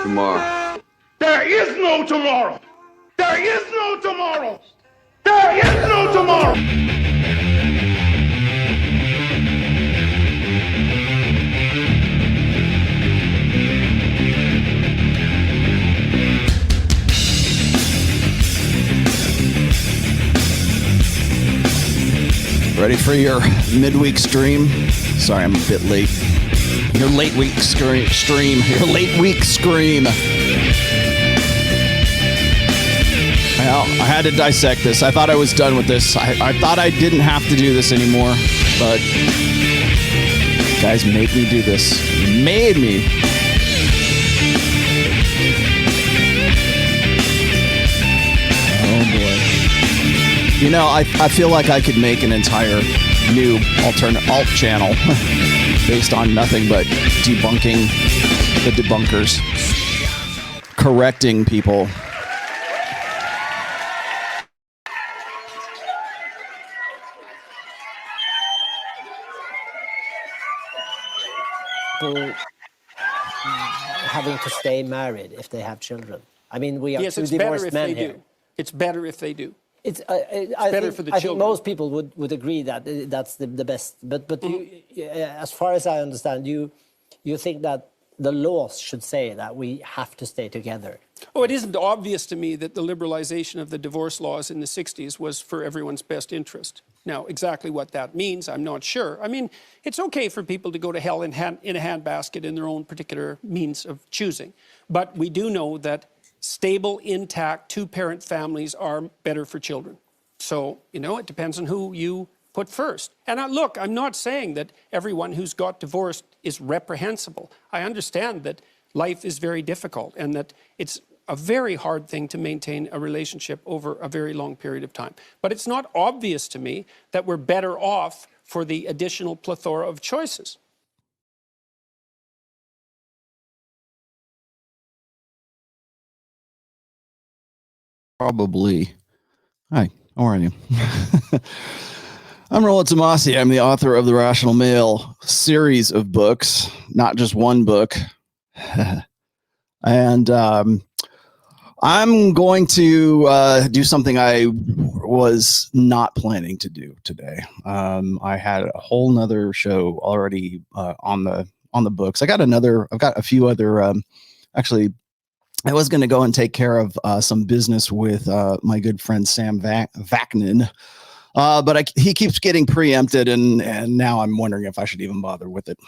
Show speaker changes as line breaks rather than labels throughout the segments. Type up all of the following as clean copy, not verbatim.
tomorrow.
There is no tomorrow. There is no tomorrow. There is no tomorrow.
Ready for your midweek stream? Sorry, I'm a bit late. Your late week stream. Your late week scream. Well, I had to dissect this. I thought I was done with this. I thought I didn't have to do this anymore, but you guys made me do this. You made me. Oh boy. You know, I feel like I could make an entire new alternate alt channel based on nothing but debunking the debunkers, correcting people.
People having to stay married if they have children. I mean, we are two divorced men here.
It's better if they do.
It's better for the children. I think most people would agree that that's the best. But you, as far as I understand, you think that the laws should say that we have to stay together.
Oh, it isn't obvious to me that the liberalization of the divorce laws in the 60s was for everyone's best interest. Now, exactly what that means, I'm not sure. I mean, it's okay for people to go to hell in a handbasket in their own particular means of choosing. But we do know that stable, intact, two-parent families are better for children. So, you know, it depends on who you put first. And look, I'm not saying that everyone who's got divorced is reprehensible. I understand that life is very difficult and that it's a very hard thing to maintain a relationship over a very long period of time. But it's not obvious to me that we're better off for the additional plethora of choices.
Probably. Hi, how are you? I'm Rollo TOMASSI. I'm the author of the Rational Male series of books, not just one book. And I'm going to do something I was not planning to do today. I had a whole nother show already on the books. I've got a few other, actually, I was going to go and take care of some business with my good friend Sam Vaknin, but he keeps getting preempted, and now I'm wondering if I should even bother with it.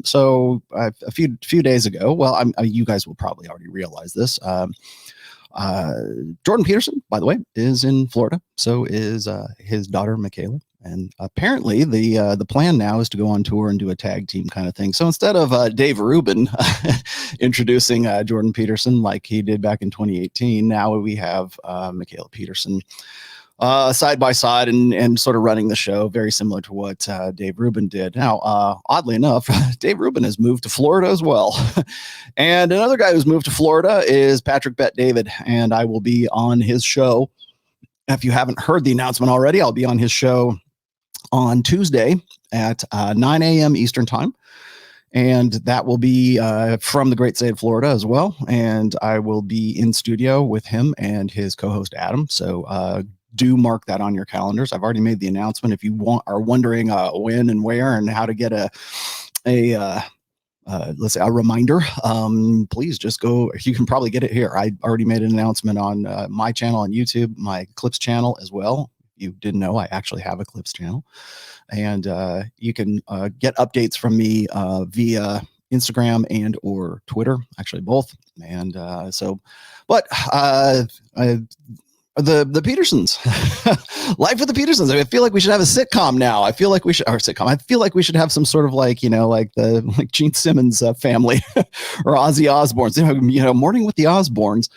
So a few days ago, well, you guys will probably already realize this. Jordan Peterson, by the way, is in Florida. So is his daughter Mikhaila. And apparently the plan now is to go on tour and do a tag team kind of thing. So instead of Dave Rubin introducing Jordan Peterson like he did back in 2018, now we have Mikhaila Peterson side by side and sort of running the show, very similar to what Dave Rubin did. Now, oddly enough, Dave Rubin has moved to Florida as well. And another guy who's moved to Florida is Patrick Bet David, and I will be on his show. If you haven't heard the announcement already, I'll be on his show on Tuesday at 9 a.m. Eastern time. And that will be from the great state of Florida as well. And I will be in studio with him and his co-host Adam. So do mark that on your calendars. I've already made the announcement. If you are wondering when and where and how to get let's say a reminder, please just go. You can probably get it here. I already made an announcement on my channel on YouTube, my Clips channel as well. You didn't know I actually have a Clips channel, and you can get updates from me via Instagram and or Twitter, actually both. And the Petersons, life with the Petersons. I feel like we should have a sitcom now. I feel like we should have some sort of like Gene Simmons family or Ozzy Osbournes. Morning with the Osbournes.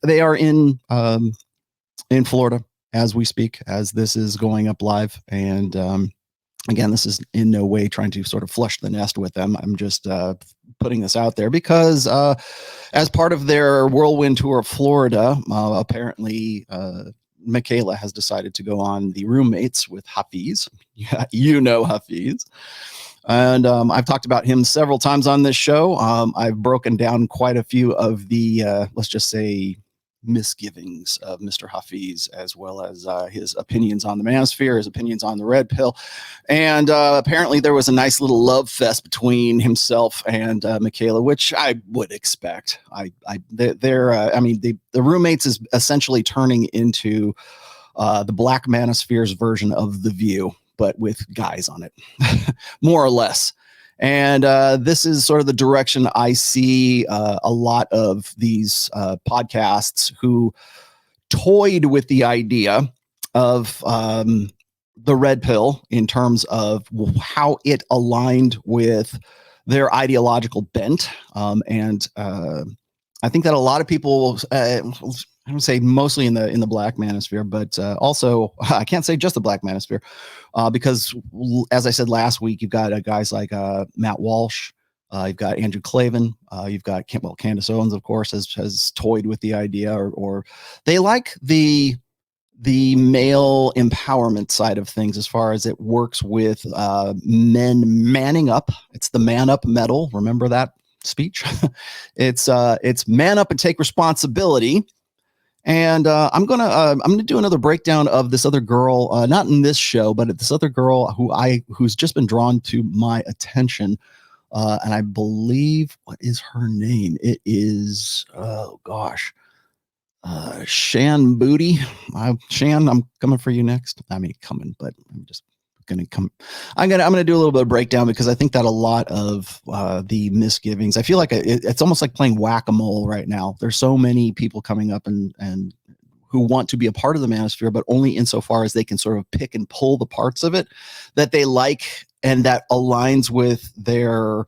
They are in Florida as we speak, as this is going up live. And again, this is in no way trying to sort of flush the nest with them. I'm just putting this out there because as part of their whirlwind tour of Florida, apparently Mikhaila has decided to go on the roommates with Hafeez. You know Hafeez. And I've talked about him several times on this show. I've broken down quite a few of the, let's just say, misgivings of Mr. Hafeez, as well as his opinions on the manosphere, his opinions on the red pill. And apparently there was a nice little love fest between himself and Mikhaila, which I would expect. The roommates is essentially turning into the Black Manosphere's version of The View, but with guys on it, more or less. And this is sort of the direction I see a lot of these podcasts who toyed with the idea of the red pill in terms of how it aligned with their ideological bent. And I think that a lot of people, I would say mostly in the Black Manosphere, but also I can't say just the Black Manosphere, because as I said last week, you've got guys like Matt Walsh, you've got Andrew Klavan, you've got Candace Owens, of course, has toyed with the idea, or they like the male empowerment side of things as far as it works with men manning up. It's the man up medal. Remember that speech? It's man up and take responsibility. And I'm gonna do another breakdown of this other girl, not in this show, but this other girl who's just been drawn to my attention, and I believe, what is her name? It is Shan Booty. Shan, I'm coming for you next. I mean, coming, but I'm just gonna come. I'm gonna do a little bit of breakdown because I think that a lot of the misgivings, I feel like it's almost like playing whack-a-mole right now. There's so many people coming up and who want to be a part of the manosphere, but only insofar as they can sort of pick and pull the parts of it that they like and that aligns with their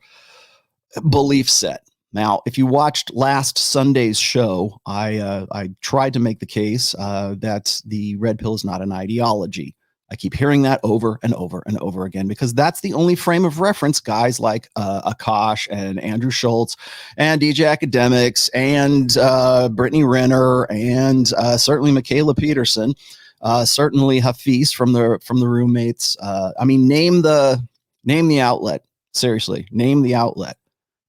belief set. Now, if you watched last Sunday's show, I tried to make the case that the red pill is not an ideology. I keep hearing that over and over and over again because that's the only frame of reference guys like Akash and Andrew Schultz and DJ Academics and Brittany Renner and certainly Mikhaila Peterson, certainly Hafeez from the roommates. I mean, name the outlet. Seriously, name the outlet.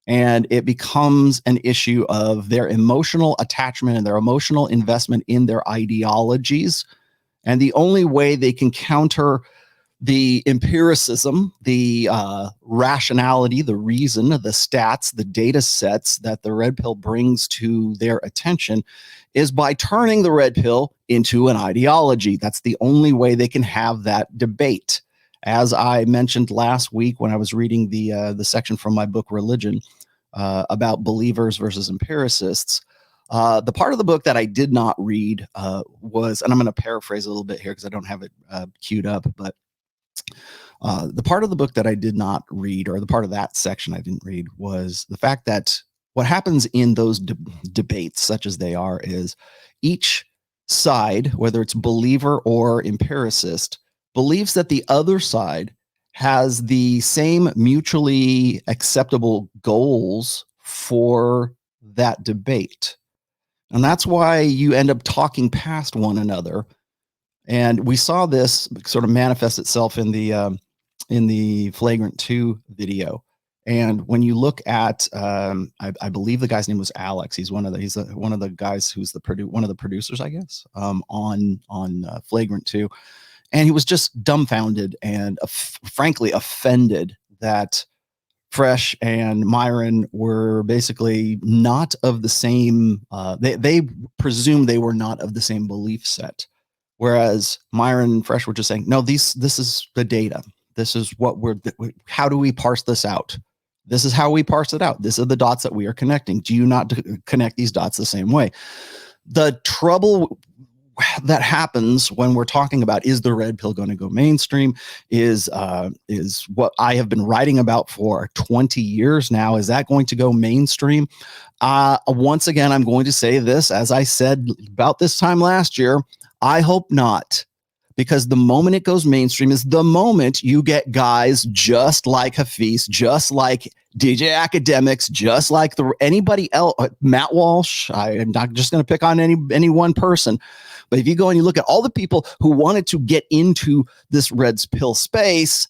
And it becomes an issue of their emotional attachment and their emotional investment in their ideologies. And the only way they can counter the empiricism, the rationality, the reason, the stats, the data sets that the red pill brings to their attention is by turning the red pill into an ideology. That's the only way they can have that debate. As I mentioned last week when I was reading the section from my book, Religion, about believers versus empiricists, the part of the book that I did not read was, and I'm going to paraphrase a little bit here because I don't have it queued up, but the part of the book that I did not read, or the part of that section I didn't read, was the fact that what happens in those debates, such as they are, is each side, whether it's believer or empiricist, believes that the other side has the same mutually acceptable goals for that debate. And that's why you end up talking past one another. And we saw this sort of manifest itself in the Flagrant 2 video. And when you look at, I believe the guy's name was Alex. He's one of the guys who's one of the producers, I guess, on Flagrant 2. And he was just dumbfounded and frankly offended that Fresh and Myron were basically not of the same, they presumed they were not of the same belief set. Whereas Myron and Fresh were just saying, no, this is the data. This is what how do we parse this out? This is how we parse it out. These are the dots that we are connecting. Do you not connect these dots the same way? The trouble that happens when we're talking about, is the red pill going to go mainstream, is what I have been writing about for 20 years now. Is that going to go mainstream? Once again, I'm going to say this, as I said about this time last year, I hope not, because the moment it goes mainstream is the moment you get guys just like Hafeez, just like DJ Academics, just like anybody else, Matt Walsh. I am not just going to pick on any one person. But if you go and you look at all the people who wanted to get into this red pill space,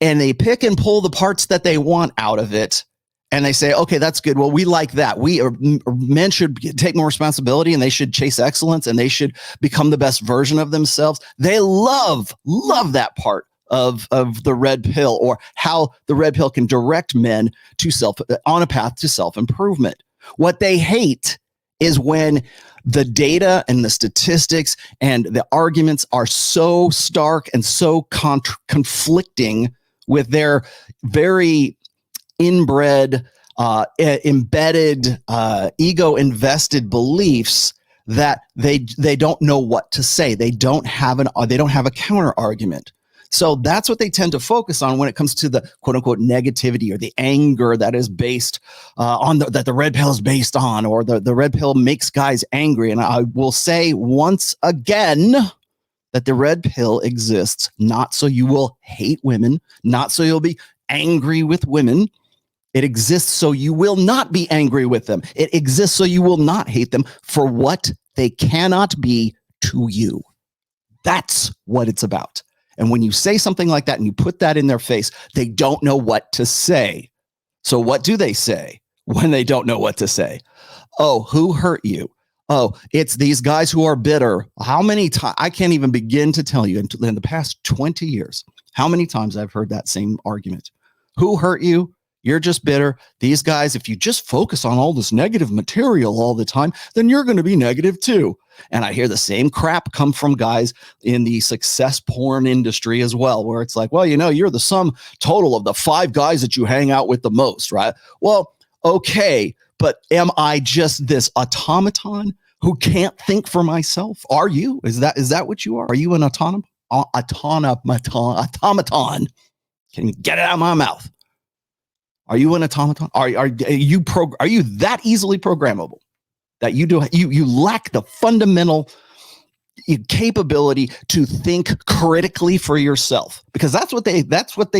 and they pick and pull the parts that they want out of it. And they say, okay, that's good. Well, we like that. Men should take more responsibility, and they should chase excellence, and they should become the best version of themselves. They love that part of the red pill, or how the red pill can direct men to on a path to self-improvement. What they hate is when the data and the statistics and the arguments are so stark and so conflicting with their very inbred, embedded, ego-invested beliefs that they don't know what to say. They don't have a counter argument. So that's what they tend to focus on when it comes to the quote unquote negativity or the anger that is based on that the red pill is based on, or the red pill makes guys angry. And I will say once again that the red pill exists not so you will hate women, not so you'll be angry with women. It exists so you will not be angry with them. It exists so you will not hate them for what they cannot be to you. That's what it's about. And when you say something like that and you put that in their face, they don't know what to say. So what do they say when they don't know what to say? Oh, who hurt you? Oh, it's these guys who are bitter. How many times? I can't even begin to tell you in the past 20 years, how many times I've heard that same argument. Who hurt you? You're just bitter. These guys, if you just focus on all this negative material all the time, then you're going to be negative too. And I hear the same crap come from guys in the success porn industry as well, where it's like, well, you're the sum total of the 5 guys that you hang out with the most, right? Well, okay, but am I just this automaton who can't think for myself? Are you? Is that what you are? Are you an automaton? Can you get it out of my mouth? Are you an automaton? Are you that easily programmable that you lack the fundamental capability to think critically for yourself? Because that's what they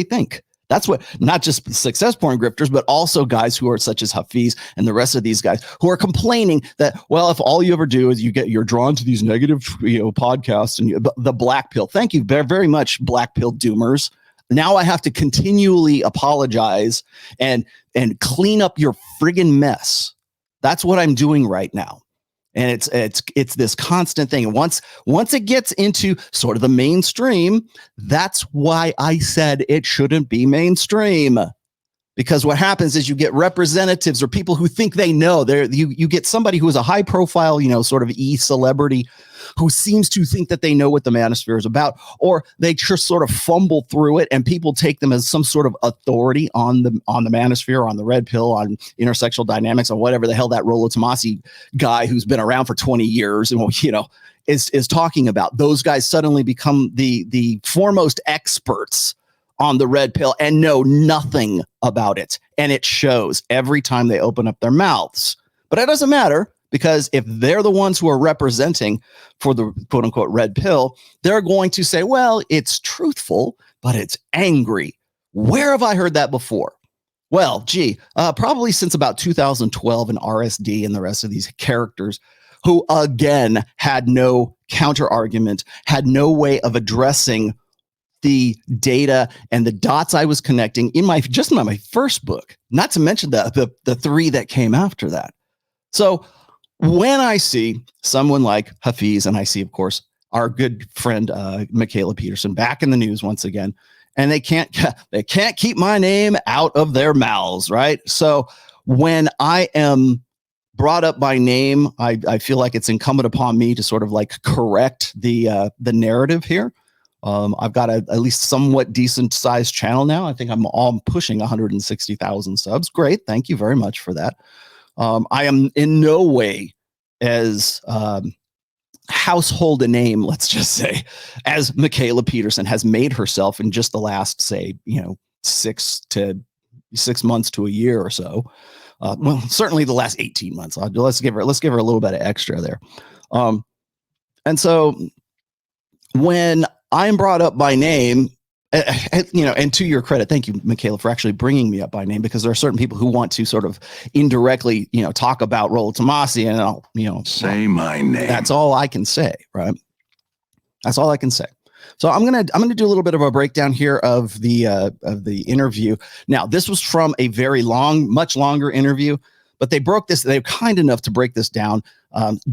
think. That's what, not just success porn grifters, but also guys who are such as Hafeez and the rest of these guys who are complaining that, well, if all you ever do is you're drawn to these negative podcasts and the black pill. Thank you very, very much, black pill doomers. Now I have to continually apologize and clean up your friggin' mess. That's what I'm doing right now. And it's this constant thing. And once it gets into sort of the mainstream, that's why I said it shouldn't be mainstream. Because what happens is you get representatives or people who think they know. You get somebody who is a high profile, sort of celebrity who seems to think that they know what the manosphere is about, or they just sort of fumble through it and people take them as some sort of authority on the manosphere, on the red pill, on intersexual dynamics, on whatever the hell that Rollo TOMASSI guy who's been around for 20 years and is talking about. Those guys suddenly become the foremost experts on the red pill and know nothing about it. And it shows every time they open up their mouths. But it doesn't matter, because if they're the ones who are representing for the quote unquote red pill, they're going to say, well, it's truthful, but it's angry. Where have I heard that before? Well, probably since about 2012 and RSD and the rest of these characters who, again, had no counter argument, had no way of addressing the data and the dots I was connecting in my first book, not to mention the 3 that came after that. So when I see someone like Hafeez, and I see, of course, our good friend Mikhaila Peterson back in the news once again, and they can't keep my name out of their mouths, right? So when I am brought up by name, I feel like it's incumbent upon me to sort of like correct the narrative here. I've got at least somewhat decent sized channel now. I think I'm pushing 160,000 subs. Great. Thank you very much for that. I am in no way as household a name, let's just say, as Mikhaila Peterson has made herself in just the last, say, 6 months to a year or so. Well, certainly the last 18 months. Let's give her a little bit of extra there. And so when I'm brought up by name, and to your credit, thank you, Mikhaila, for actually bringing me up by name, because there are certain people who want to sort of indirectly, talk about Rollo TOMASSI, and I'll,
say my name.
That's all I can say, right? That's all I can say. So I'm gonna do a little bit of a breakdown here of the interview. Now, this was from a very much longer interview, but they broke this. They were kind enough to break this down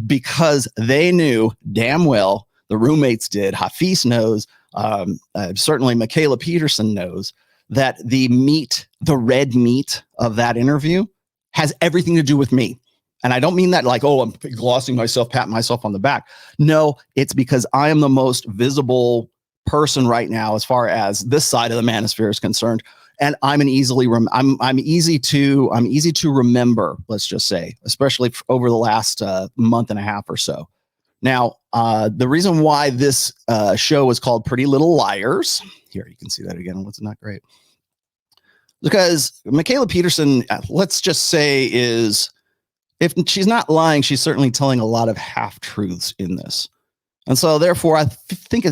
because they knew damn well, the roommates did. Hafeez knows. Certainly, Mikhaila Peterson knows that the red meat of that interview has everything to do with me. And I don't mean that like, oh, I'm glossing myself, patting myself on the back. No, it's because I am the most visible person right now as far as this side of the manosphere is concerned. And I'm I'm easy to remember, let's just say, especially over the last month and a half or so. Now, the reason why this show is called Pretty Little Liars, here you can see that again. What's not great? Because Mikhaila Peterson, let's just say, if she's not lying, she's certainly telling a lot of half-truths in this. And so therefore, I think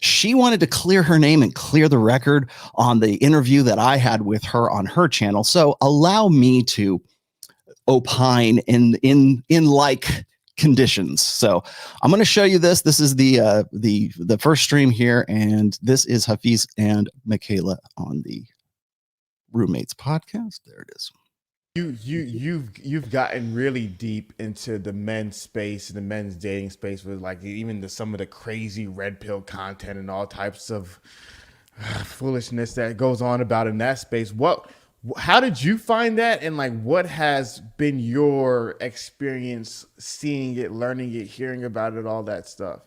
she wanted to clear her name and clear the record on the interview that I had with her on her channel. So allow me to opine in like conditions. So I'm going to show you this. This is the first stream here, and this is Hafeez and Mikhaila on the Roommates podcast. There it is.
You've gotten really deep into the men's space, the men's dating space, with like even some of the crazy red pill content and all types of foolishness that goes on about in that space. How did you find that, and like what has been your experience seeing it, learning it, hearing about it, all that stuff?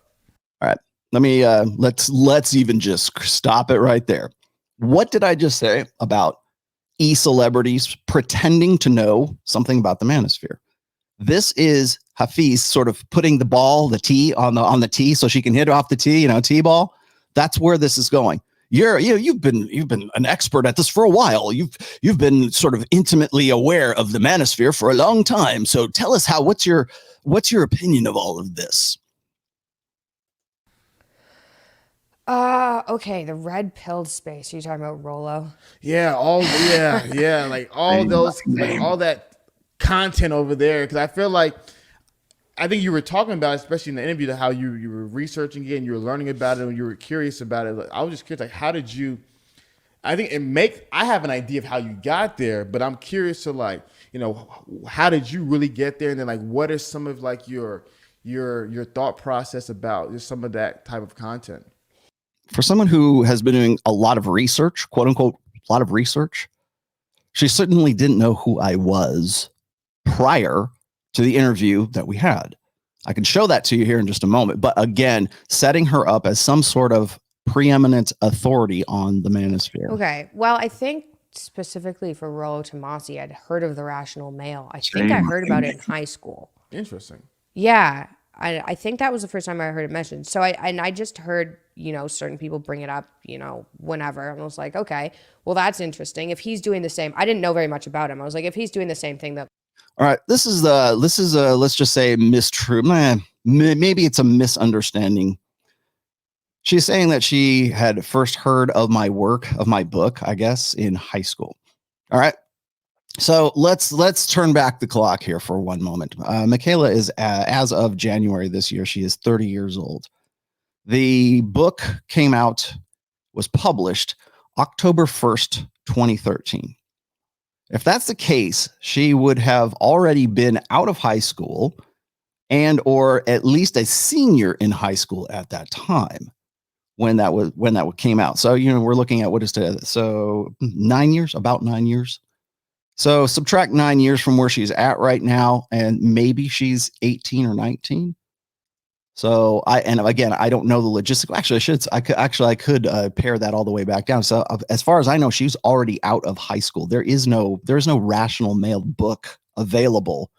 All right, let me let's even just stop it right there. What did I just say about e-celebrities pretending to know something about the manosphere? This is Hafeez sort of putting the tee on the tee so she can hit off the tee, tee-ball. That's where this is going. You've been an expert at this for a while. You've been sort of intimately aware of the manosphere for a long time. So tell us what's your opinion of all of this?
Okay, the red pilled space. Are you talking about Rollo?
Yeah, like all those, like all that content over there. Because I feel like, I think you were talking about, especially in the interview, how you were researching it and you were learning about it and you were curious about it. Like, I was just curious, like, how did you? I think I have an idea of how you got there, but I'm curious to like, how did you really get there? And then like, what is some of like your thought process about just some of that type of content?
For someone who has been doing a lot of research, quote unquote, a lot of research, she certainly didn't know who I was prior to the interview that we had. I can show that to you here in just a moment. But again, setting her up as some sort of preeminent authority on the manosphere.
Okay. Well, I think specifically for Rollo TOMASSI, I'd heard of the rational male. I think I heard about it in high school.
Interesting.
Yeah. I think that was the first time I heard it mentioned. So I just heard, certain people bring it up, whenever. And I was like, okay, well, that's interesting. If he's doing the same, I didn't know very much about him. I was like, if he's doing the same thing that.
All right, this is let's just say mistrue. Maybe it's a misunderstanding. She's saying that she had first heard of my work, of my book, I guess, in high school. All right. So let's turn back the clock here for one moment. Mikhaila is, as of January this year, she is 30 years old. The book was published October 1st, 2013. If that's the case, she would have already been out of high school or at least a senior in high school at that time when that came out. So, we're looking at so 9 years, about 9 years. So subtract 9 years from where she's at right now, and maybe she's 18 or 19. So I don't know the logistical. Actually, I could pare that all the way back down. So as far as I know, she's already out of high school. There is no rational male book available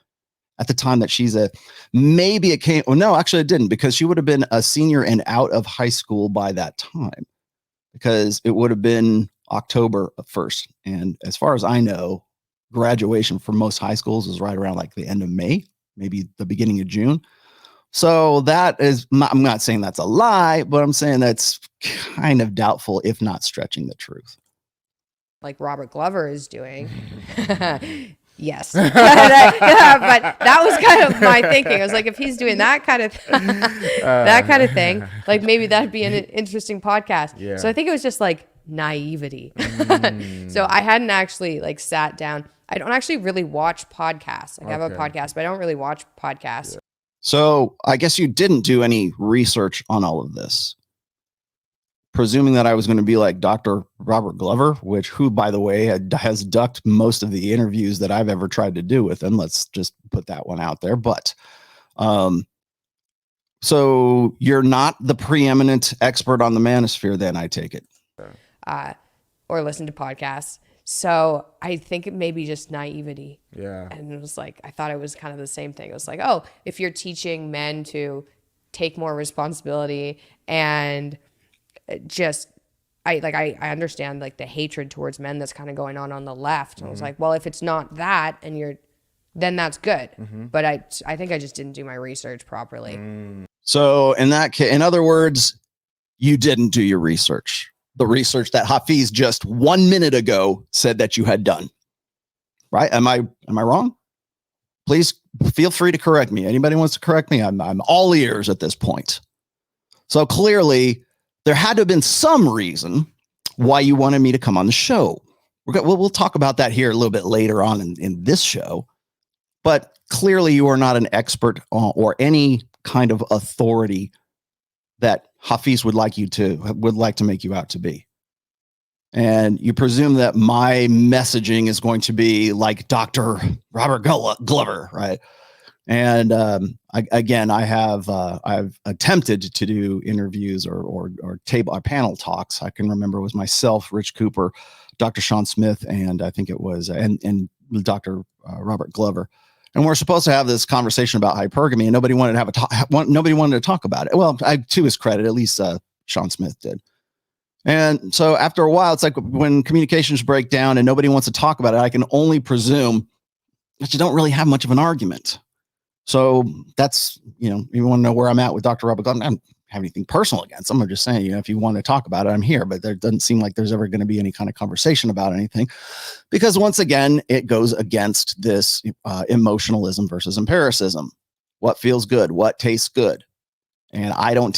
at the time that maybe it came. Well, no, actually it didn't, because she would have been a senior and out of high school by that time, because it would have been October 1st. And as far as I know, graduation for most high schools is right around like the end of May, maybe the beginning of June. So I'm not saying that's a lie, but I'm saying that's kind of doubtful, if not stretching the truth.
Like Robert Glover is doing. Yes. But that was kind of my thinking. I was like, if he's doing that kind of thing, like maybe that'd be an interesting podcast.
Yeah.
So I think it was just like naivety. So I hadn't actually like sat down. I don't actually really watch podcasts. I have a podcast, but I don't really watch podcasts.
Yeah.
So I guess you didn't do any research on all of this. Presuming that I was going to be like Dr. Robert Glover, who, by the way, has ducked most of the interviews that I've ever tried to do with him. Let's just put that one out there. But so you're not the preeminent expert on the manosphere, then, I take it.
Or listen to podcasts. So I think it may be just naivety.
Yeah.
And it was like, I thought it was kind of the same thing. It was like, oh, if you're teaching men to take more responsibility and just, I understand like the hatred towards men that's kind of going on the left. And I was like, well, if it's not that and then that's good. But I think I just didn't do my research properly.
So in that case, in other words, you didn't do your research. The research that Hafeez just 1 minute ago said that you had done. Right? Am I wrong? Please feel free to correct me. Anybody wants to correct me? I'm all ears at this point. So clearly there had to have been some reason why you wanted me to come on the show. We'll talk about that here a little bit later on in this show. But clearly you are not an expert or any kind of authority that Hafeez would like to make you out to be. And you presume that my messaging is going to be like Dr. Robert Glover, right? And I've attempted to do interviews or panel talks. I can remember it was myself, Rich Cooper, Dr. Sean Smith, and I think it was and Dr. Robert Glover. And we're supposed to have this conversation about hypergamy, and nobody wanted to talk about it. Well, to his credit, at least Sean Smith did. And so after a while, it's like when communications break down and nobody wants to talk about it, I can only presume that you don't really have much of an argument. So that's, you want to know where I'm at with Dr. Robert Glover. I don't have anything personal against him. I'm just saying, if you want to talk about it, I'm here. But there doesn't seem like there's ever going to be any kind of conversation about anything, because once again, it goes against this emotionalism versus empiricism. What feels good? What tastes good? And I don't,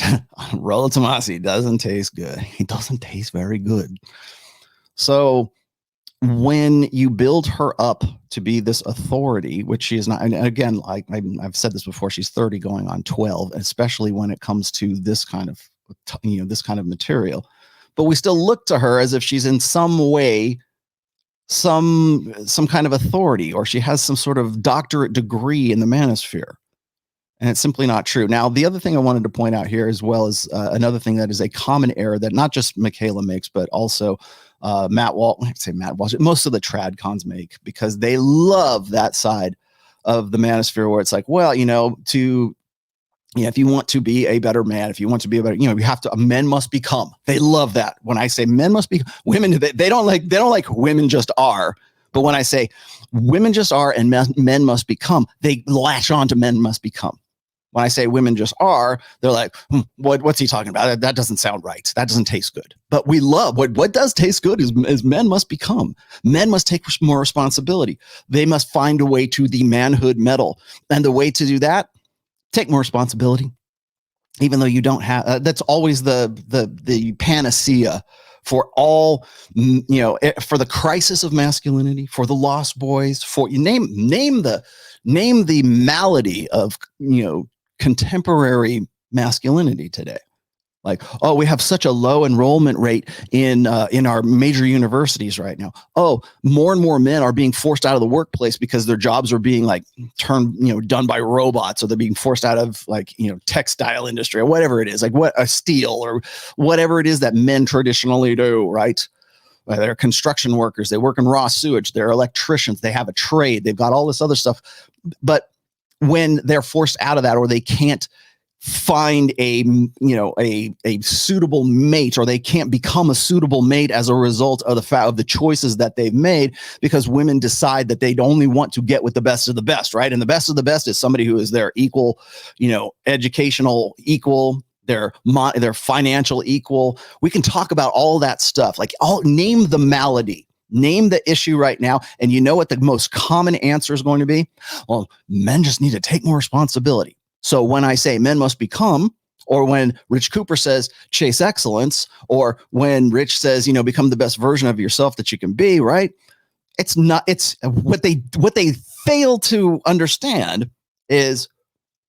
Rollo TOMASSI doesn't taste good. He doesn't taste very good. So when you build her up to be this authority, which she is not, and again, like I've said this before, she's 30 going on 12, especially when it comes to this kind of, this kind of material. But we still look to her as if she's in some way, some kind of authority, or she has some sort of doctorate degree in the manosphere. And it's simply not true. Now, the other thing I wanted to point out here, as well as another thing that is a common error that not just Mikhaila makes, but also Matt Walsh, most of the tradcons make, because they love that side of the manosphere where it's like, well, if you want to be a better man, if you want to be a better, you have to, men must become. They love that. When I say men must be, women, they don't like women just are. But when I say women just are and men must become, they latch on to men must become. When I say women just are, they're like, what's he talking about? That doesn't sound right. That doesn't taste good. But we love, what does taste good is men must become. Men must take more responsibility. They must find a way to the manhood medal. And the way to do that, take more responsibility. Even though you don't have, that's always the panacea for all, for the crisis of masculinity, for the lost boys, for you name the malady of, contemporary masculinity today. Like, oh, we have such a low enrollment rate in our major universities right now. Oh, more and more men are being forced out of the workplace because their jobs are being done by robots, or they're being forced out of textile industry or whatever it is, steel or whatever it is that men traditionally do, right? They're construction workers. They work in raw sewage. They're electricians. They have a trade. They've got all this other stuff. But when they're forced out of that, or they can't find a suitable mate, or they can't become a suitable mate as a result of the choices that they've made, because women decide that they only want to get with the best of the best, right? And the best of the best is somebody who is their equal, educational equal, their financial equal. We can talk about all that stuff. Name the malady Name the issue right now. And you know what the most common answer is going to be? Well, men just need to take more responsibility. So when I say men must become, or when Rich Cooper says chase excellence, or when Rich says, become the best version of yourself that you can be, right? It's not, it's what they fail to understand is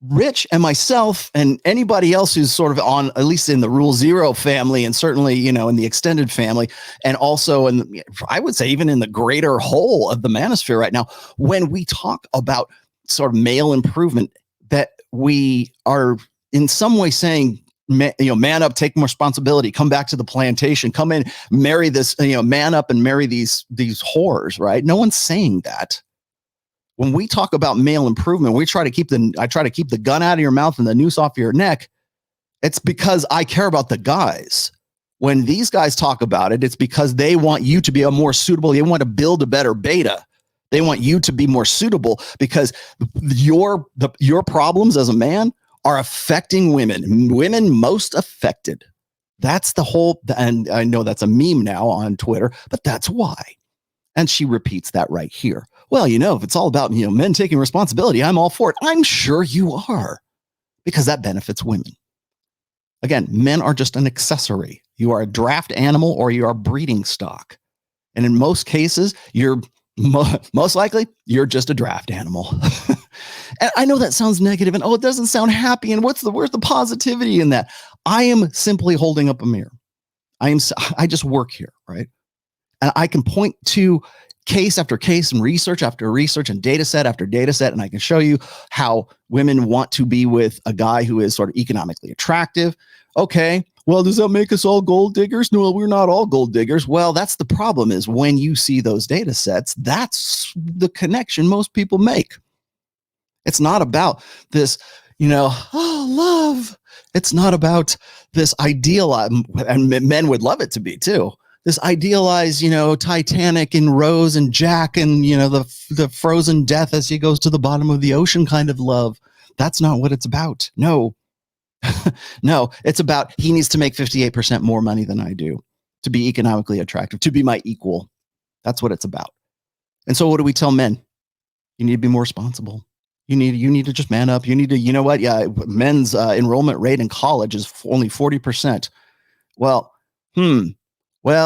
Rich and myself and anybody else who's sort of on, at least in the Rule Zero family, and certainly, in the extended family, and also I would say even in the greater whole of the manosphere right now, when we talk about sort of male improvement, that we are in some way saying, man up, take more responsibility, come back to the plantation, come in, marry this, man up and marry these whores, right? No one's saying that. When we talk about male improvement, I try to keep the gun out of your mouth and the noose off your neck. It's because I care about the guys. When these guys talk about it, it's because they want you to be a more suitable. They want to build a better beta. They want you to be more suitable because your problems as a man are affecting women most affected. That's the whole, and I know that's a meme now on Twitter, but that's why. And she repeats that right here. Well, if it's all about, men taking responsibility, I'm all for it. I'm sure you are, because that benefits women. Again, men are just an accessory. You are a draft animal or you are breeding stock. And in most cases, you're most likely, you're just a draft animal. And I know that sounds negative and, it doesn't sound happy. And where's the positivity in that? I am simply holding up a mirror. I just work here, right? And I can point to case after case and research after research and data set after data set. And I can show you how women want to be with a guy who is sort of economically attractive. Okay, well, does that make us all gold diggers? No, we're not all gold diggers. Well, that's the problem is when you see those data sets, that's the connection most people make. It's not about this, love. It's not about this ideal, and men would love it to be too. This idealized, Titanic and Rose and Jack and, the frozen death as he goes to the bottom of the ocean kind of love. That's not what it's about. No, no, it's about he needs to make 58% more money than I do to be economically attractive, to be my equal. That's what it's about. And so what do we tell men? You need to be more responsible. You need to just man up. You need to, Yeah, men's enrollment rate in college is only 40%. Well,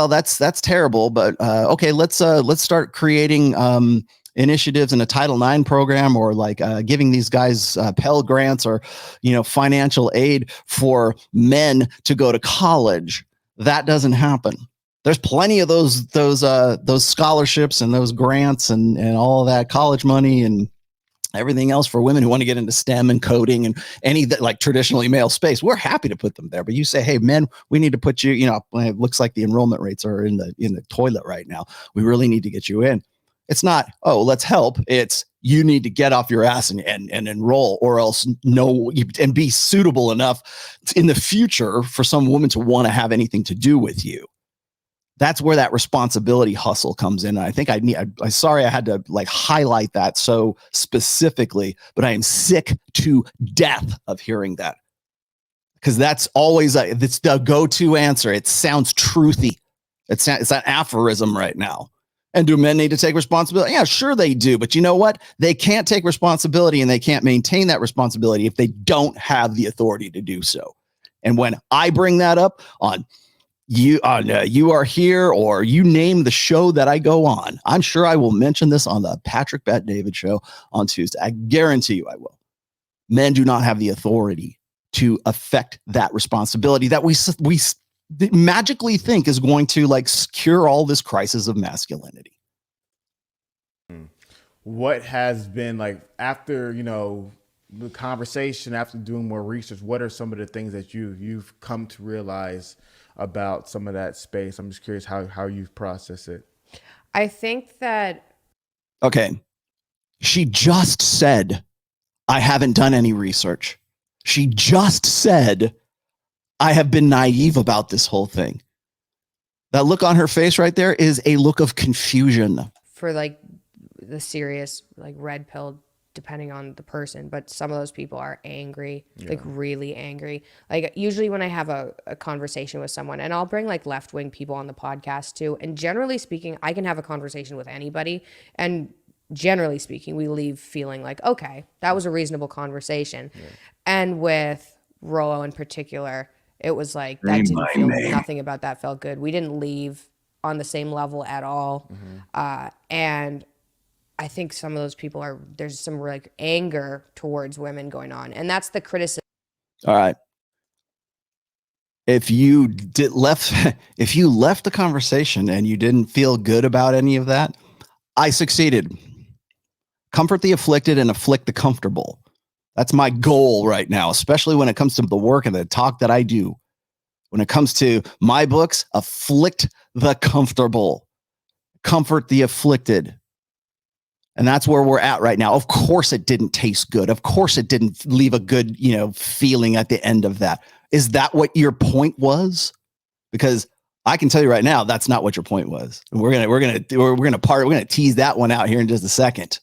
that's terrible. But okay, let's start creating initiatives in a Title IX program, or like giving these guys Pell Grants, or financial aid for men to go to college. That doesn't happen. There's plenty of those scholarships and those grants and all of that college money and everything else for women who want to get into STEM and coding and any that like traditionally male space. We're happy to put them there. But you say, hey, men, we need to put you, it looks like the enrollment rates are in the toilet right now. We really need to get you in. It's not, let's help. It's you need to get off your ass and enroll, or else and be suitable enough in the future for some woman to want to have anything to do with you. That's where that responsibility hustle comes in. And I think I'm sorry I had to highlight that so specifically, but I am sick to death of hearing that, because that's always it's the go-to answer. It sounds truthy. It's an aphorism right now. And do men need to take responsibility? Yeah, sure they do. But you know what? They can't take responsibility and they can't maintain that responsibility if they don't have the authority to do so. And when I bring that up on You Are Here, or you name the show that I go on, I'm sure I will mention this on the Patrick Bet David show on Tuesday. I guarantee you I will. Men do not have the authority to affect that responsibility that we magically think is going to cure all this crisis of masculinity.
What has been after, the conversation, after doing more research, what are some of the things that you've come to realize about some of that space? I'm just curious how you've processed it.
I think that.
Okay. She just said, I haven't done any research. She just said, I have been naive about this whole thing. That look on her face right there is a look of confusion.
For the serious red pill depending on the person, but some of those people are angry, like really angry. Like usually when I have a conversation with someone, and I'll bring like left-wing people on the podcast too, and generally speaking, I can have a conversation with anybody, and generally speaking, we leave feeling like, okay, that was a reasonable conversation. And with Rollo in particular, it was like, that didn't feel, nothing about that felt good. We didn't leave on the same level at all. And I think some of those people there's some like anger towards women going on. And that's the criticism.
All right. If you left the conversation and you didn't feel good about any of that, I succeeded. Comfort the afflicted and afflict the comfortable. That's my goal right now, especially when it comes to the work and the talk that I do. When it comes to my books, afflict the comfortable, comfort the afflicted. And that's where we're at right now. Of course it didn't taste good. Of course it didn't leave a good, feeling at the end of that. Is that what your point was? Because I can tell you right now, that's not what your point was. And we're gonna tease that one out here in just a second.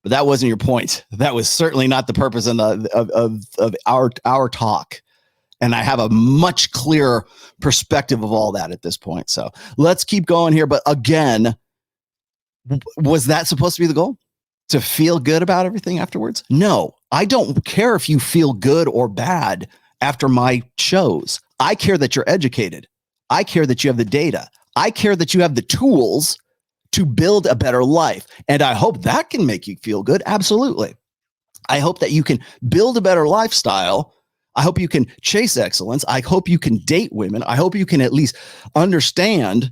But that wasn't your point. That was certainly not the purpose of our talk. And I have a much clearer perspective of all that at this point. So let's keep going here. But again, was that supposed to be the goal? To feel good about everything afterwards? No, I don't care if you feel good or bad after my shows. I care that you're educated. I care that you have the data. I care that you have the tools to build a better life. And I hope that can make you feel good. Absolutely. I hope that you can build a better lifestyle. I hope you can chase excellence. I hope you can date women. I hope you can at least understand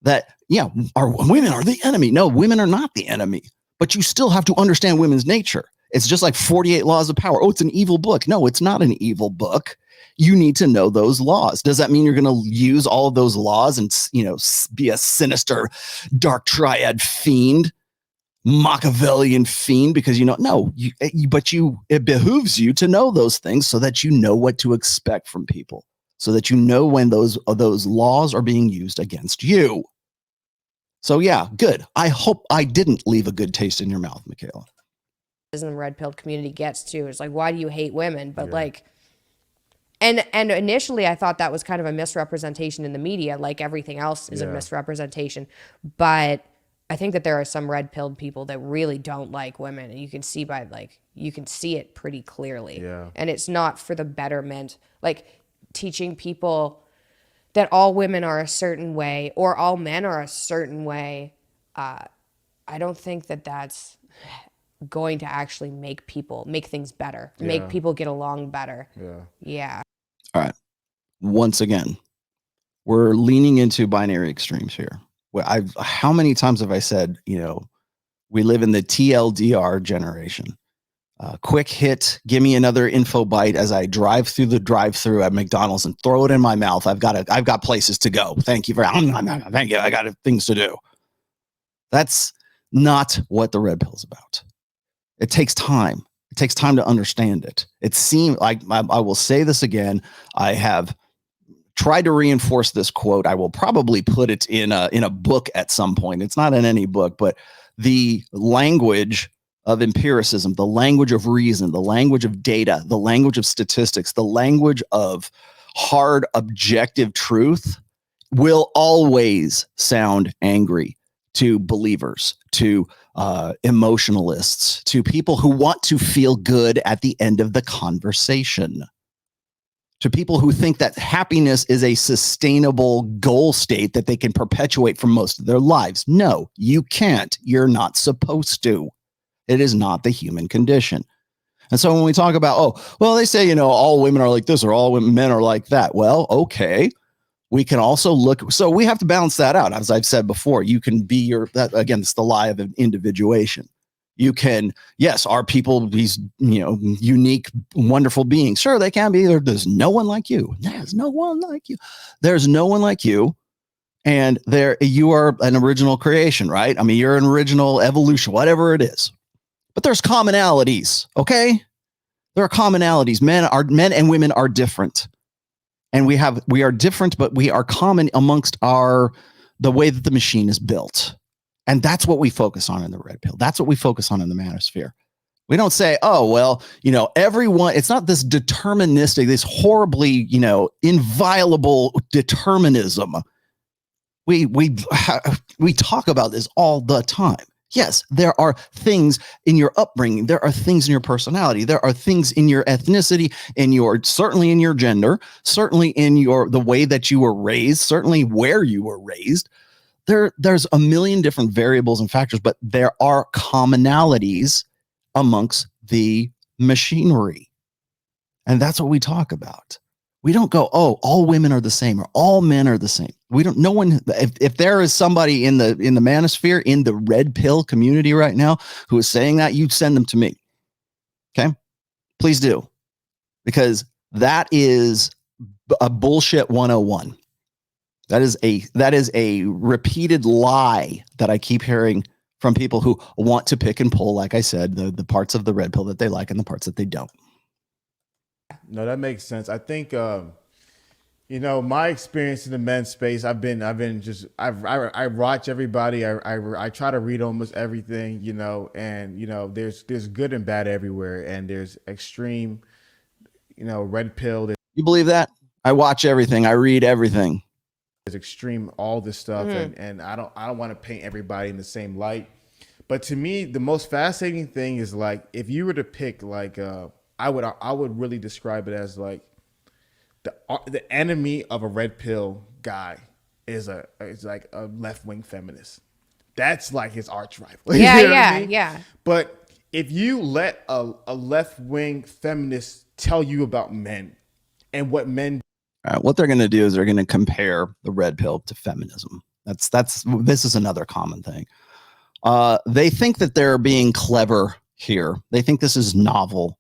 that, women are the enemy. No, women are not the enemy, but you still have to understand women's nature. It's just like 48 Laws of Power. Oh, it's an evil book. No, it's not an evil book. You need to know those laws. Does that mean you're going to use all of those laws and, be a sinister dark triad fiend, Machiavellian fiend? Because no, it behooves you to know those things so that you know what to expect from people, so that you know when those laws are being used against you. So yeah, good. I hope I didn't leave a good taste in your mouth, Mikhaila.
The red pill community gets to is like, why do you hate women? But and initially I thought that was kind of a misrepresentation in the media, like everything else is a misrepresentation. But I think that there are some red pilled people that really don't like women, and you can see you can see it pretty clearly. Yeah. And it's not for the betterment, like teaching people that all women are a certain way or all men are a certain way. I don't think that that's going to actually make things better, make people get along better. Yeah.
All right. Once again, we're leaning into binary extremes here. How many times have I said, we live in the TLDR generation. Quick hit, give me another info bite as I drive through the drive-through at McDonald's and throw it in my mouth. I've got places to go. Thank you thank you. I got things to do. That's not what the red pill is about. It takes time. It takes time to understand it. It seems like, I will say this again, I have tried to reinforce this quote. I will probably put it in a book at some point. It's not in any book, but the language of empiricism, the language of reason, the language of data, the language of statistics, the language of hard objective truth will always sound angry to believers, to emotionalists, to people who want to feel good at the end of the conversation, to people who think that happiness is a sustainable goal state that they can perpetuate for most of their lives. No, you can't. You're not supposed to. It is not the human condition. And so when we talk about, they say, all women are like this or all men are like that. Well, okay. We can also look, so we have to balance that out. As I've said before, you can be again, it's the lie of individuation. You can, yes, are people these, unique, wonderful beings? Sure, they can be. There's no one like you. There's no one like you. There's no one like you. And you are an original creation, right? I mean, you're an original evolution, whatever it is. But there's commonalities, okay? There are commonalities. Men and women are different. And we are different, but we are common amongst the way that the machine is built. And that's what we focus on in the red pill. That's what we focus on in the manosphere. We don't say, oh, well, everyone, it's not this deterministic, this horribly, inviolable determinism. We talk about this all the time. Yes, there are things in your upbringing. There are things in your personality. There are things in your ethnicity, certainly in your gender, certainly in the way that you were raised, certainly where you were raised. There's a million different variables and factors, but there are commonalities amongst the machinery. And that's what we talk about. We don't go, oh, all women are the same or all men are the same. If there is somebody in the manosphere, in the red pill community right now who is saying that, you'd send them to me. Okay? Please do. Because that is a bullshit 101. That is a repeated lie that I keep hearing from people who want to pick and pull, like I said, the parts of the red pill that they like and the parts that they don't.
No, that makes sense. I think, my experience in the men's space, I watch everybody. I try to read almost everything, and, there's good and bad everywhere. And there's extreme, red pill.
You believe that? I watch everything. I read everything.
There's extreme, all this stuff. And I don't want to paint everybody in the same light. But to me, the most fascinating thing is like, if you were to pick like, I would really describe it as like the enemy of a red pill guy is like a left-wing feminist. That's like his arch rival.
Yeah.
But if you let a left-wing feminist tell you about men and what men,
what they're going to do is they're going to compare the red pill to feminism. This is another common thing. They think that they're being clever here. They think this is novel.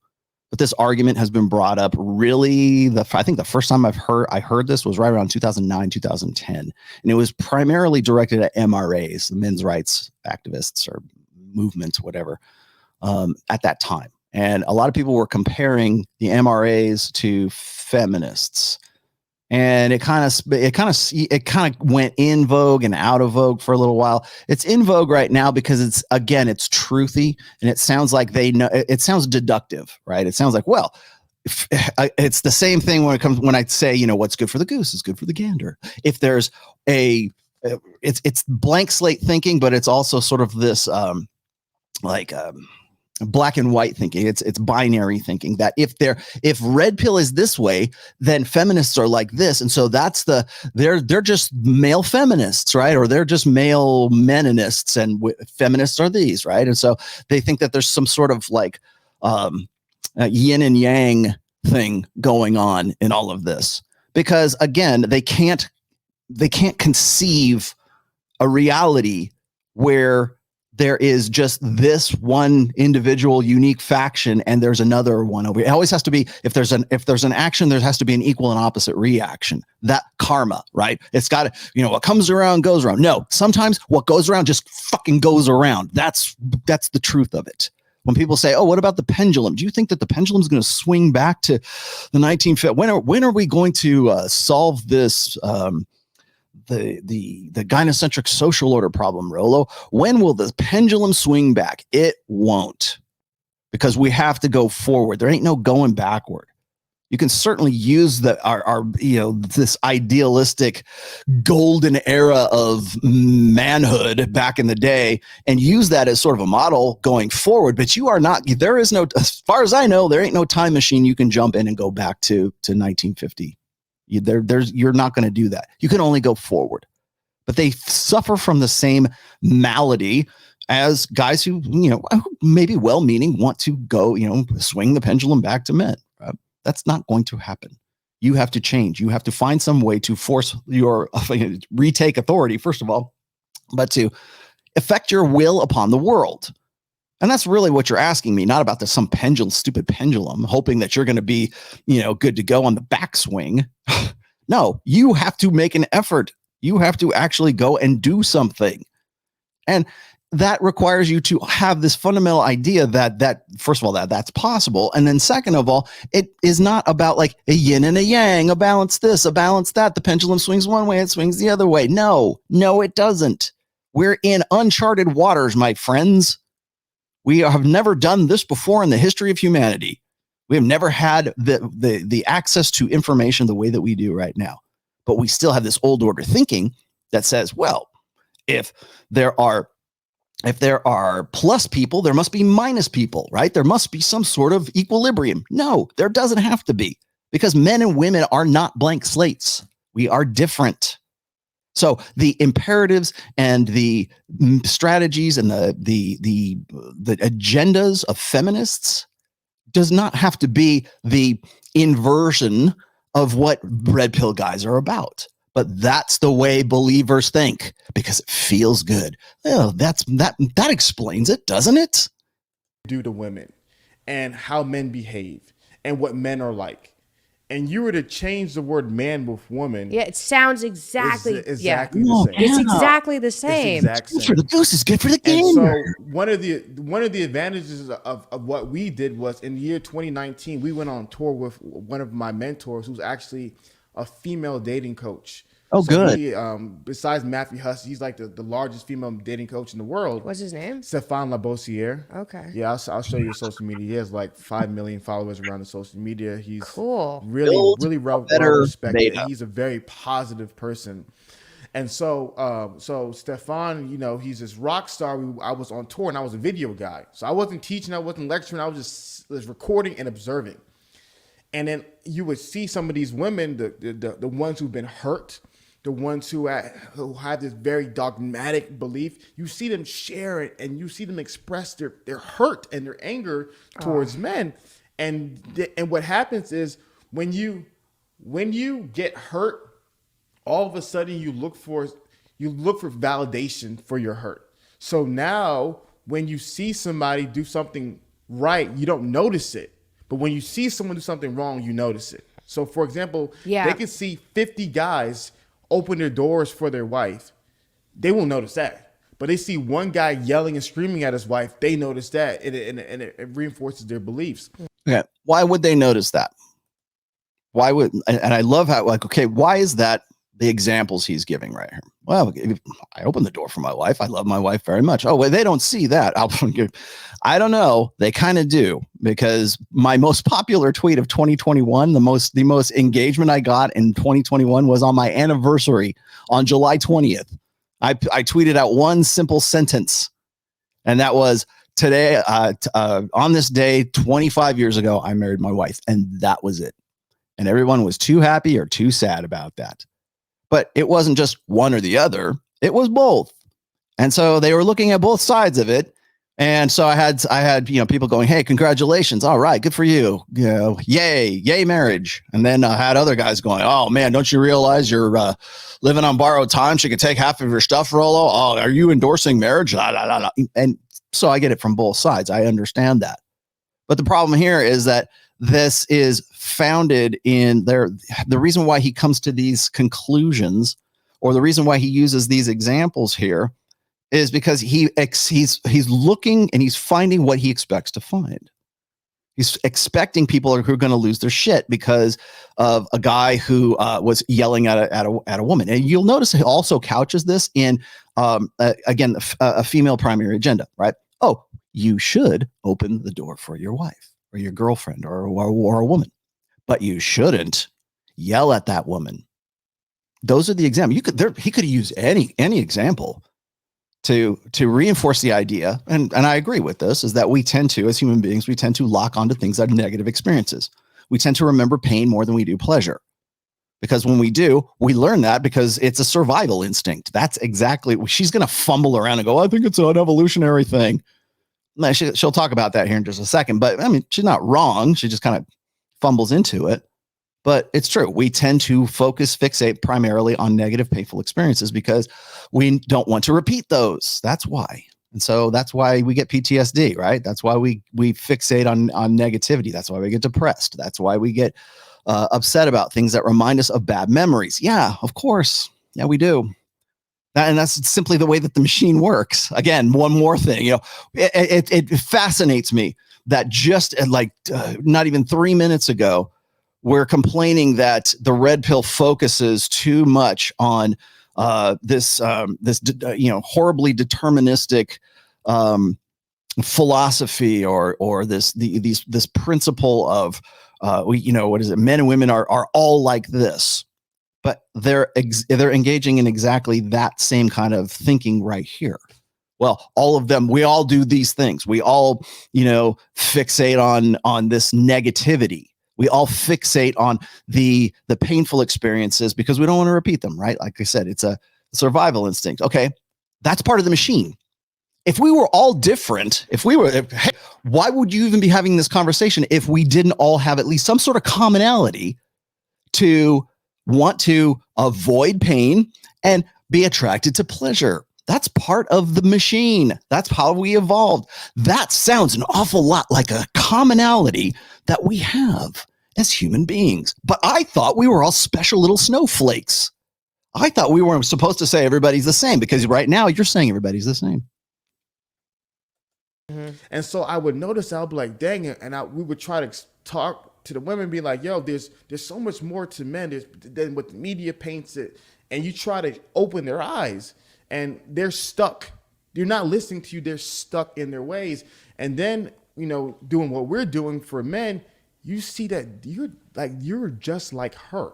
But this argument has been brought up really, I think the first time I heard this was right around 2009, 2010. And it was primarily directed at MRAs, the men's rights activists or movements, whatever, at that time. And a lot of people were comparing the MRAs to feminists. And it kind of went in vogue and out of vogue for a little while. It's in vogue right now because it's truthy and it sounds like they know. It sounds deductive, right? It sounds like, well, it's the same thing when I say, what's good for the goose is good for the gander. If there's it's blank slate thinking, but it's also sort of this black and white thinking. It's binary thinking that if red pill is this way, then feminists are like this. And so they're just male feminists, right? Or they're just male meninists and feminists are these, right? And so they think that there's some sort of like yin and yang thing going on in all of this, because again, they can't conceive a reality where there is just this one individual unique faction and there's another one over here. It always has to be, if there's an action, there has to be an equal and opposite reaction. That karma, right? It's got to, what comes around goes around. No, sometimes what goes around just fucking goes around. That's the truth of it. When people say, oh, what about the pendulum? Do you think that the pendulum is going to swing back to the 1950s? When are we going to solve this, the gynocentric social order problem, Rollo? When will the pendulum swing back? It won't, because we have to go forward. There ain't no going backward. You can certainly use this idealistic golden era of manhood back in the day and use that as sort of a model going forward. But there is no, as far as I know, there ain't no time machine you can jump in and go back to 1950. You're not going to do that. You can only go forward. But they suffer from the same malady as guys who, maybe well-meaning want to go, swing the pendulum back to men. That's not going to happen. You have to change. You have to find some way to force retake authority, first of all, but to affect your will upon the world. And that's really what you're asking me, not about some stupid pendulum, hoping that you're going to be, good to go on the backswing. No, you have to make an effort. You have to actually go and do something. And that requires you to have this fundamental idea that first of all, that's possible. And then second of all, it is not about like a yin and a yang, a balance this, a balance that. The pendulum swings one way, it swings the other way. No, it doesn't. We're in uncharted waters, my friends. We have never done this before in the history of humanity. We have never had the access to information the way that we do right now. But we still have this old order thinking that says, well, if there are plus people, there must be minus people, right? There must be some sort of equilibrium. No, there doesn't have to be, because men and women are not blank slates. We are different. So the imperatives and the strategies and the agendas of feminists does not have to be the inversion of what red pill guys are about. But that's the way believers think, because it feels good. Oh, that explains it, doesn't it?
Do to women and how men behave and what men are like. And you were to change the word man with woman.
Yeah, it sounds exactly
the same.
It's exactly the same.
Good for the goose is good for the gander.
So one of the advantages of what we did was, in the year 2019, we went on tour with one of my mentors, who's actually a female dating coach.
Oh, so good.
He, besides Matthew Huss, he's like the largest female dating coach in the world.
What's his name?
Stéphane Labossière.
Okay.
Yeah, I'll show you his social media. He has like 5 million followers around the social media. He's
cool.
Really well respected. He's a very positive person. And so Stéphane, you know, he's this rock star. I was on tour and I was a video guy. So I wasn't teaching, I wasn't lecturing. I was recording and observing. And then you would see some of these women, the ones who've been hurt, the ones who have this very dogmatic belief, you see them share it and you see them express their hurt and their anger towards men. And what happens is when you get hurt, all of a sudden you look for validation for your hurt. So now when you see somebody do something right, you don't notice it. But when you see someone do something wrong, you notice it. So for example, they could see 50 guys open their doors for their wife. They won't notice that. But they see one guy yelling and screaming at his wife, they notice that, and it reinforces their beliefs.
Okay. Why would they notice that? Why would, and I love how, like, okay, why is that the examples he's giving right here? Well, I opened the door for my wife. I love my wife very much. Oh, well, they don't see that. I don't know. They kind of do, because my most popular tweet of 2021, the most engagement I got in 2021 was on my anniversary on July 20th. I tweeted out one simple sentence, and that was, today, on this day, 25 years ago, I married my wife, and that was it. And everyone was too happy or too sad about that. But it wasn't just one or the other. It was both. And so they were looking at both sides of it. And so I had, you know, people going, hey, congratulations. All right, good for you. You know, yay marriage. And then I had other guys going, oh man, don't you realize you're living on borrowed time? She could take half of your stuff, Rollo. Oh, are you endorsing marriage? La, la, la, la. And so I get it from both sides. I understand that. But the problem here is that this is founded in the reason why he comes to these conclusions, or the reason why he uses these examples here, is because he's looking and he's finding what he expects to find. He's expecting people who are going to lose their shit because of a guy who was yelling at a woman. And you'll notice he also couches this in again a female primary agenda, right? Oh, you should open the door for your wife or your girlfriend or a woman, but you shouldn't yell at that woman. Those are the examples. He could use any example to reinforce the idea, and I agree with this, is that we tend to, as human beings, we tend to lock onto things that are negative experiences. We tend to remember pain more than we do pleasure. Because when we do, we learn that because it's a survival instinct. That's exactly, she's going to fumble around and go, I think it's an evolutionary thing. She'll talk about that here in just a second, but I mean, she's not wrong. She just kind of fumbles into it. But it's true. We tend to fixate primarily on negative, painful experiences because we don't want to repeat those. That's why. And so that's why we get PTSD, right? That's why we fixate on negativity. That's why we get depressed. That's why we get upset about things that remind us of bad memories. Yeah, of course. Yeah, we do. And that's simply the way that the machine works. Again, one more thing, it fascinates me that just not even 3 minutes ago, we're complaining that the red pill focuses too much on this horribly deterministic philosophy or this principle of what is it? Men and women are all like this, but they're engaging in exactly that same kind of thinking right here. Well, all of them, we all do these things. We all, fixate on this negativity. We all fixate on the painful experiences because we don't want to repeat them, right? Like I said, it's a survival instinct. Okay, that's part of the machine. If we were all different, why would you even be having this conversation if we didn't all have at least some sort of commonality to want to avoid pain and be attracted to pleasure? That's part of the machine. That's how we evolved. That sounds an awful lot like a commonality that we have as human beings. But I thought we were all special little snowflakes. I thought we weren't supposed to say everybody's the same, because right now you're saying everybody's the same.
Mm-hmm. And so I would notice, I'll be like, dang it. And we would try to talk to the women, be like, yo, there's so much more to men than what the media paints it. And you try to open their eyes, and they're stuck. They're not listening to you. They're stuck in their ways. And then, doing what we're doing for men, you see that you're just like her.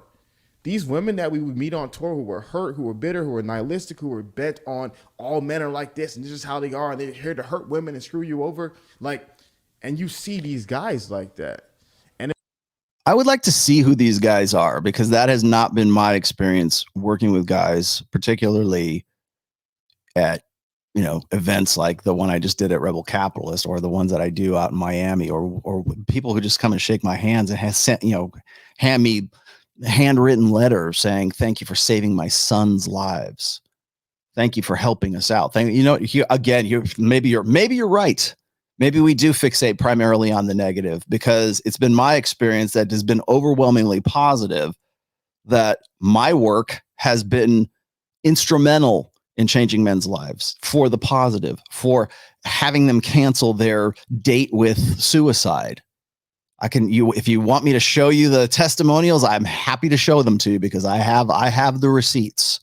These women that we would meet on tour who were hurt, who were bitter, who were nihilistic, who were bent on all men are like this and this is how they are, and they're here to hurt women and screw you over. And you see these guys like that. And
I would like to see who these guys are, because that has not been my experience working with guys, particularly at events like the one I just did at Rebel Capitalist, or the ones that I do out in Miami, or people who just come and shake my hands and have sent, hand me handwritten letter saying, thank you for saving my son's lives. Thank you for helping us out. Maybe you're right. Maybe we do fixate primarily on the negative, because it's been my experience that has been overwhelmingly positive, that my work has been instrumental in changing men's lives for the positive, for having them cancel their date with suicide. If you want me to show you the testimonials, I'm happy to show them to you, because I have the receipts.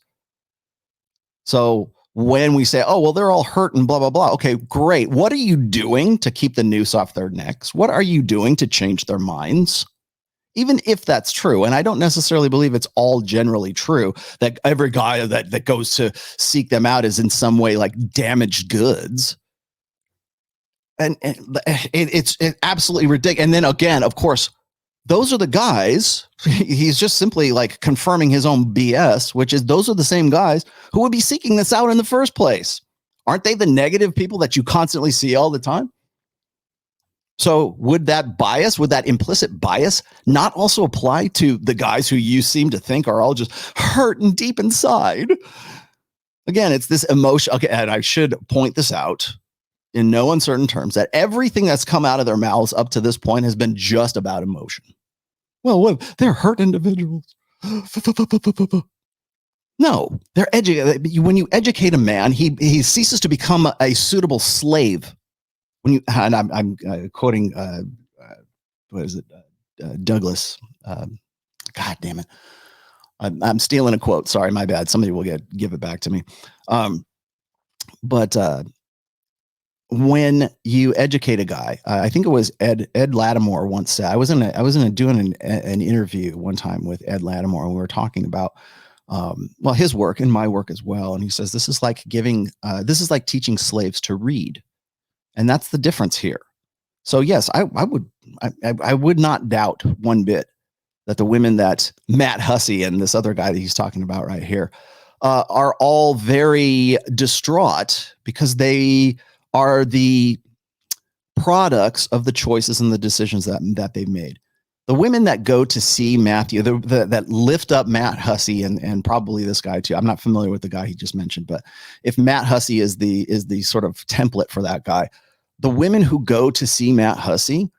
So when we say, oh, well, they're all hurt and blah, blah, blah. Okay, great. What are you doing to keep the noose off their necks? What are you doing to change their minds? Even if that's true, and I don't necessarily believe it's all generally true, that every guy that goes to seek them out is in some way like damaged goods. And it's absolutely ridiculous. And then again, of course, those are the guys. He's just simply like confirming his own BS, which is those are the same guys who would be seeking this out in the first place. Aren't they the negative people that you constantly see all the time? So would that implicit bias not also apply to the guys who you seem to think are all just hurting deep inside? Again, it's this emotion. Okay, and I should point this out in no uncertain terms, that everything that's come out of their mouths up to this point has been just about emotion. Well, they're hurt individuals. No, they're educated. When you educate a man, he ceases to become a suitable slave. And I'm quoting, what is it? Douglas. God damn it. I'm stealing a quote. Sorry, my bad. Somebody will give it back to me. But when you educate a guy, I think it was Ed Lattimore once said, I was doing an interview one time with Ed Lattimore, and we were talking about his work and my work as well. And he says, this is like teaching slaves to read. And that's the difference here. So yes, I would not doubt one bit that the women that Matt Hussey and this other guy that he's talking about right here are all very distraught, because they are the products of the choices and the decisions that they've made. The women that go to see Matthew, that lift up Matt Hussey and probably this guy too. I'm not familiar with the guy he just mentioned, but if Matt Hussey is the sort of template for that guy, the women who go to see Matt Hussey,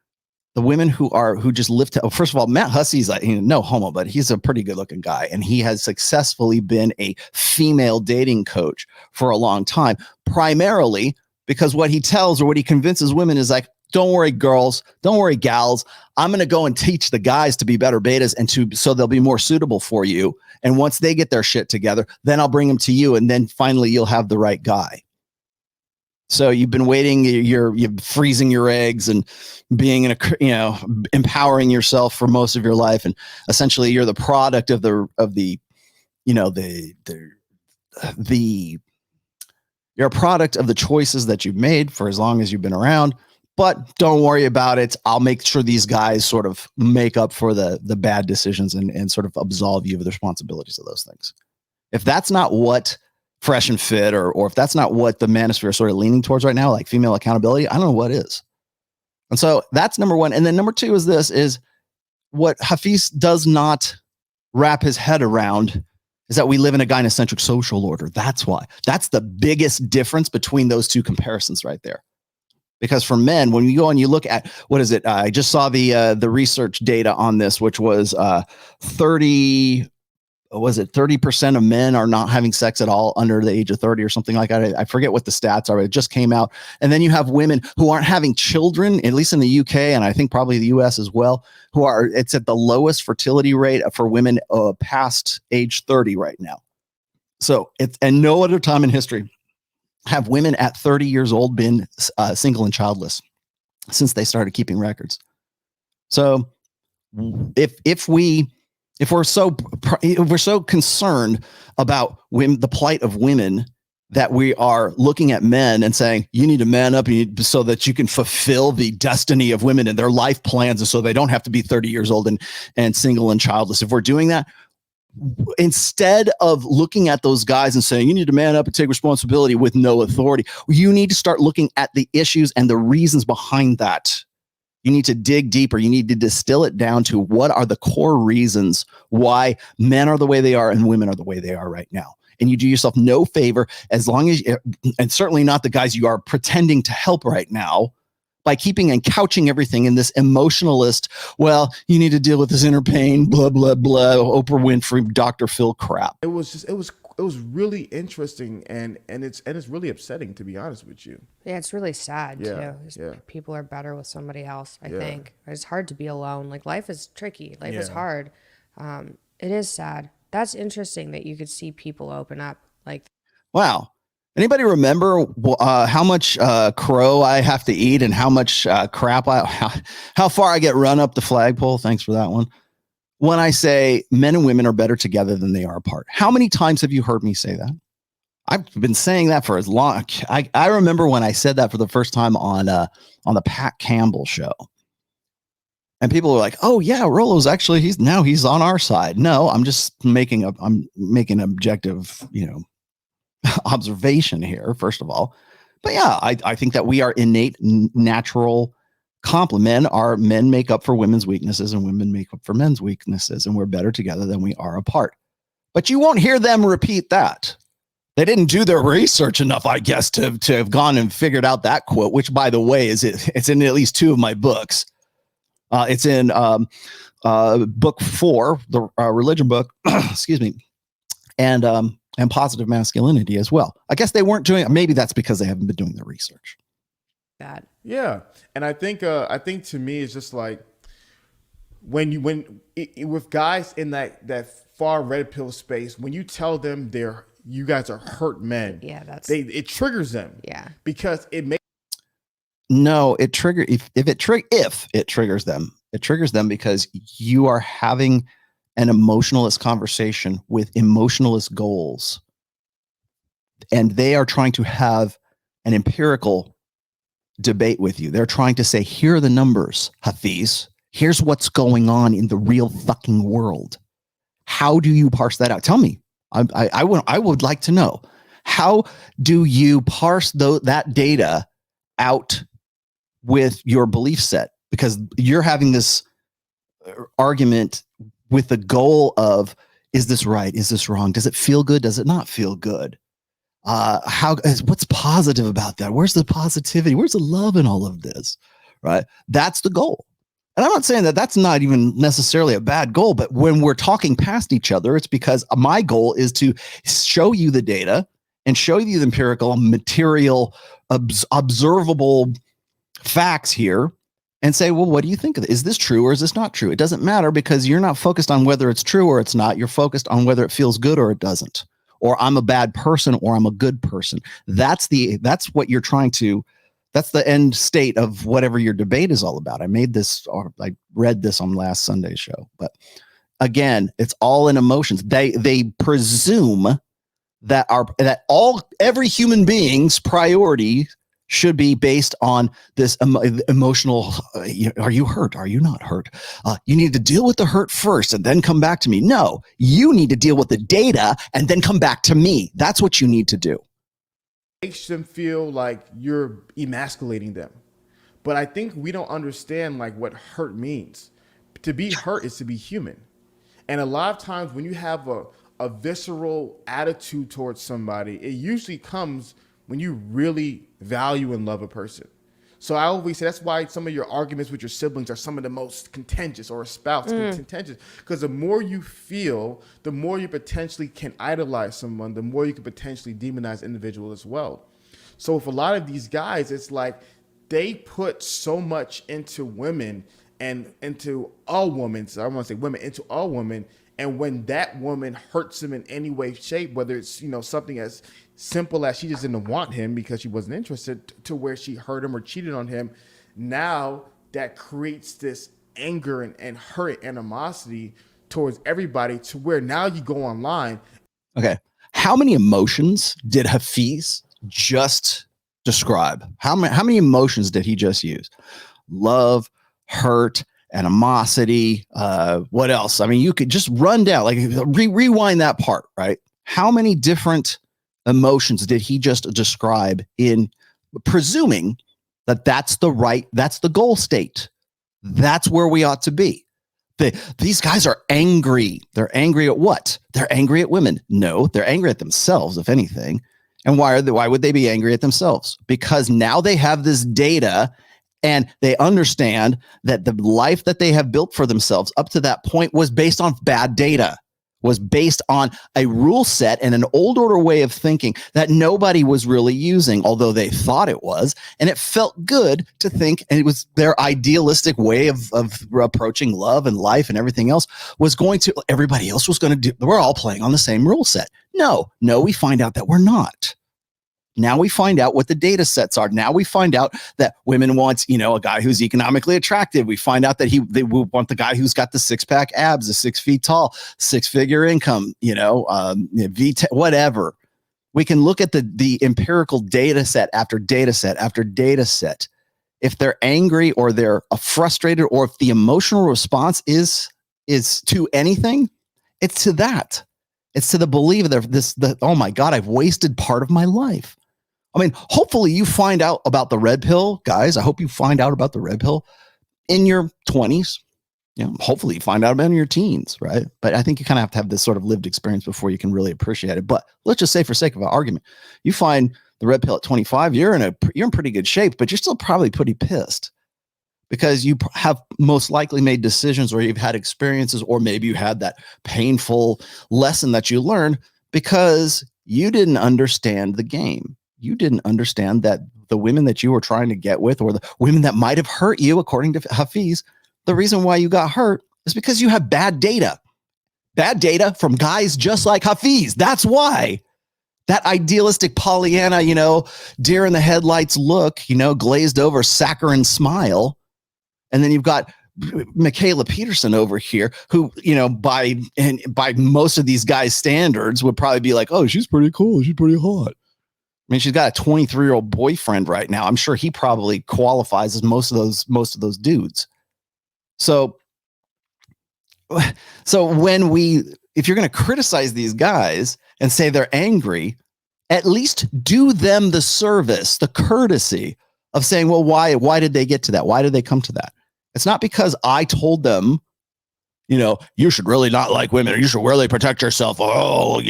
the women who just lift up, first of all, Matt Hussey's like, no homo, but he's a pretty good looking guy. And he has successfully been a female dating coach for a long time, primarily because what he tells or what he convinces women is like, don't worry, girls, don't worry, gals. I'm going to go and teach the guys to be better betas so they'll be more suitable for you. And once they get their shit together, then I'll bring them to you. And then finally you'll have the right guy. So you've been waiting, you're freezing your eggs and being in empowering yourself for most of your life. And essentially you're the product of you're a product of the choices that you've made for as long as you've been around. But don't worry about it. I'll make sure these guys sort of make up for the bad decisions and sort of absolve you of the responsibilities of those things. If that's not what Fresh and Fit or if that's not what the manosphere is sort of leaning towards right now, like female accountability, I don't know what is. And so that's number one. And then number two is what Hafeez does not wrap his head around is that we live in a gynocentric social order. That's why. That's the biggest difference between those two comparisons right there. Because for men, when you go and you look at, what is it? I just saw the research data on this, which was 30% of men are not having sex at all under the age of 30 or something like that. I forget what the stats are. It just came out. And then you have women who aren't having children, at least in the UK, and I think probably the US as well, it's at the lowest fertility rate for women past age 30 right now. So and no other time in history have women at 30 years old been single and childless since they started keeping records. So if we're so concerned about the plight of women that we are looking at men and saying, you need to man up so that you can fulfill the destiny of women and their life plans, and so they don't have to be 30 years old and single and childless. If we're doing that, instead of looking at those guys and saying, you need to man up and take responsibility with no authority, you need to start looking at the issues and the reasons behind that. You need to dig deeper. You need to distill it down to what are the core reasons why men are the way they are and women are the way they are right now. And you do yourself no favor as long as, and certainly not the guys you are pretending to help right now, by keeping and couching everything in this emotionalist, well, you need to deal with this inner pain, blah, blah, blah, Oprah Winfrey, Dr. Phil crap.
It was really interesting and it's really upsetting, to be honest with you.
Yeah, it's really sad too. People are better with somebody else, I think. It's hard to be alone. Like, life is tricky. Life is hard. It is sad. That's interesting that you could see people open up. Like,
wow. Anybody remember how much crow I have to eat and how much crap how far I get run up the flagpole? Thanks for that one. When I say men and women are better together than they are apart. How many times have you heard me say that? I've been saying that for as long. I remember when I said that for the first time on the Pat Campbell show. And people were like, "Oh yeah, Rollo's actually he's on our side." No, I'm just making an objective, observation here, first of all. But yeah, I think that we are innate natural complement. Our men make up for women's weaknesses and women make up for men's weaknesses, and we're better together than we are apart. But you won't hear them repeat that. They didn't do their research enough, I guess, to have gone and figured out that quote, which, by the way, it's in at least two of my books. It's in book 4, the religion book, excuse me, and positive masculinity as well. I guess they weren't doing it. Maybe that's because they haven't been doing their research.
that.
Yeah, and I think to me it's just like with guys in that far red pill space, when you tell them you guys are hurt men, it triggers them.
Yeah,
because it makes.
No, it triggers them. It triggers them because you are having an emotionalist conversation with emotionalist goals, and they are trying to have an empirical debate with you. They're trying to say, here are the numbers, Hafeez. Here's what's going on in the real fucking world. How do you parse that out? Tell me. I would like to know. How do you parse that data out with your belief set? Because you're having this argument with the goal of, is this right? Is this wrong? Does it feel good? Does it not feel good? What's positive about that? Where's the positivity? Where's the love in all of this? Right? That's the goal. And I'm not saying that that's not even necessarily a bad goal, but when we're talking past each other, it's because my goal is to show you the data and show you the empirical, material, observable facts here and say, well, what do you think of it? Is this true or is this not true? It doesn't matter because you're not focused on whether it's true or it's not. You're focused on whether it feels good or it doesn't, or I'm a bad person, or I'm a good person. That's what you're trying to, that's the end state of whatever your debate is all about. I read this on last Sunday's show, but again, it's all in emotions. They presume that every human being's priority should be based on this emotional, are you hurt? Are you not hurt? You need to deal with the hurt first and then come back to me. No, you need to deal with the data and then come back to me. That's what you need to do.
Makes them feel like you're emasculating them. But I think we don't understand like what hurt means. To be hurt is to be human. And a lot of times when you have a visceral attitude towards somebody, it usually comes when you really value and love a person. So I always say that's why some of your arguments with your siblings are some of the most contentious, or a spouse contentious, because the more you feel, the more you potentially can idolize someone, the more you can potentially demonize an individual as well. So with a lot of these guys, it's like they put so much into women and into all women. So I want to say women, into all women. And when that woman hurts him in any way, shape, whether it's, something as simple as she just didn't want him because she wasn't interested, to where she hurt him or cheated on him, now that creates this anger and hurt, animosity towards everybody, to where now you go online.
Okay. How many emotions did Hafeez just describe? How many emotions did he just use? Love, hurt, animosity, what else? I mean, you could just run down, like rewind that part, right? How many different emotions did he just describe, in presuming that that's the goal state? That's where we ought to be. These guys are angry. They're angry at what? They're angry at women. No, they're angry at themselves, if anything. And why would they be angry at themselves? Because now they have this data, and they understand that the life that they have built for themselves up to that point was based on bad data, was based on a rule set and an old order way of thinking that nobody was really using, although they thought it was. And it felt good to think, and it was their idealistic way of approaching love and life and everything else, everybody else was going to do. We're all playing on the same rule set. No, we find out that we're not. Now we find out what the data sets are. Now we find out that women want, a guy who's economically attractive. We find out that they want the guy who's got the 6-pack abs, the 6 feet tall, 6-figure income, whatever. We can look at the empirical data set after data set after data set. If they're angry or they're frustrated, or if the emotional response is to anything, it's to that. It's to the belief that oh my God, I've wasted part of my life. I mean, hopefully you find out about the red pill, guys. I hope you find out about the red pill in your 20s. Hopefully you find out about it in your teens, right? But I think you kind of have to have this sort of lived experience before you can really appreciate it. But let's just say, for sake of an argument, you find the red pill at 25, you're in pretty good shape, but you're still probably pretty pissed, because you have most likely made decisions, or you've had experiences, or maybe you had that painful lesson that you learned because you didn't understand the game. You didn't understand that the women that you were trying to get with, or the women that might have hurt you, according to Hafeez, the reason why you got hurt is because you have bad data from guys just like Hafeez. That's why. That idealistic Pollyanna, deer in the headlights look, glazed over saccharine smile. And then you've got Mikhaila Peterson over here, who, by most of these guys' standards would probably be like, oh, she's pretty cool. She's pretty hot. I mean, she's got a 23-year-old boyfriend right now. I'm sure he probably qualifies as most of those dudes. So if you're going to criticize these guys and say they're angry, at least do them the service, the courtesy of saying, well, why did they get to that? Why did they come to that? It's not because I told them, you should really not like women, or you should really protect yourself. Oh,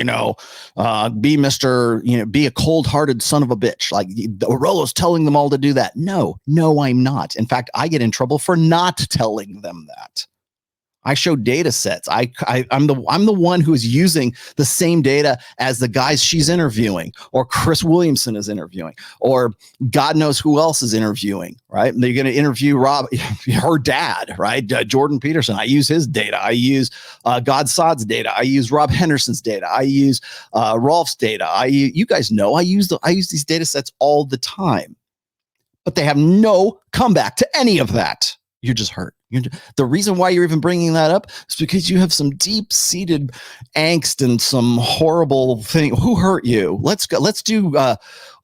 be be a cold-hearted son of a bitch. Like Rollo's telling them all to do that. No, I'm not. In fact, I get in trouble for not telling them that. I show data sets. I'm the one who is using the same data as the guys she's interviewing, or Chris Williamson is interviewing, or God knows who else is interviewing, right? They're going to interview her dad, right? Jordan Peterson. I use his data. I use God Sod's data. I use Rob Henderson's data. I use Rolf's data. You guys know I use these data sets all the time, but they have no comeback to any of that. You're just hurt. The reason why you're even bringing that up is because you have some deep-seated angst and some horrible thing. Who hurt you? Let's go. Let's do.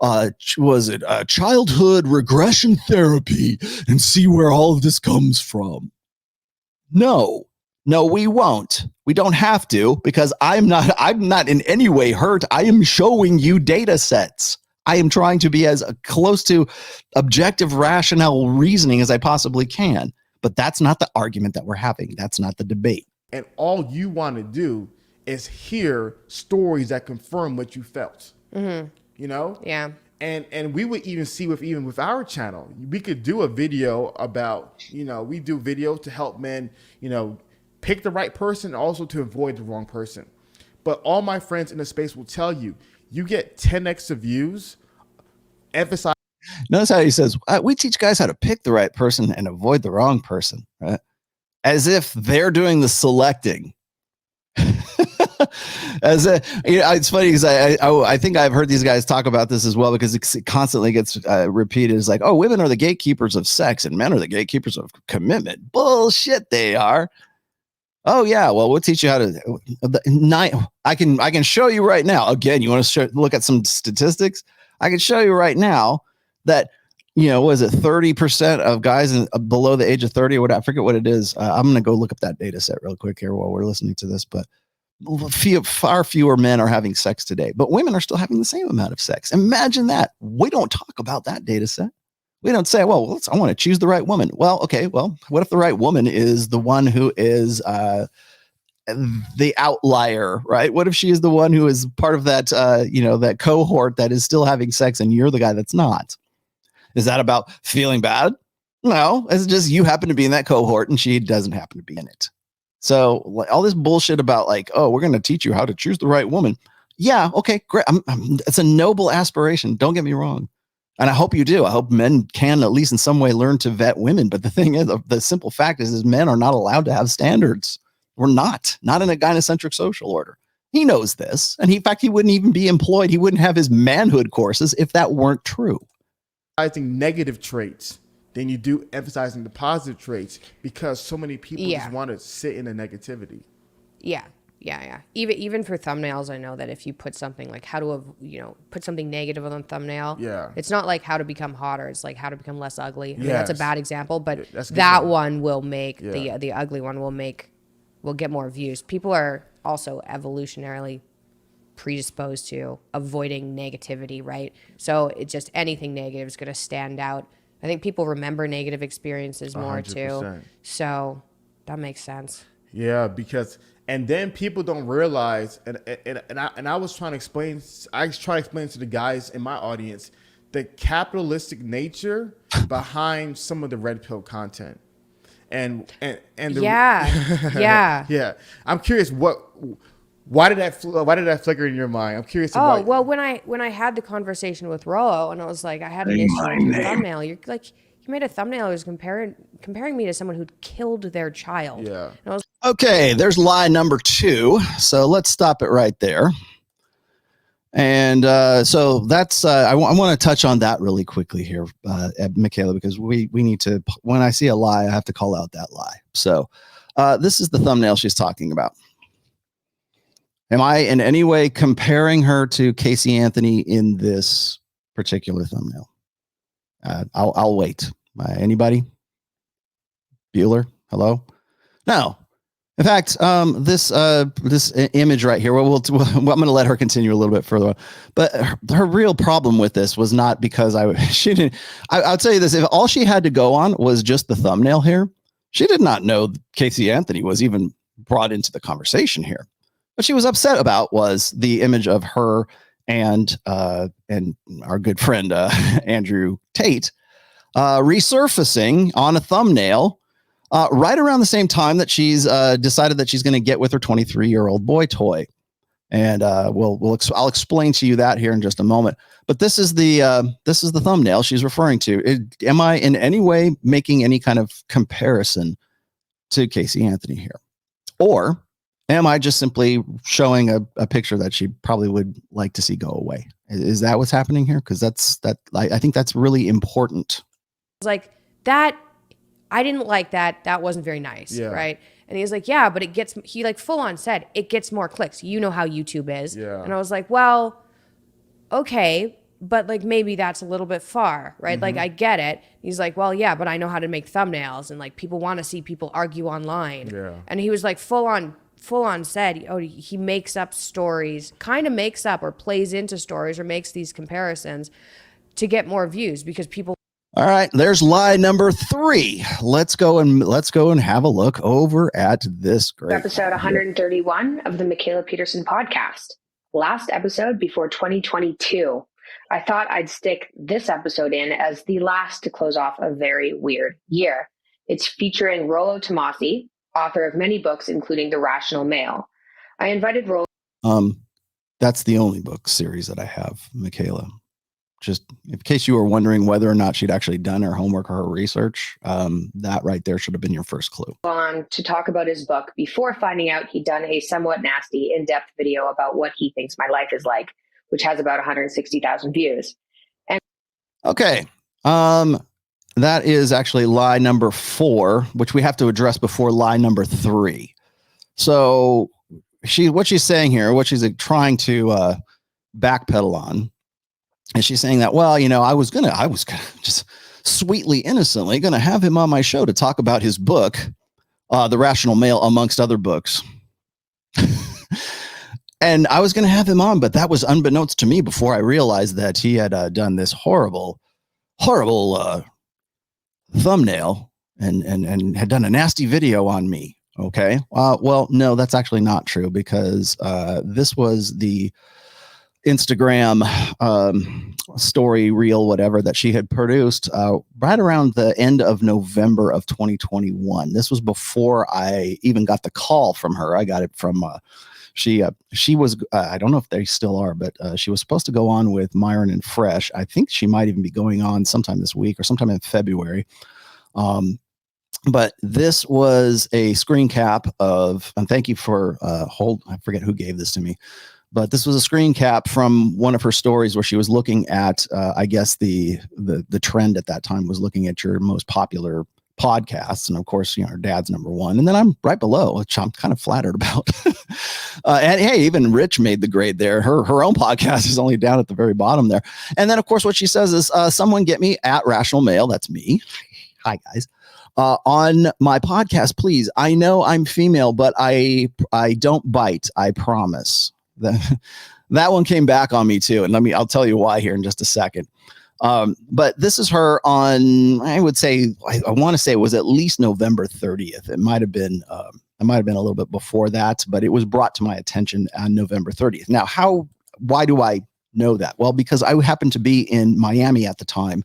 Was it childhood regression therapy and see where all of this comes from? No, we won't. We don't have to, because I'm not in any way hurt. I am showing you data sets. I am trying to be as close to objective, rational reasoning as I possibly can. But that's not the argument that we're having. That's not the debate.
And all you want to do is hear stories that confirm what you felt. You know?
Yeah.
And we would even see with our channel, we could do a video about, we do videos to help men, pick the right person, also to avoid the wrong person. But all my friends in the space will tell you, you get 10x of views, emphasize.
Notice how he says, we teach guys how to pick the right person and avoid the wrong person, right? As if they're doing the selecting. It's funny because I think I've heard these guys talk about this as well, because it constantly gets repeated. It's like, oh, women are the gatekeepers of sex and men are the gatekeepers of commitment. Bullshit, they are. Oh yeah, well, we'll teach you how to. I can show you right now. Again, you want to look at some statistics? I can show you right now that, was it 30% of guys below the age of 30 or whatever? I forget what it is. I'm going to go look up that data set real quick here while we're listening to this. But far fewer men are having sex today, but women are still having the same amount of sex. Imagine that. We don't talk about that data set. We don't say, well, I want to choose the right woman. Well, okay. Well, what if the right woman is the one who is the outlier, right? What if she is the one who is part of that, that cohort that is still having sex and you're the guy that's not? Is that about feeling bad? No, it's just you happen to be in that cohort and she doesn't happen to be in it. So all this bullshit about like, oh, we're going to teach you how to choose the right woman. Yeah. Okay, great. It's a noble aspiration. Don't get me wrong. And I hope you do. I hope men can at least in some way learn to vet women. But the thing is, the simple fact is men are not allowed to have standards. We're not in a gynocentric social order. He knows this. And in fact, he wouldn't even be employed. He wouldn't have his manhood courses if that weren't true.
Emphasizing negative traits than you do emphasizing the positive traits, because so many people just want to sit in the negativity. Yeah.
Even for thumbnails, I know that if you put something like how to, put something negative on the thumbnail, it's not like how to become hotter. It's like how to become less ugly. I mean, that's a bad example, but that one will make the ugly one will get more views. People are also evolutionarily predisposed to avoiding negativity, right? So it just anything negative is going to stand out. I think people remember negative experiences more 100%. Too. So that makes sense.
Yeah, because and then people don't realize, and I was trying to explain. I try to explain to the guys in my audience the capitalistic nature behind some of the red pill content, and yeah. I'm curious why did that flicker in your mind? I'm curious.
Well, when I had the conversation with Rollo, and I was like, I had an issue with the thumbnail. You're like, you made a thumbnail that was comparing me to someone who'd killed their child.
Yeah.
And I was
okay, there's lie number 2. So let's stop it right there. And so that's I want to touch on that really quickly here, Mikhaila, because we need to. When I see a lie, I have to call out that lie. So this is the thumbnail she's talking about. Am I in any way comparing her to Casey Anthony in this particular thumbnail? I'll wait. Anybody? Bueller? Hello? No. In fact, this image right here. I'm going to let her continue a little bit further. But her real problem with this was not because she didn't. I'll tell you this: if all she had to go on was just the thumbnail here, she did not know Casey Anthony was even brought into the conversation here. What she was upset about was the image of her and our good friend Andrew Tate resurfacing on a thumbnail right around the same time that she's decided that she's going to get with her 23-year-old boy toy. And I'll explain to you that here in just a moment. But this is the thumbnail she's referring to. Am I in any way making any kind of comparison to Casey Anthony here? Or am I just simply showing a picture that she probably would like to see go away? Is that what's happening here? Because I think that's really important.
Like that, I didn't like that. That wasn't very nice, right? And he was like, yeah, but he like full on said, it gets more clicks. You know how YouTube is. Yeah. And I was like, well, okay, but like maybe that's a little bit far, right? Like I get it. He's like, well, yeah, but I know how to make thumbnails and like people want to see people argue online. Yeah. And he was like full on said, oh, he makes up stories, kind of makes up or plays into stories or makes these comparisons to get more views because people.
All right, there's lie number 3. Let's go and have a look over at this great
episode 131 of the Mikhaila Peterson podcast. Last episode before 2022. I thought I'd stick this episode in as the last to close off a very weird year. It's featuring Rollo TOMASSI, author of many books, including The Rational Male. I invited Rollo.
That's the only book series that I have, Mikhaila. Just in case you were wondering whether or not she'd actually done her homework or her research, that right there should have been your first clue.
On to talk about his book before finding out he'd done a somewhat nasty, in-depth video about what he thinks my life is like, which has about 160,000 views. And
okay, that is actually lie number 4, which we have to address before lie number 3. So what she's saying here, what she's trying to backpedal on. And she's saying that, well, I was gonna just sweetly, innocently gonna have him on my show to talk about his book, The Rational Male, amongst other books. And I was gonna have him on, but that was unbeknownst to me before I realized that he had done this horrible thumbnail and had done a nasty video on me. Okay. Well, no, that's actually not true because this was the Instagram story reel, whatever, that she had produced right around the end of November of 2021. This was before I even got the call from her. I got it from she was I don't know if they still are, but she was supposed to go on with Myron and Fresh. I think she might even be going on sometime this week or sometime in February. But this was a screen cap of, and thank you for I forget who gave this to me. But this was a screen cap from one of her stories where she was looking at, I guess the trend at that time was looking at your most popular podcasts. And of course, her dad's number 1. And then I'm right below, which I'm kind of flattered about. And hey, even Rich made the grade there. Her own podcast is only down at the very bottom there. And then of course, what she says is, someone get me at Rational Male. That's me. Hi guys. On my podcast, please. I know I'm female, but I don't bite. I promise. That one came back on me too. And I'll tell you why here in just a second. But this is her on, I would say, I want to say it was at least November 30th. It might've been a little bit before that, but it was brought to my attention on November 30th. Now, why do I know that? Well, because I happened to be in Miami at the time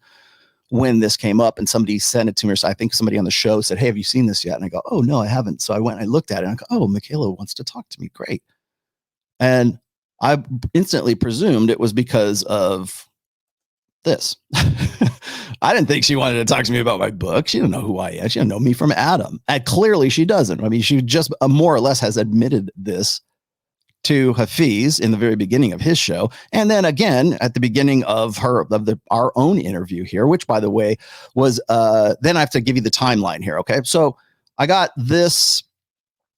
when this came up and somebody sent it to me. So I think somebody on the show said, hey, have you seen this yet? And I go, oh no, I haven't. So I went and I looked at it and I go, oh, Mikhaila wants to talk to me. Great. And I instantly presumed it was because of this. I didn't think she wanted to talk to me about my book. She didn't know who I am. She didn't know me from Adam. And clearly she doesn't. I mean, she just more or less has admitted this to Hafeez in the very beginning of his show. And then again, at the beginning of our own interview here, which by the way was, then I have to give you the timeline here. Okay. So I got this,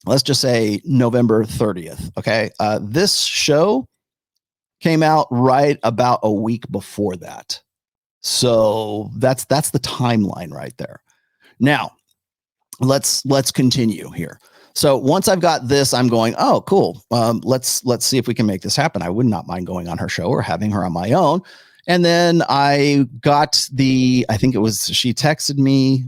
let's just say November 30th. Okay. This show came out right about a week before that. So that's the timeline right there. Now let's continue here. So once I've got this, I'm going, oh, cool. Let's see if we can make this happen. I would not mind going on her show or having her on my own. And then I got she texted me,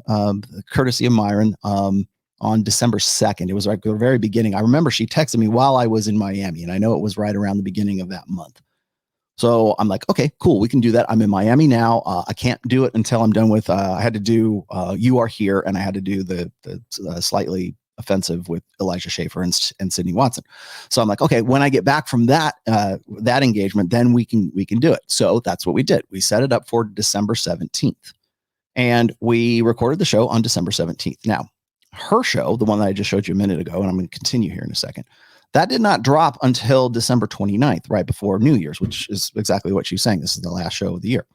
courtesy of Myron, on December 2nd. It was like the very beginning. I remember she texted me while I was in Miami, and I know it was right around the beginning of that month. So I'm like, okay, cool. We can do that. I'm in Miami now. I can't do it until I'm done with, I had to do You Are Here, and I had to do the slightly offensive with Elijah Schaefer and Sydney Watson. So I'm like, okay, when I get back from that engagement, then we can do it. So that's what we did. We set it up for December 17th, and we recorded the show on December 17th. Now, her show, the one that I just showed you a minute ago, and I'm going to continue here in a second, that did not drop until December 29th, right before New Year's, which is exactly what she's saying. This is the last show of the year.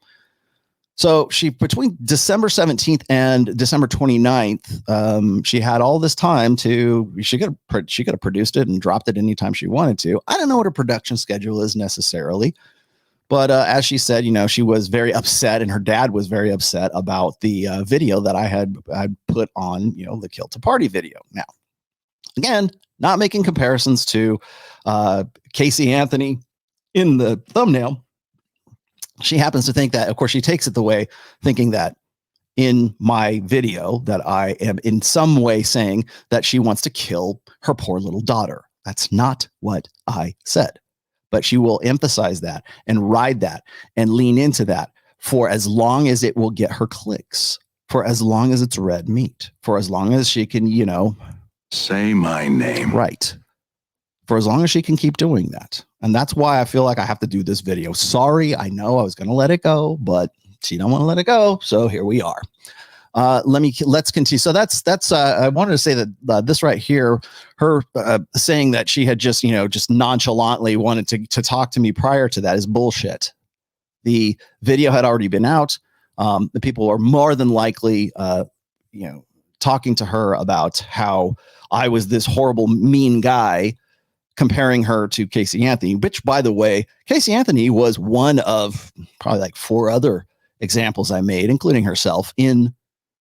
So she, between December 17th and December 29th, she had all this time to, she could have produced it and dropped it anytime she wanted to. I don't know what her production schedule is necessarily, but as she said, you know, she was very upset, and her dad was very upset about the video that I put on, you know, the Kill to Party video. Now, again, not making comparisons to Casey Anthony in the thumbnail. She happens to think that, of course, she takes it the way thinking that in my video that I am in some way saying that she wants to kill her poor little daughter. That's not what I said, but she will emphasize that and ride that and lean into that for as long as it will get her clicks, for as long as it's red meat, for as long as she can, you know,
say my name.
Right. For as long as she can keep doing that. And that's why I feel like I have to do this video. Sorry, I know I was going to let it go, but she don't want to let it go. So here we are. Let's continue. So that's I wanted to say that this right here, her saying that she had just, you know, just nonchalantly wanted to talk to me prior to that is bullshit. The video had already been out. The people are more than likely, you know, talking to her about how I was this horrible, mean guy, comparing her to Casey Anthony, which, by the way, Casey Anthony was one of probably like 4 other examples I made, including herself, in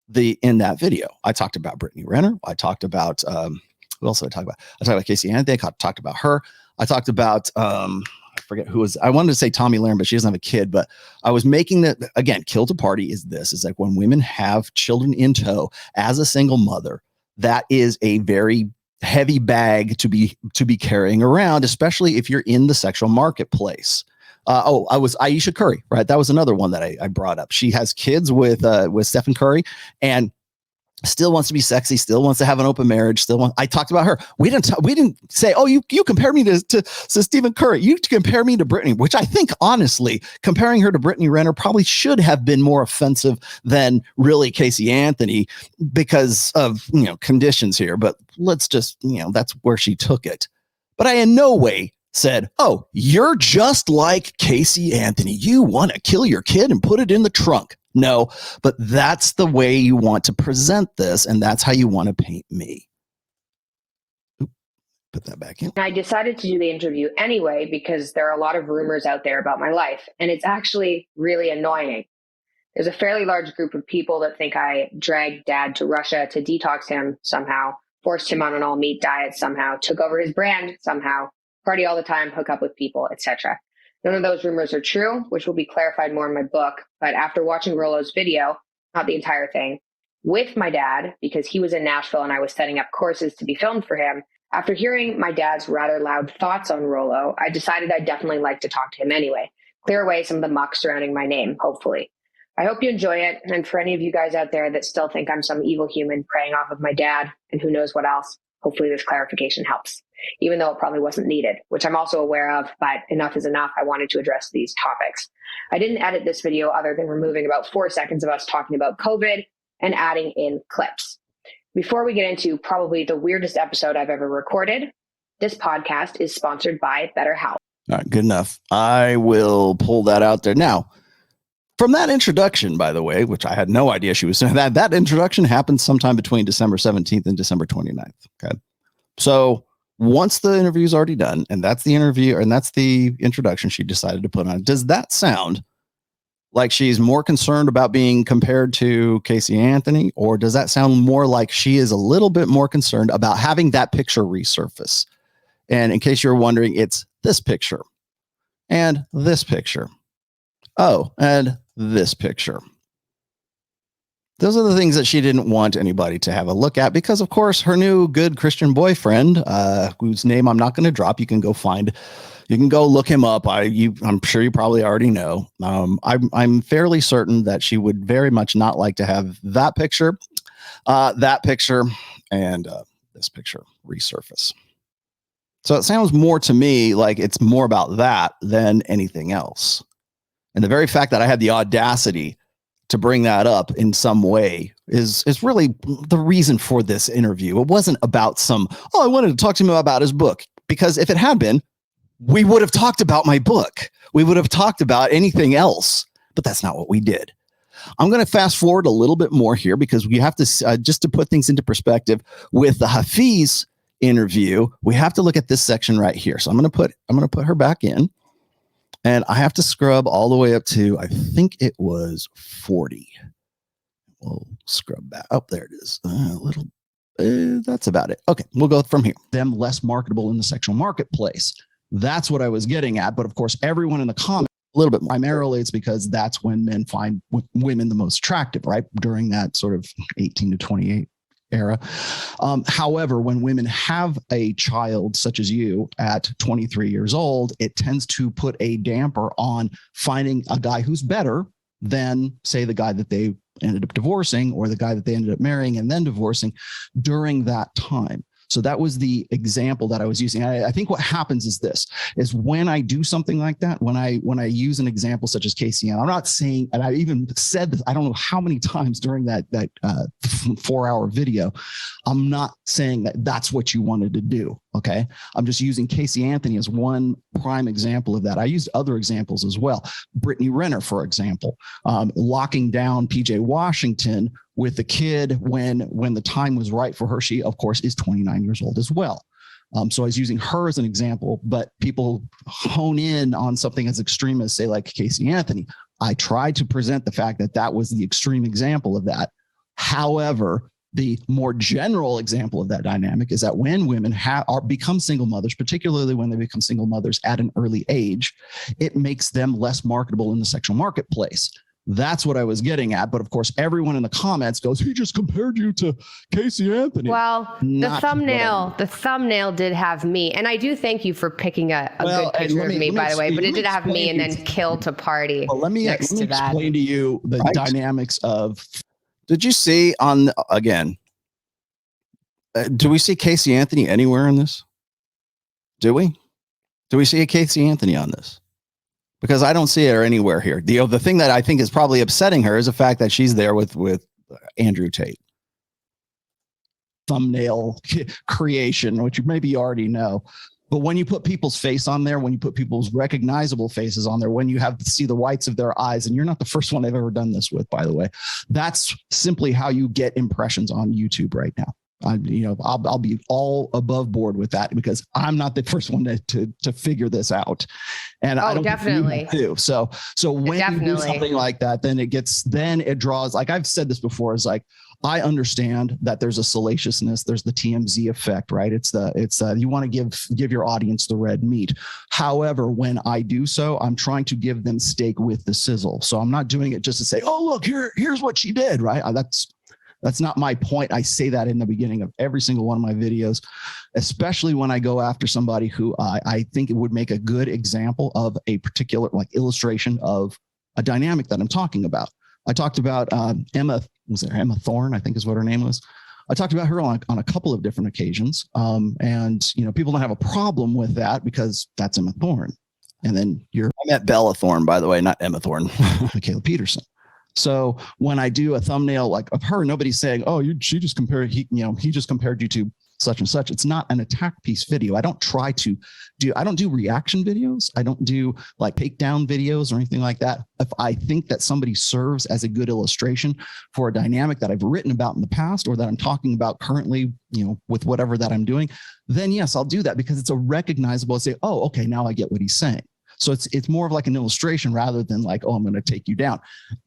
that video. I talked about Brittany Renner. I talked about who else did I talk about? I talked about Casey Anthony. I talked about her. I talked about I forget who was. I wanted to say Tommy Lahren, but she doesn't have a kid. But I was making that again. Kill to Party is this. It's like when women have children in tow as a single mother. That is a very heavy bag to be carrying around, especially if you're in the sexual marketplace. I was Aisha Curry, right? That was another one that I brought up. She has kids with Stephen Curry, and still wants to be sexy, still wants to have an open marriage. I talked about her. We didn't say, oh, you compare me to Stephen Curry. You compare me to Brittany, which I think honestly, comparing her to Brittany Renner probably should have been more offensive than really Casey Anthony because of, you know, conditions here. But let's just, you know, that's where she took it. But I in no way said, oh, you're just like Casey Anthony. You want to kill your kid and put it in the trunk. No, but that's the way you want to present this, and that's how you want to paint me. Oop, put that back in.
I decided to do the interview anyway because there are a lot of rumors out there about my life, and it's actually really annoying. There's a fairly large group of people that think I dragged Dad to Russia to detox him somehow, forced him on an all-meat diet somehow, took over his brand somehow, party all the time, hook up with people, etc. None of those rumors are true, which will be clarified more in my book. But after watching Rollo's video, not the entire thing, with my dad, because he was in Nashville and I was setting up courses to be filmed for him, after hearing my dad's rather loud thoughts on Rollo, I decided I'd definitely like to talk to him anyway. Clear away some of the muck surrounding my name, hopefully. I hope you enjoy it. And for any of you guys out there that still think I'm some evil human preying off of my dad and who knows what else, hopefully this clarification helps, even though it probably wasn't needed, which I'm also aware of, but enough is enough. I wanted to address these topics. I didn't edit this video other than removing about 4 seconds of us talking about COVID and adding in clips. Before we get into probably the weirdest episode I've ever recorded, this podcast is sponsored by BetterHelp.
All right, good enough. I will pull that out there. Now, from that introduction, by the way, which I had no idea she was saying, that introduction happened sometime between December 17th and December 29th. Okay. So once the interview is already done, and that's the interview, and that's the introduction she decided to put on, does that sound like she's more concerned about being compared to Casey Anthony, or does that sound more like she is a little bit more concerned about having that picture resurface? And in case you're wondering, it's this picture and this picture. Oh, and this picture. Those are the things that she didn't want anybody to have a look at because, of course, her new good Christian boyfriend, whose name I'm not going to drop, you can go find You can go look him up. I'm sure you probably already know. I'm fairly certain that she would very much not like to have that picture, and this picture resurface. So it sounds more to me like it's more about that than anything else. And the very fact that I had the audacity to bring that up in some way is really the reason for this interview. It wasn't about I wanted to talk to him about his book, because if it had been, we would have talked about my book. We would have talked about anything else, but that's not what we did. I'm going to fast forward a little bit more here because we have to, just to put things into perspective with the Hafeez interview, we have to look at this section right here. So I'm going to put her back in, and I have to scrub all the way up to, I think it was 40. We'll scrub back up. There it is. That's about it. Okay. We'll go from here. Them less marketable in the sexual marketplace. That's what I was getting at. But of course, everyone in the comments, a little bit primarily, it's because that's when men find women the most attractive, right? During that sort of 18 to 28 era. However, when women have a child such as you at 23 years old, it tends to put a damper on finding a guy who's better than, say, the guy that they ended up divorcing or the guy that they ended up marrying and then divorcing during that time. So that was the example that I was using. I think what happens is this, is when I do something like that, when I use an example such as Casey, and I'm not saying, and I even said this, I don't know how many times during that 4-hour video, I'm not saying that that's what you wanted to do. Okay. I'm just using Casey Anthony as one prime example of that. I used other examples as well. Brittany Renner, for example, locking down PJ Washington with the kid when the time was right for her. She, of course, is 29 years old as well. So I was using her as an example, but people hone in on something as extreme as, say, like Casey Anthony. I tried to present the fact that that was the extreme example of that. However, the more general example of that dynamic is that when women become single mothers, particularly when they become single mothers at an early age, it makes them less marketable in the sexual marketplace. That's what I was getting at. But of course, everyone in the comments goes, he just compared you to Casey Anthony.
Well, the thumbnail did have me. And I do thank you for picking a good picture of me, by the way, but it did have me and then Kill to Party.
Well, let me explain to you the dynamics of. Did you see again, do we see Casey Anthony anywhere in this? Do we see a Casey Anthony on this? Because I don't see her anywhere here. The thing that I think is probably upsetting her is the fact that she's there with Andrew Tate. Thumbnail creation, which you maybe already know. But when you put people's face on there, when you put people's recognizable faces on there, when you have to see the whites of their eyes, and you're not the first one I've ever done this with, by the way, that's simply how you get impressions on YouTube right now. I'll be all above board with that because I'm not the first one to figure this out, and I don't
definitely
do. So when you do something like that, then it draws. Like I've said this before, is like I understand that there's a salaciousness, there's the TMZ effect, right? It's you want to give your audience the red meat. However, when I do so, I'm trying to give them steak with the sizzle. So I'm not doing it just to say, oh look, here's what she did, right? That's not my point. I say that in the beginning of every single one of my videos, especially when I go after somebody who I think it would make a good example of a particular illustration of a dynamic that I'm talking about. I talked about Emma Thorne, I think is what her name was. I talked about her on a couple of different occasions. And people don't have a problem with that because that's Emma Thorne. And then I met Bella Thorne, by the way, not Emma Thorne, Mikhaila Peterson. So when I do a thumbnail like of her, nobody's saying, "Oh, he just compared you to such and such." It's not an attack piece video. I don't do reaction videos. I don't do like takedown videos or anything like that. If I think that somebody serves as a good illustration for a dynamic that I've written about in the past or that I'm talking about currently, with whatever that I'm doing, then yes, I'll do that because it's a recognizable. Say, "Oh, okay, now I get what he's saying." So it's more of like an illustration rather than like, oh, I'm going to take you down.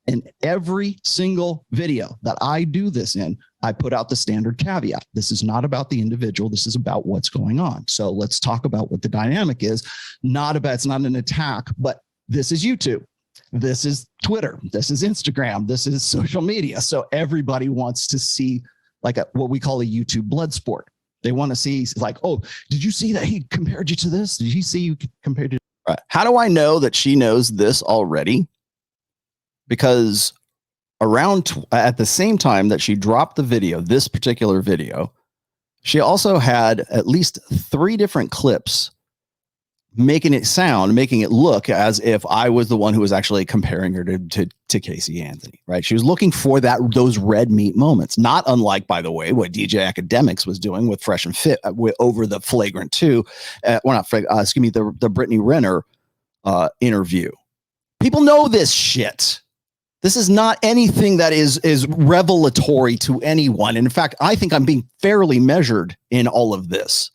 In every single video that I do this in, I put out the standard caveat. This is not about the individual. This is about what's going on. So let's talk about what the dynamic is. It's not an attack, but this is YouTube. This is Twitter. This is Instagram. This is social media. So everybody wants to see like what we call a YouTube blood sport. They want to see, like, oh, did you see that he compared you to this? Did he see you compared to? Right. How do I know that she knows this already? Because at the same time that she dropped the video, this particular video, she also had at least 3 different clips making it look as if I was the one who was actually comparing her to Casey Anthony, right? She was looking for those red meat moments, not unlike, by the way, what DJ Academics was doing with Fresh and Fit over the Flagrant 2, the Brittany Renner interview. People know this shit. This is not anything that is revelatory to anyone. And in fact, I think I'm being fairly measured in all of this.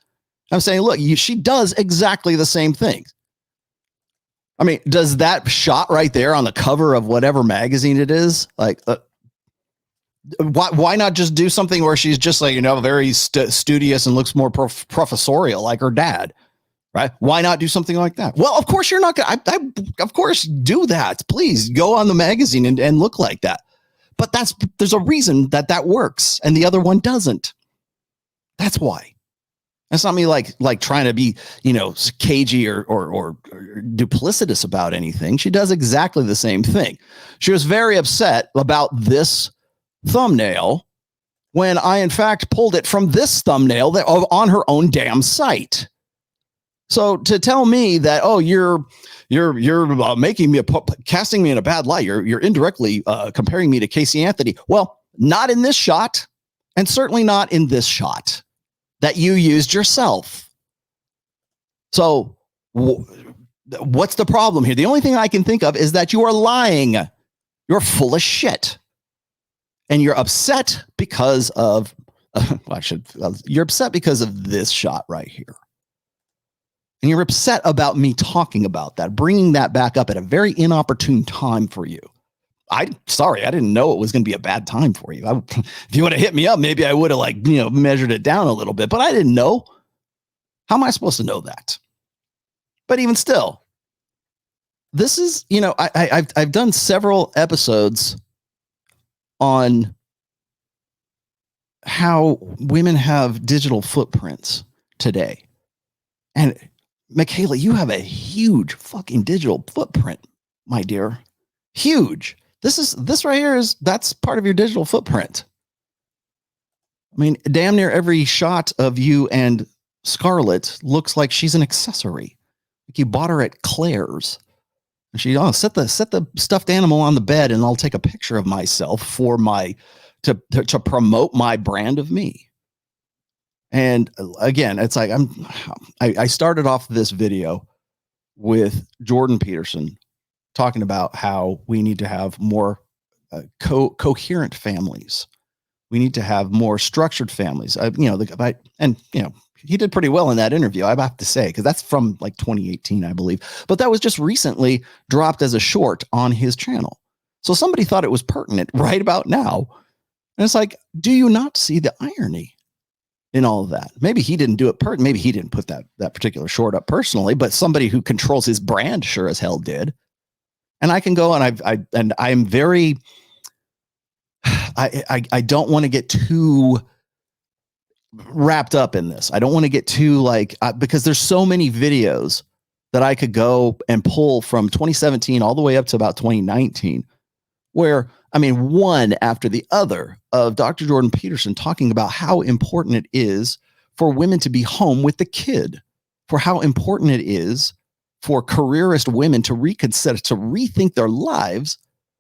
I'm saying, look, she does exactly the same thing. I mean, does that shot right there on the cover of whatever magazine it is, like, why not just do something where she's just like, very studious and looks more professorial like her dad, right? Why not do something like that? Well, of course you're not going to, of course do that. Please go on the magazine and look like that. But there's a reason that works and the other one doesn't. That's why. That's not me like trying to be, cagey or duplicitous about anything. She does exactly the same thing. She was very upset about this thumbnail when I, in fact, pulled it from this thumbnail on her own damn site. So to tell me that, oh, you're making me casting me in a bad light, you're indirectly comparing me to Casey Anthony. Well, not in this shot, and certainly not in this shot that you used yourself. So what's the problem here? The only thing I can think of is that you are lying. You're full of shit. And you're upset because of, you're upset because of this shot right here. And you're upset about me talking about that, bringing that back up at a very inopportune time for you. Sorry, I didn't know it was going to be a bad time for you. If you would have hit me up, maybe I would have measured it down a little bit, but I didn't know. How am I supposed to know that? But even still, this is, I've done several episodes on how women have digital footprints today. And Mikhaila, you have a huge fucking digital footprint, my dear. Huge. This right here that's part of your digital footprint. I mean, damn near every shot of you and Scarlett looks like she's an accessory. Like you bought her at Claire's. And she, set the stuffed animal on the bed and I'll take a picture of myself to promote my brand of me. And again, it's like I started off this video with Jordan Peterson talking about how we need to have more coherent families. We need to have more structured families. He did pretty well in that interview, I have to say, because that's from like 2018, I believe. But that was just recently dropped as a short on his channel. So somebody thought it was pertinent right about now. And it's like, do you not see the irony in all of that? Maybe he didn't do it maybe he didn't put that particular short up personally, but somebody who controls his brand sure as hell did. And I can go and I'm very, I don't want to get too wrapped up in this. I don't want to get too because there's so many videos that I could go and pull from 2017 all the way up to about 2019, where, one after the other of Dr. Jordan Peterson talking about how important it is for women to be home with the kid, for how important it is for careerist women to reconsider, to rethink their lives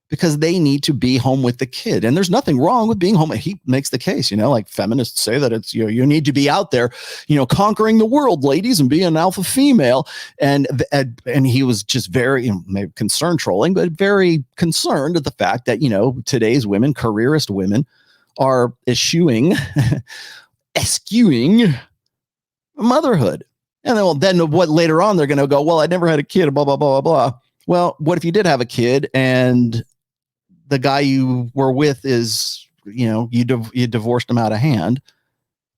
because they need to be home with the kid. And there's nothing wrong with being home. He makes the case, like feminists say that it's, you need to be out there, conquering the world, ladies, and be an alpha female. And he was just very maybe concerned trolling, but very concerned at the fact that, today's women, careerist women, are eschewing motherhood. And then what later on they're going to go, well, I never had a kid, blah, blah, blah, blah, blah. Well, what if you did have a kid and the guy you were with is, you divorced him out of hand,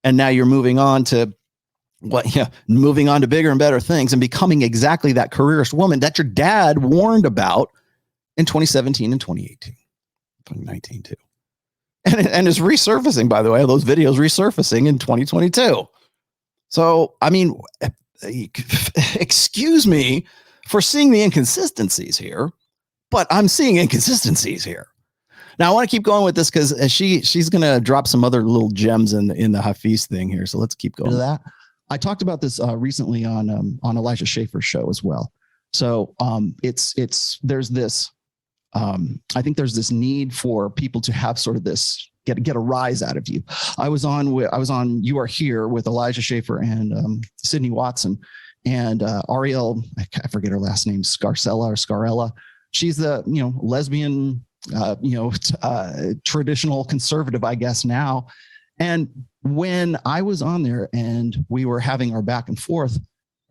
and now you're moving on to bigger and better things and becoming exactly that careerist woman that your dad warned about in 2017 and 2018, 2019 too. And is resurfacing, by the way, those videos resurfacing in 2022. So, I mean, excuse me for seeing the inconsistencies here, but I'm seeing inconsistencies here. Now, I want to keep going with this because she's going to drop some other little gems in the Hafeez thing here. So let's keep going. To that, I talked about this recently on Elijah Schaffer's show as well. So there's this. I think there's this need for people to have sort of this get a rise out of you. I was on You Are Here with Elijah Schaffer and Sydney Watson and Ariel. I forget her last name, Scarella. She's the lesbian, traditional conservative, I guess now. And when I was on there and we were having our back and forth,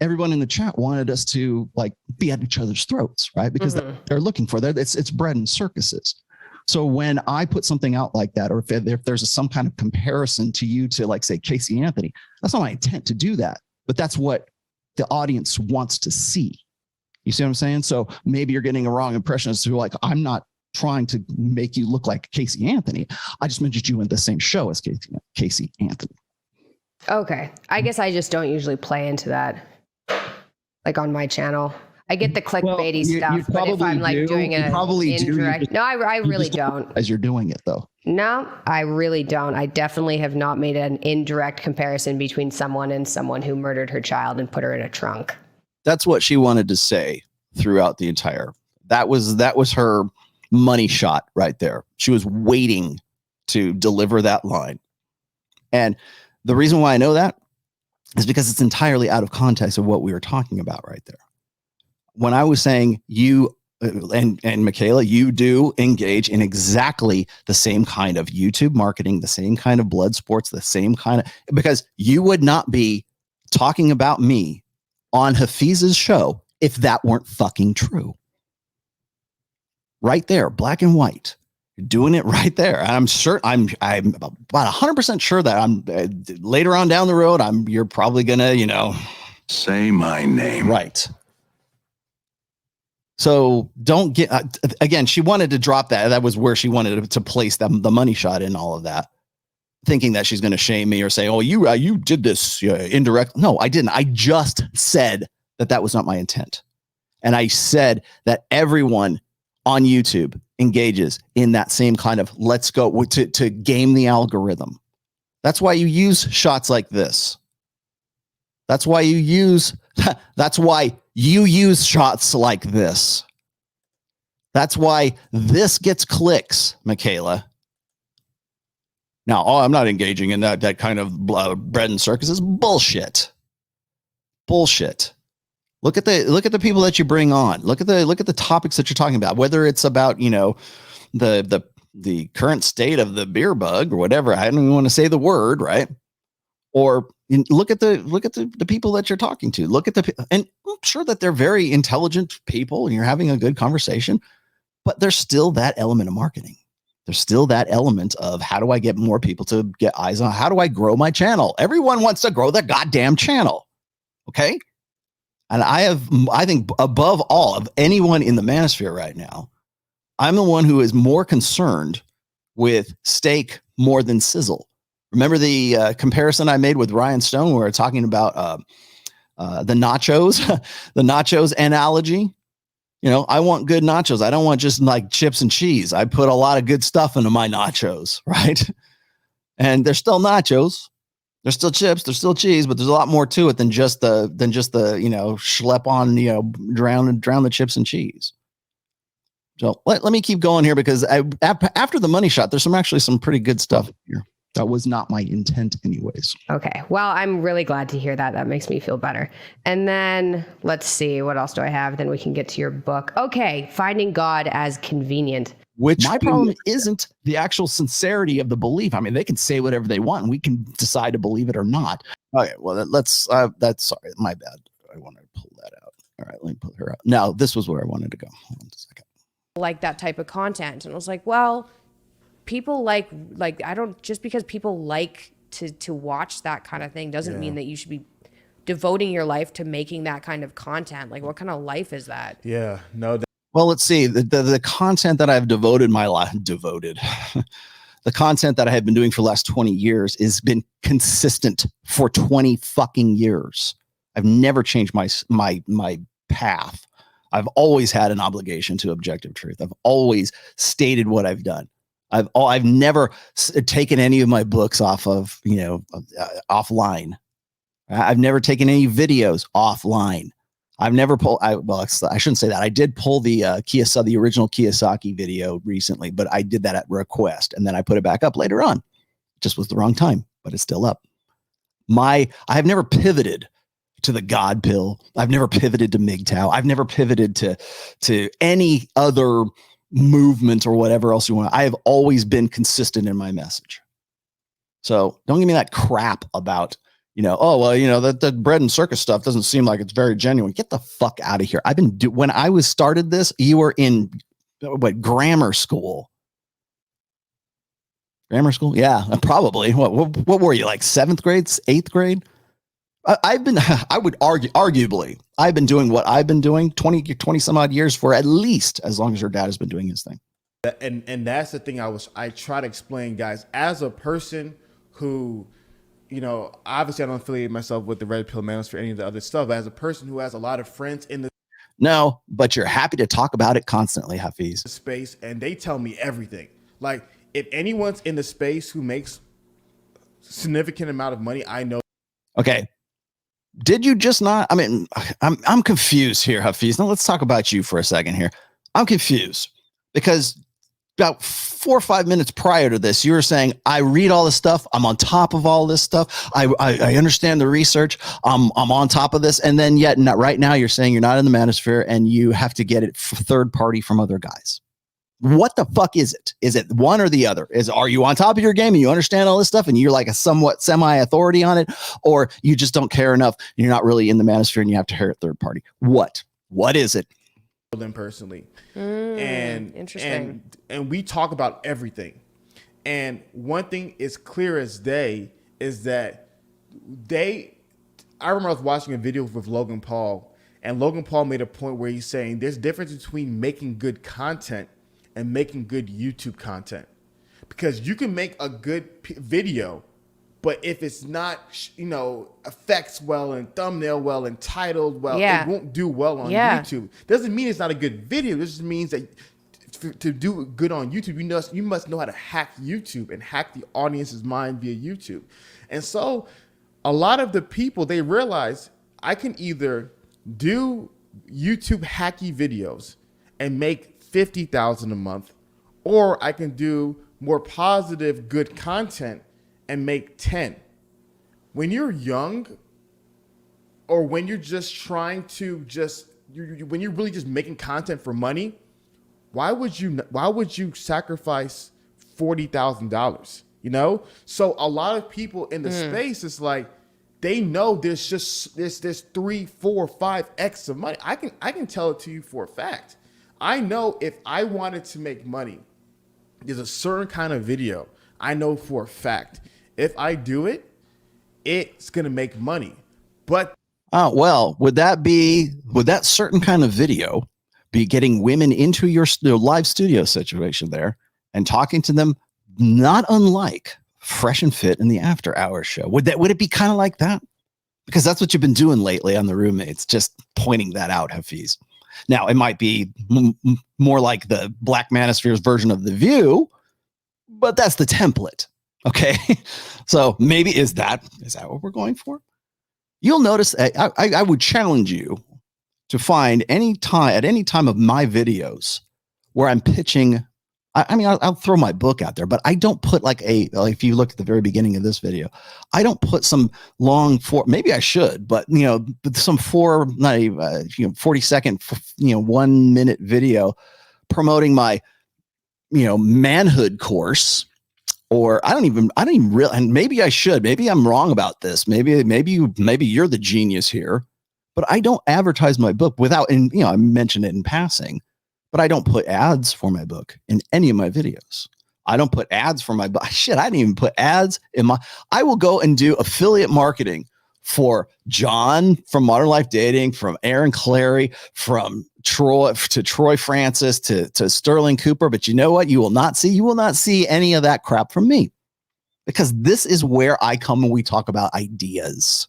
everyone in the chat wanted us to like be at each other's throats, right? Because they're looking for that. It's bread and circuses. So when I put something out like that, or if there's some kind of comparison to you to like say Casey Anthony, that's not my intent to do that, but that's what the audience wants to see. You see what I'm saying? So maybe you're getting a wrong impression as to like, I'm not trying to make you look like Casey Anthony. I just mentioned you in the same show as Casey Anthony. Okay.
I guess I just don't usually play into that. Like on my channel, I get the clickbaity stuff, but if I'm like doing it indirect, no, I really don't.
As you're doing it though.
No, I really don't. I definitely have not made an indirect comparison between someone and someone who murdered her child and put her in a trunk.
That's what she wanted to say throughout the entire. That was her money shot right there. She was waiting to deliver that line. And the reason why I know that is because it's entirely out of context of what we were talking about right there. When I was saying you and Mikhaila, you do engage in exactly the same kind of YouTube marketing, the same kind of blood sports, the same kind of, because you would not be talking about me on Hafeez's show if that weren't fucking true. Right there, black and white. You're doing it right there. I'm sure. I'm about 100% sure that I'm later on down the road. You're probably gonna,
say my name.
Right. So don't get again. She wanted to drop that. That was where she wanted to place the money shot in all of that, thinking that she's going to shame me or say, "Oh, you did this indirect." No, I didn't. I just said that was not my intent, and I said that everyone on YouTube engages in that same kind of let's go to game the algorithm. That's why you use shots like this. That's why you use shots like this. That's why this gets clicks, Mikhaila. Now, I'm not engaging in that kind of bread and circuses. Bullshit. Look at the people that you bring on. Look at the topics that you're talking about. Whether it's about the current state of the beer bug or whatever. I don't even want to say the word, right? Or look at the people that you're talking to. And I'm sure that they're very intelligent people and you're having a good conversation, but there's still that element of marketing. There's still that element of how do I get more people to get eyes on? How do I grow my channel? Everyone wants to grow their goddamn channel. Okay. And I think above all of anyone in the manosphere right now, I'm the one who is more concerned with steak more than sizzle. Remember the comparison I made with Ryan Stone where we're talking about the nachos, the nachos analogy. I want good nachos. I don't want just like chips and cheese. I put a lot of good stuff into my nachos, right? And they're still nachos. There's still chips, there's still cheese, but there's a lot more to it than just the schlep on, drown the chips and cheese. So let me keep going here because after the money shot, there's actually some pretty good stuff here. That was not my intent anyways.
Okay. Well, I'm really glad to hear that. That makes me feel better. And then let's see, what else do I have? Then we can get to your book. Okay. Finding God as Convenient.
Which my problem isn't the actual sincerity of the belief. I mean, they can say whatever they want and we can decide to believe it or not. Okay, well, that's sorry, my bad. I want to pull that out. All right, let me pull her out. Now, this was where I wanted to go. Hold on a second.
Like that type of content. And I was like, well, people like I don't, just because people like to watch that kind of thing doesn't mean that you should be devoting your life to making that kind of content. Like, what kind of life is that?
Yeah, no.
Well, let's see. The content that I've devoted my life, the the content that I have been doing for the last 20 years has been consistent for 20 fucking years. I've never changed my path. I've always had an obligation to objective truth. I've always stated what I've done. I've never taken any of my books off of, offline. I've never taken any videos offline. I've never pulled. I shouldn't say that. I did pull the the original Kiyosaki video recently, but I did that at request, and then I put it back up later on. It just was the wrong time, but it's still up. I have never pivoted to the God pill. I've never pivoted to MGTOW. I've never pivoted to any other movement or whatever else you want. I have always been consistent in my message. So don't give me that crap about, that the bread and circus stuff doesn't seem like it's very genuine. Get the fuck out of here. When I was started this, you were in grammar school. Grammar school? Yeah, probably. What were you, like 7th grade, 8th grade? I would arguably, I've been doing what I've been doing 20 some odd years for at least as long as your dad has been doing his thing.
And that's the thing I try to explain, guys, as a person who, obviously I don't affiliate myself with the Red Pill Manosphere or any of the other stuff, but as a person who has a lot of friends in the
No, but you're happy to talk about it constantly, Hafeez.
Space, and they tell me everything. Like, if anyone's in the space who makes significant amount of money, I know.
Okay. Did you just not? I mean, I'm confused here, Hafeez. Now let's talk about you for a second here. I'm confused because about 4 or 5 minutes prior to this, you were saying, I read all this stuff. I'm on top of all this stuff. I understand the research. I'm on top of this. And then yet right now you're saying you're not in the manosphere and you have to get it third party from other guys. What the fuck is it? Is it one or the other? Are you on top of your game and you understand all this stuff and you're like a somewhat semi-authority on it, or you just don't care enough and you're not really in the manosphere and you have to hear it third party? What is it?
Them personally, and
interesting.
And we talk about everything. And one thing is clear as day is that I remember I was watching a video with Logan Paul, and Logan Paul made a point where he's saying there's a difference between making good content and making good YouTube content, because you can make a good video, but if it's not, affects well and thumbnail well and titled well, it won't do well on YouTube. Doesn't mean it's not a good video. This just means that to do good on YouTube, you must know how to hack YouTube and hack the audience's mind via YouTube. And so a lot of the people, they realize I can either do YouTube hacky videos and make 50,000 a month, or I can do more positive, good content and make 10. When you're young, or when you're just trying to when you're really just making content for money, why would you sacrifice $40,000? So a lot of people in the space is like, they know there's 3, 4, 5x of money. I can tell it to you for a fact. I know if I wanted to make money, there's a certain kind of video I know for a fact. If I do it, it's going to make money. But
would that certain kind of video be getting women into your live studio situation there and talking to them, not unlike Fresh and Fit in the After Hours show? Would it be kind of like that? Because that's what you've been doing lately on the Roommates, just pointing that out, Hafeez. Now, it might be more like the Black Manosphere's version of The View, but that's the template. Okay. So maybe is that what we're going for? You'll notice I would challenge you to find at any time of my videos where I'm pitching. I'll throw my book out there, but I don't put if you look at the very beginning of this video, I don't put some long maybe I should, but some 40-second, 1 minute video promoting my, manhood course. Or I don't even really, and maybe I should, maybe I'm wrong about this. Maybe you're the genius here, but I don't advertise my book without, and I mentioned it in passing, but I don't put ads for my book in any of my videos. I don't put ads for my book. Shit, I didn't even put ads in I will go and do affiliate marketing for John from Modern Life Dating, from Aaron Clary, from Troy to Troy Francis to Sterling Cooper. But you know what? You will not see any of that crap from me, because this is where I come when we talk about ideas.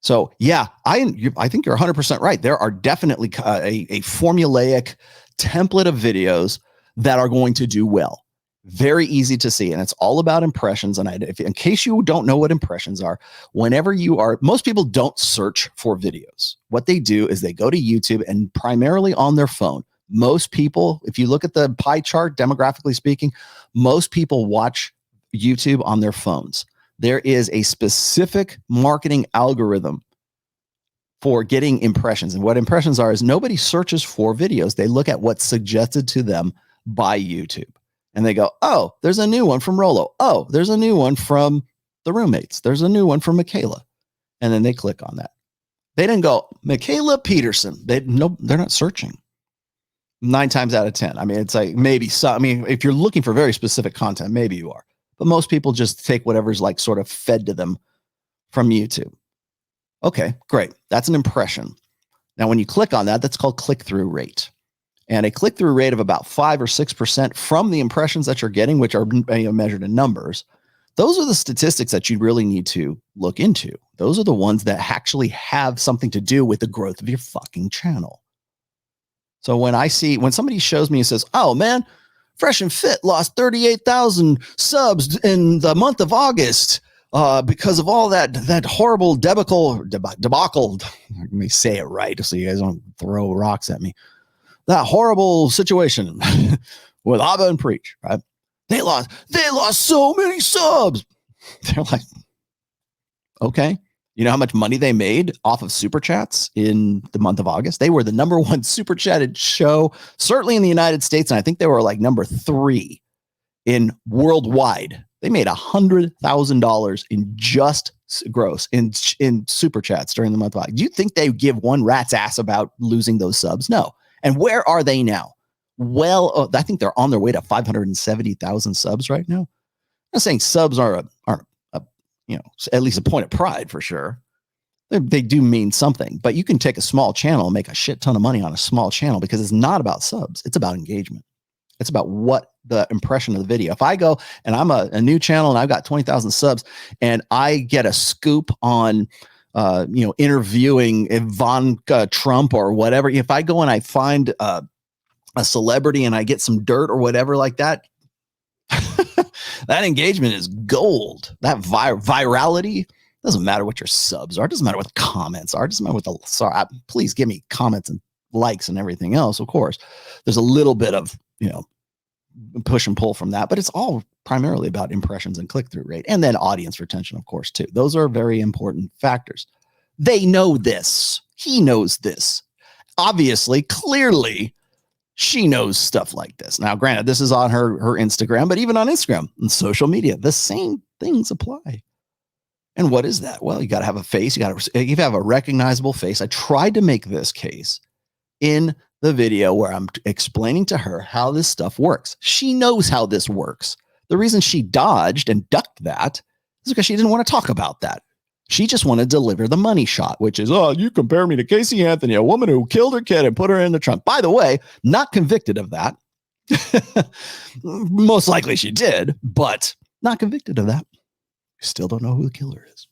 So yeah, I think you're 100% right. There are definitely a formulaic template of videos that are going to do well. Very easy to see. And it's all about impressions. And in case you don't know what impressions are, most people don't search for videos. What they do is they go to YouTube, and primarily on their phone. Most people, if you look at the pie chart, demographically speaking, most people watch YouTube on their phones. There is a specific marketing algorithm for getting impressions. And what impressions are is nobody searches for videos. They look at what's suggested to them by YouTube. And they go, oh, there's a new one from Rollo. Oh, there's a new one from the roommates. There's a new one from Mikhaila. And then they click on that. They didn't go, Mikhaila Peterson. They're not searching. 9 times out of 10. I mean, it's like maybe some, I mean, if you're looking for very specific content, maybe you are. But most people just take whatever's like sort of fed to them from YouTube. Okay, great. That's an impression. Now, when you click on that, that's called click-through rate. And a click-through rate of about 5 or 6% from the impressions that you're getting, which are measured in numbers, those are the statistics that you really need to look into. Those are the ones that actually have something to do with the growth of your fucking channel. So when somebody shows me and says, oh man, Fresh and Fit lost 38,000 subs in the month of August because of all that horrible debacle. Let me say it right so you guys don't throw rocks at me. That horrible situation with Abba and Preach, right? They lost so many subs. They're like, okay. You know how much money they made off of super chats in the month of August? They were the #1 super chatted show, certainly in the United States. And I think they were like number 3 in worldwide. They made $100,000 in just gross in super chats during the month of August. Do you think they give one rat's ass about losing those subs? No. And where are they now? Well, I think they're on their way to 570,000 subs right now. I'm not saying subs aren't at least a point of pride for sure. They do mean something, but you can take a small channel and make a shit ton of money on a small channel because it's not about subs. It's about engagement. It's about what the impression of the video. If I go and I'm a new channel and I've got 20,000 subs and I get a scoop on interviewing Ivanka Trump or whatever. If I go and I find a celebrity and I get some dirt or whatever like that, that engagement is gold. That virality doesn't matter what your subs are. It doesn't matter what the comments are. It doesn't matter what please give me comments and likes and everything else. Of course, there's a little bit of, push and pull from that, but it's all primarily about impressions and click-through rate, and then audience retention, of course, too. Those are very important factors. They know this. He knows this. Obviously, clearly, she knows stuff like this. Now, granted, this is on her Instagram, but even on Instagram and social media, the same things apply. And what is that? Well, you got to have a face. You got to have a recognizable face. I tried to make this case in the video where I'm explaining to her how this stuff works. She knows how this works. The reason she dodged and ducked that is because she didn't want to talk about that. She just wanted to deliver the money shot, which is, oh, you compare me to Casey Anthony, a woman who killed her kid and put her in the trunk. By the way, not convicted of that. Most likely she did, but not convicted of that. Still don't know who the killer is.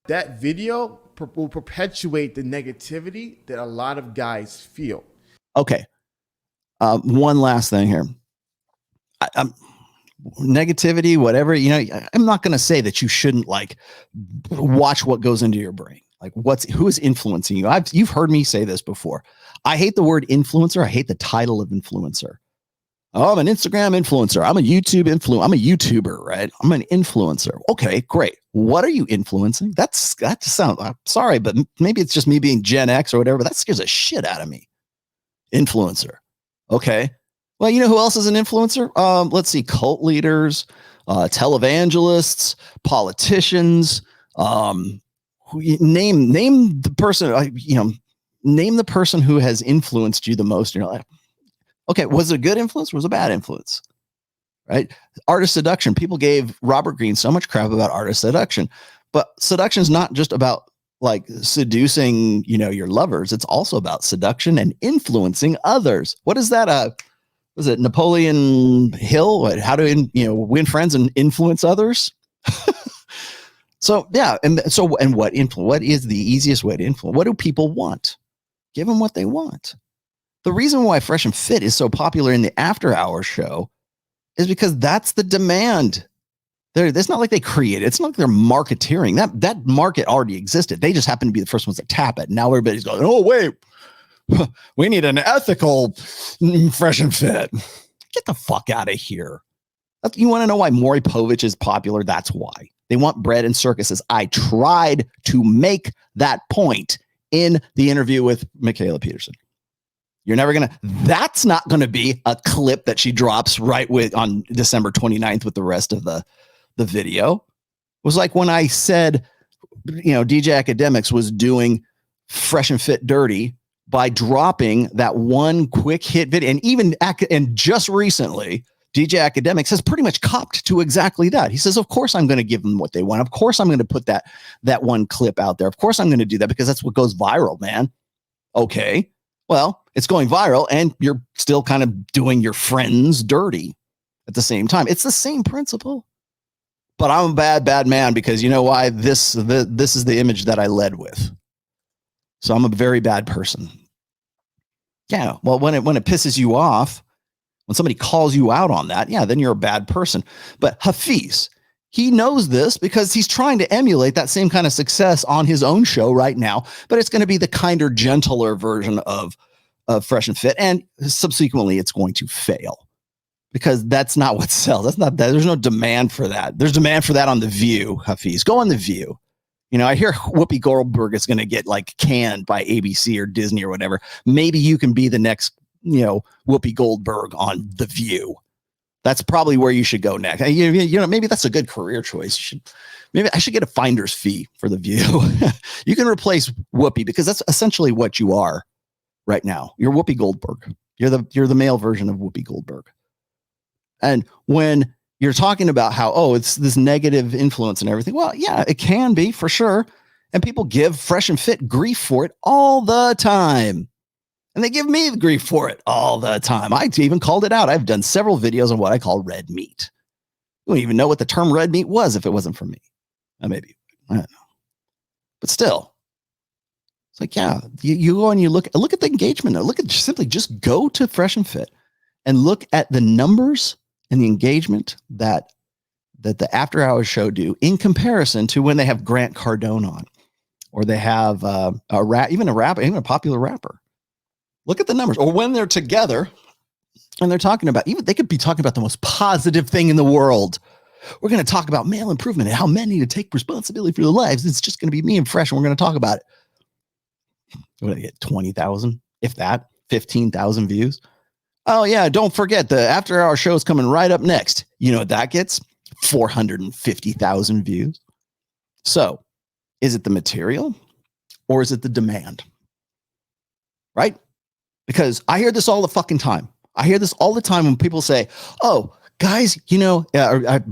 That video will perpetuate the negativity that a lot of guys feel.
Okay. One last thing here. Negativity, whatever, I'm not going to say that you shouldn't watch what goes into your brain. Like who is influencing you? You've heard me say this before. I hate the word influencer. I hate the title of influencer. Oh, I'm an Instagram influencer. I'm a YouTube influencer. I'm a YouTuber, right? I'm an influencer. Okay, great. What are you influencing? That sounds, I'm sorry, but maybe it's just me being Gen X or whatever, but that scares the shit out of me. Influencer. Okay. Well, you know who else is an influencer? Let's see, cult leaders, televangelists, politicians. Name the person. Name the person who has influenced you the most in your life. Okay, was it a good influence or was it a bad influence? right? Art of seduction. People gave Robert Greene so much crap about art of seduction, but seduction is not just about like seducing, your lovers. It's also about seduction and influencing others. What is that? Was it Napoleon Hill? How to, win friends and influence others? So, yeah. And what is the easiest way to influence? What do people want? Give them what they want. The reason why Fresh and Fit is so popular in the after hours show is because that's the demand. It's not like they created it. It's not like they're marketeering. That market already existed. They just happen to be the first ones to tap it. Now everybody's going, oh, wait, we need an ethical Fresh and Fit. Get the fuck out of here. You want to know why Maury Povich is popular? That's why. They want bread and circuses. I tried to make that point in the interview with Mikhaila Peterson. You're never going to, that's not going to be a clip that she drops on December 29th with the rest of the video. It was like when I said, DJ Academics was doing Fresh and Fit dirty by dropping that one quick hit video. And just recently, DJ Academics has pretty much copped to exactly that. He says, of course, I'm going to give them what they want. Of course, I'm going to put that one clip out there. Of course, I'm going to do that because that's what goes viral, man. Okay. Well, it's going viral and you're still kind of doing your friends dirty at the same time. It's the same principle. But I'm a bad man because you know why? This is the image that I led with. So I'm a very bad person. Yeah. Well, when it pisses you off, when somebody calls you out on that, yeah, then you're a bad person. But Hafeez, he knows this because he's trying to emulate that same kind of success on his own show right now. But it's going to be the kinder, gentler version of Fresh and Fit. And subsequently, it's going to fail. Because that's not what sells. There's no demand for that. There's demand for that on The View, Hafeez. Go on The View. I hear Whoopi Goldberg is going to get like canned by ABC or Disney or whatever. Maybe you can be the next, Whoopi Goldberg on The View. That's probably where you should go next. Maybe that's a good career choice. Maybe I should get a finder's fee for The View. You can replace Whoopi because that's essentially what you are right now. You're Whoopi Goldberg. You're the male version of Whoopi Goldberg. And when you're talking about how, it's this negative influence and everything, well, yeah, it can be for sure. And people give Fresh and Fit grief for it all the time. And they give me the grief for it all the time. I even called it out. I've done several videos on what I call red meat. You wouldn't even know what the term red meat was if it wasn't for me. Maybe. I don't know. But still, it's like, yeah, you go and you look at the engagement. Simply just go to Fresh and Fit and look at the numbers and the engagement that the after hours show do in comparison to when they have Grant Cardone on, or they have even a popular rapper. Look at the numbers, or when they're together and they're talking about, even they could be talking about the most positive thing in the world. We're going to talk about male improvement and how men need to take responsibility for their lives. It's just going to be me and Fresh, and we're going to talk about it. What do they get? 20,000, if that, 15,000 views. Oh, yeah, don't forget the after hour show is coming right up next. You know what that gets? 450,000 views. So is it the material or is it the demand? Right? Because I hear this all the fucking time. I hear this all the time when people say, oh, guys,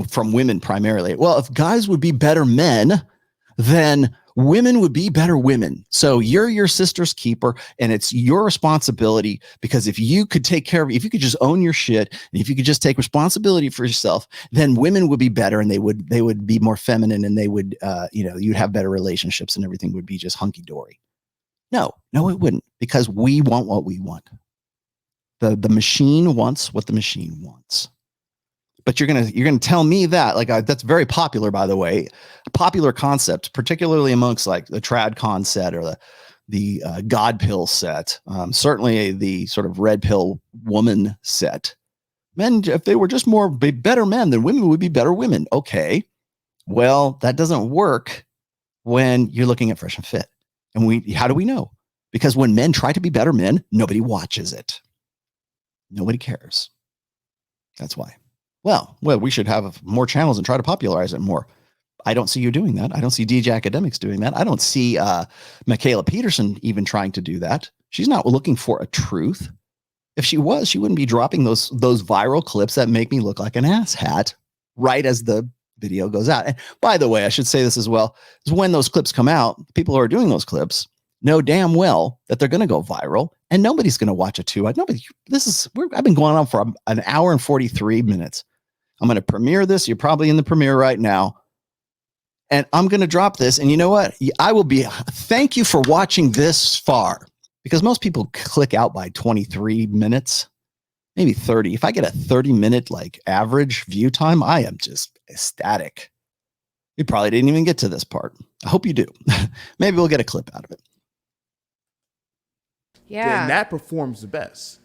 from women primarily. Well, if guys would be better men, then women would be better women. So you're your sister's keeper and it's your responsibility, because if you could take care of, if you could just own your shit, and if you could just take responsibility for yourself, then women would be better and they would be more feminine, and they would, you'd have better relationships and everything would be just hunky dory. No, it wouldn't, because we want what we want. The machine wants what the machine wants. But you're gonna tell me that, that's very popular, by the way, a popular concept, particularly amongst like the trad con set or the God pill set, certainly the sort of red pill woman set. Men, if they were just better men, then women would be better women. Okay, well, that doesn't work when you're looking at Fresh and Fit. And how do we know? Because when men try to be better men, nobody watches it. Nobody cares. That's why. Well, we should have more channels and try to popularize it more. I don't see you doing that. I don't see DJ Academics doing that. I don't see Mikhaila Peterson even trying to do that. She's not looking for a truth. If she was, she wouldn't be dropping those viral clips that make me look like an asshat right as the video goes out. And by the way, I should say this as well, is when those clips come out, people who are doing those clips know damn well that they're going to go viral and nobody's going to watch it too. I've been going on for an hour and 43 minutes. I'm going to premiere this. You're probably in the premiere right now. And I'm going to drop this. And you know what? Thank you for watching this far, because most people click out by 23 minutes, maybe 30. If I get a 30-minute like average view time, I am just ecstatic. You probably didn't even get to this part. I hope you do. Maybe we'll get a clip out of it.
Yeah.
And that performs the best.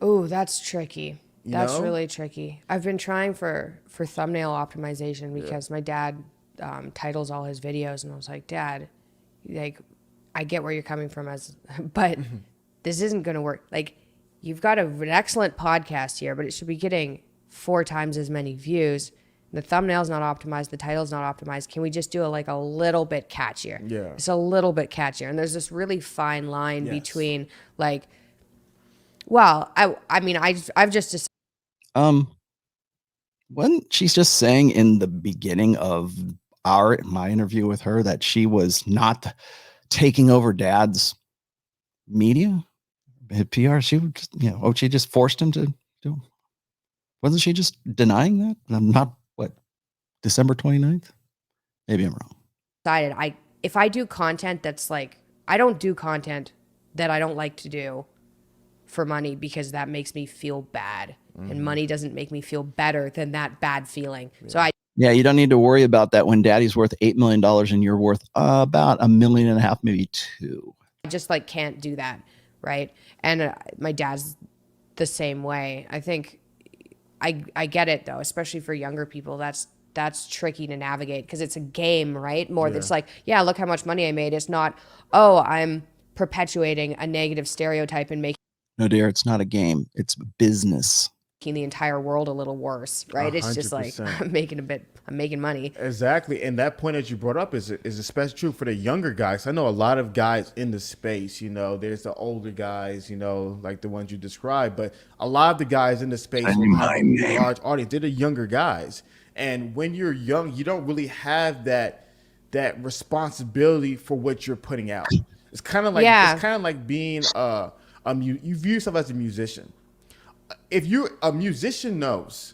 Oh, that's tricky. That's really tricky. I've been trying for thumbnail optimization because my dad titles all his videos, and I was like, Dad, like, I get where you're coming from, but this isn't going to work. Like, you've got an excellent podcast here, but it should be getting 4 times as many views. The thumbnail's not optimized. The title's not optimized. Can we just do it a little bit catchier?
Yeah.
It's a little bit catchier. And there's this really fine line between I've just decided.
Wasn't she's just saying in the beginning of my interview with her that she was not taking over Dad's media, PR? She would just, she just forced him to do. Wasn't she just denying that? I'm not, December 29th? Maybe I'm wrong.
If I do content that's I don't do content that I don't like to do for money, because that makes me feel bad. And money doesn't make me feel better than that bad feeling. So
you don't need to worry about that when Daddy's worth $8 million and you're worth about $1.5 million, maybe $2 million.
I just can't do that, right? And my dad's the same way. I think I get it though, especially for younger people. That's tricky to navigate because it's a game, right? More than it's look how much money I made. It's not, I'm perpetuating a negative stereotype and making.
No, dear, it's not a game. It's business.
The entire world a little worse, right? 100%. It's just I'm making money.
Exactly. And that point that you brought up is especially true for the younger guys. I know a lot of guys in the space, there's the older guys, like the ones you described, but a lot of the guys in the space have a large audience. They're the younger guys. And when you're young, you don't really have that responsibility for what you're putting out. It's kind of like being you view yourself as a musician. If you're a musician knows,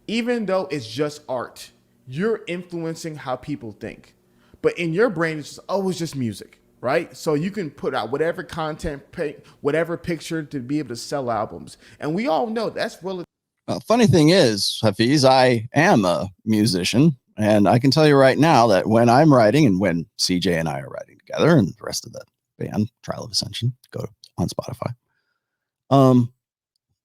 even though it's just art, you're influencing how people think. But in your brain, it's just music, right? So you can put out whatever content, whatever picture to be able to sell albums. And we all know that's really.
Funny thing is, Hafeez, I am a musician. And I can tell you right now that when I'm writing and when CJ and I are writing together and the rest of the band, Trial of Ascension, go on Spotify.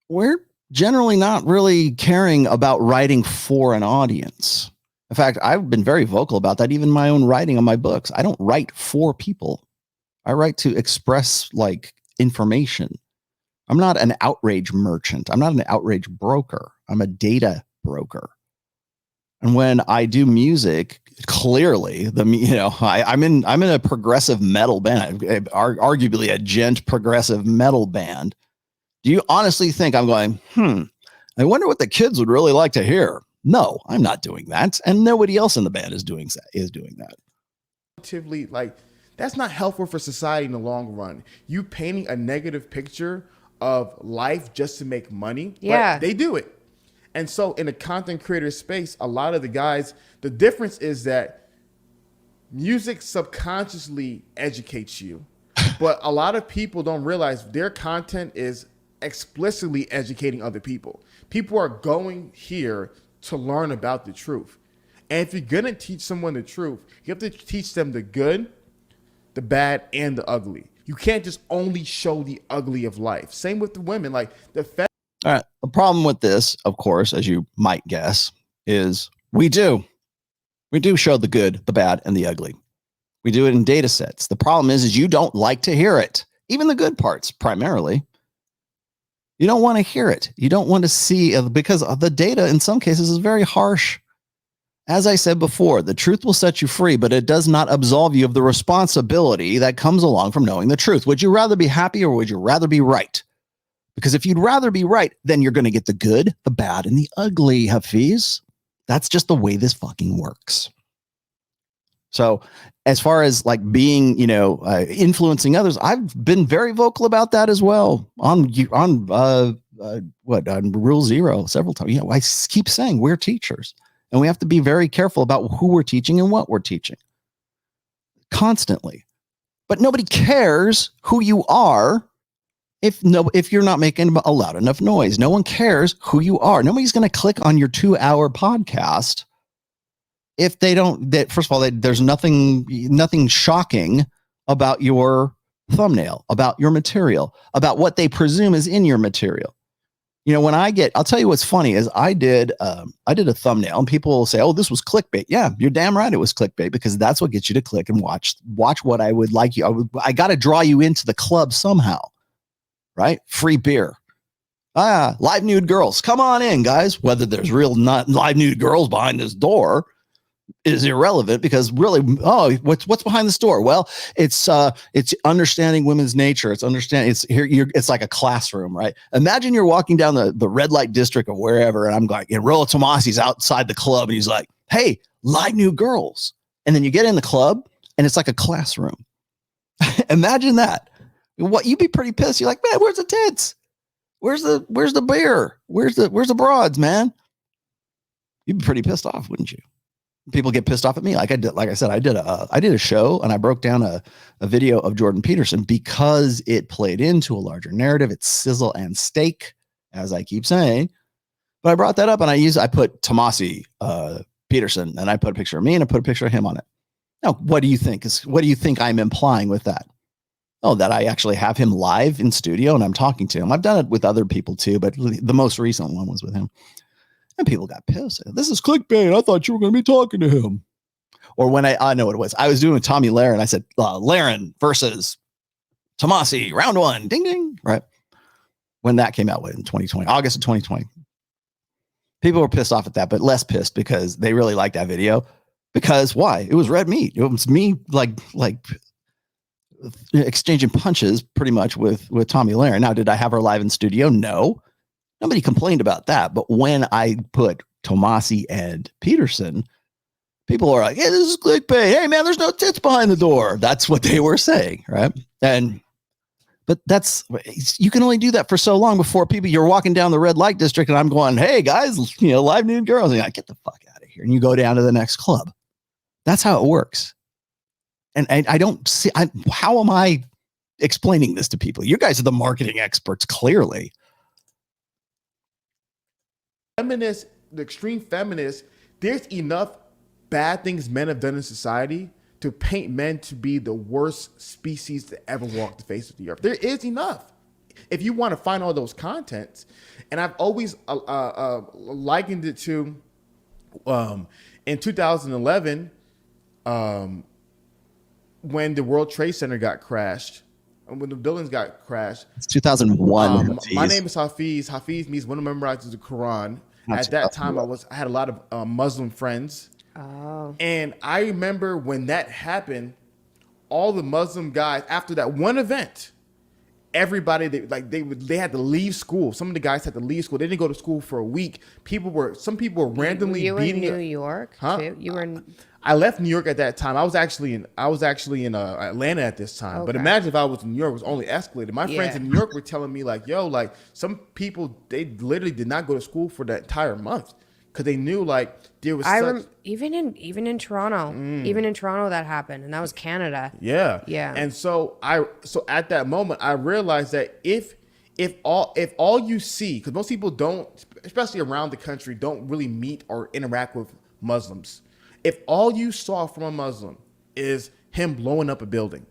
We're generally not really caring about writing for an audience. In fact, I've been very vocal about that, even my own writing on my books. I don't write for people. I write to express information. I'm not an outrage merchant. I'm not an outrage broker. I'm a data broker. And when I do music, clearly I'm in a progressive metal band, arguably a gent progressive metal band. Do you honestly think I'm going, I wonder what the kids would really like to hear? No, I'm not doing that. And nobody else in the band is doing that.
Relatively, that's not helpful for society in the long run. You painting a negative picture of life just to make money.
Yeah.
But they do it. And so in the content creator space, a lot of the guys, the difference is that music subconsciously educates you. But a lot of people don't realize their content is explicitly educating other people. People are going here to learn about the truth. And if you're going to teach someone the truth, you have to teach them the good, the bad, and the ugly. You can't just only show the ugly of life. Same with the women. All
right. The problem with this, of course, as you might guess, is we do show the good, the bad, and the ugly. We do it in data sets. The problem is you don't like to hear it. Even the good parts, primarily. You don't want to hear it. You don't want to see, because the data in some cases is very harsh. As I said before, the truth will set you free, but it does not absolve you of the responsibility that comes along from knowing the truth. Would you rather be happy or would you rather be right? Because if you'd rather be right, then you're going to get the good, the bad, and the ugly, Hafeez. That's just the way this fucking works. So as far as like being, influencing others, I've been very vocal about that as well on Rule Zero several times. I keep saying we're teachers and we have to be very careful about who we're teaching and what we're teaching constantly. But nobody cares who you are if you're not making a loud enough noise. No one cares who you are. Nobody's going to click on your 2-hour podcast if they don't. First of all, there's nothing shocking about your thumbnail, about your material, about what they presume is in your material. When I'll tell you what's funny is I did a thumbnail and people will say, oh, this was clickbait. Yeah, you're damn right. It was clickbait because that's what gets you to click and watch what I would like you. I got to draw you into the club somehow, right? Free beer. Live nude girls. Come on in, guys. Whether there's real not live nude girls behind this door is irrelevant because really, what's behind this door? Well, it's understanding women's nature. It's it's like a classroom, right? Imagine you're walking down the red light district or wherever, and I'm going, Rollo TOMASSI's outside the club, and he's like, hey, live new girls. And then you get in the club, and it's like a classroom. Imagine that. What you'd be pretty pissed. You're like, man, where's the tits? Where's the beer? Where's the broads, man? You'd be pretty pissed off, wouldn't you? People get pissed off at me. Like I said, I did a show and I broke down a video of Jordan Peterson because it played into a larger narrative. It's sizzle and steak, as I keep saying. But I brought that up and I put TOMASSI Peterson and I put a picture of me and I put a picture of him on it. Now, what do you think I'm implying with that? Oh, that I actually have him live in studio and I'm talking to him. I've done it with other people too, but the most recent one was with him. And people got pissed. This is clickbait. I thought you were going to be talking to him. Or when I know what it was. I was doing with Tommy Lahren. I said, Lahren versus TOMASSI, round one. Ding, ding. Right. When that came out in 2020, August of 2020. People were pissed off at that, but less pissed because they really liked that video. Because why? It was red meat. It was me like exchanging punches pretty much with Tommy Lahren. Now, did I have her live in studio? No. Nobody complained about that. But when I put TOMASSI and Peterson, people are like, hey, this is clickbait. Hey, man, there's no tits behind the door. That's what they were saying, right? But you can only do that for so long before you're walking down the red light district and I'm going, hey, guys, live nude girls. And you're like, get the fuck out of here. And you go down to the next club. That's how it works. And I don't see, how am I explaining this to people? You guys are the marketing experts, clearly.
The extreme feminists, there's enough bad things men have done in society to paint men to be the worst species to ever walk the face of the earth. There is enough. If you want to find all those contents, and I've always likened it to in 2011 when the World Trade Center got crashed. When the buildings got crashed.
It's 2001.
My name is Hafeez. Hafeez means one who memorizes the Quran. At that time, I had a lot of Muslim friends. Oh. And I remember when that happened, all the Muslim guys, after that one event, everybody, they had to leave school. Some of the guys had to leave school. They didn't go to school for a week. Some people were randomly beating.
You were in New York, too? You were in...
I left New York at that time. I was actually in Atlanta at this time. Okay. But imagine if I was in New York, it was only escalated. My friends in New York were telling me like, yo, like some people, they literally did not go to school for that entire month because they knew like there was
even in Toronto, that happened, and that was Canada.
Yeah. Yeah. And so at that moment I realized that if all you see, because most people don't, especially around the country, don't really meet or interact with Muslims. If all you saw from a Muslim is him blowing up a building,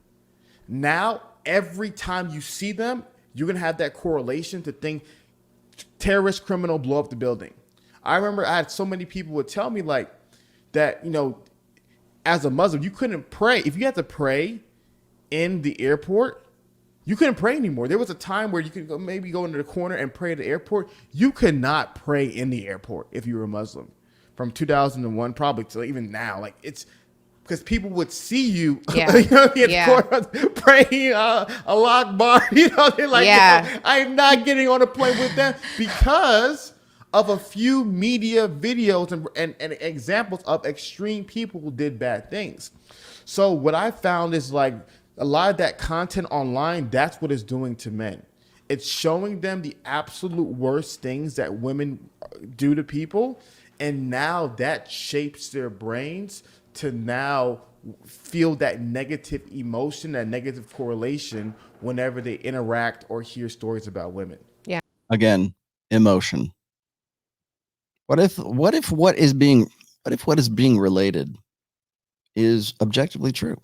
now every time you see them, you're going to have that correlation to think terrorist criminal blow up the building. I remember I had so many people would tell me like that, as a Muslim, you couldn't pray. If you had to pray in the airport, you couldn't pray anymore. There was a time where you could maybe go into the corner and pray at the airport. You could not pray in the airport if you were a Muslim. From 2001 probably to even now, like it's because people would see you,
Yeah.
you know, in
Yeah.
court praying a lock bar. You know, they're like,
Yeah.
yo, I'm not getting on a plane with them because of a few media videos and examples of extreme people who did bad things. So what I found is like a lot of that content online, that's what it's doing to men. It's showing them the absolute worst things that women do to people. And now that shapes their brains to now feel that negative emotion, that negative correlation whenever they interact or hear stories about women.
Yeah.
Again, emotion. What if what is being related is objectively true?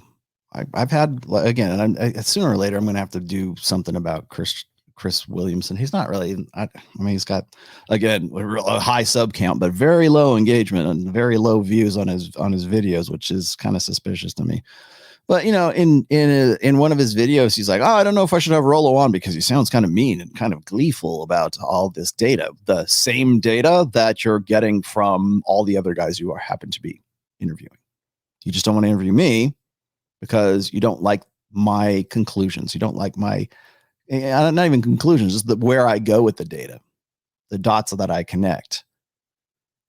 I've had, again, and sooner or later I'm going to have to do something about Chris Williamson. He's not really, I mean, he's got, again, a high sub count, but very low engagement and very low views on his videos, which is kind of suspicious to me. But, you know, in one of his videos, he's like, oh, I don't know if I should have Rollo on because he sounds kind of mean and kind of gleeful about all this data, the same data that you're getting from all the other guys you happen to be interviewing. You just don't want to interview me because you don't like my conclusions. You don't like my, not even conclusions, just where I go with the data, the dots that I connect.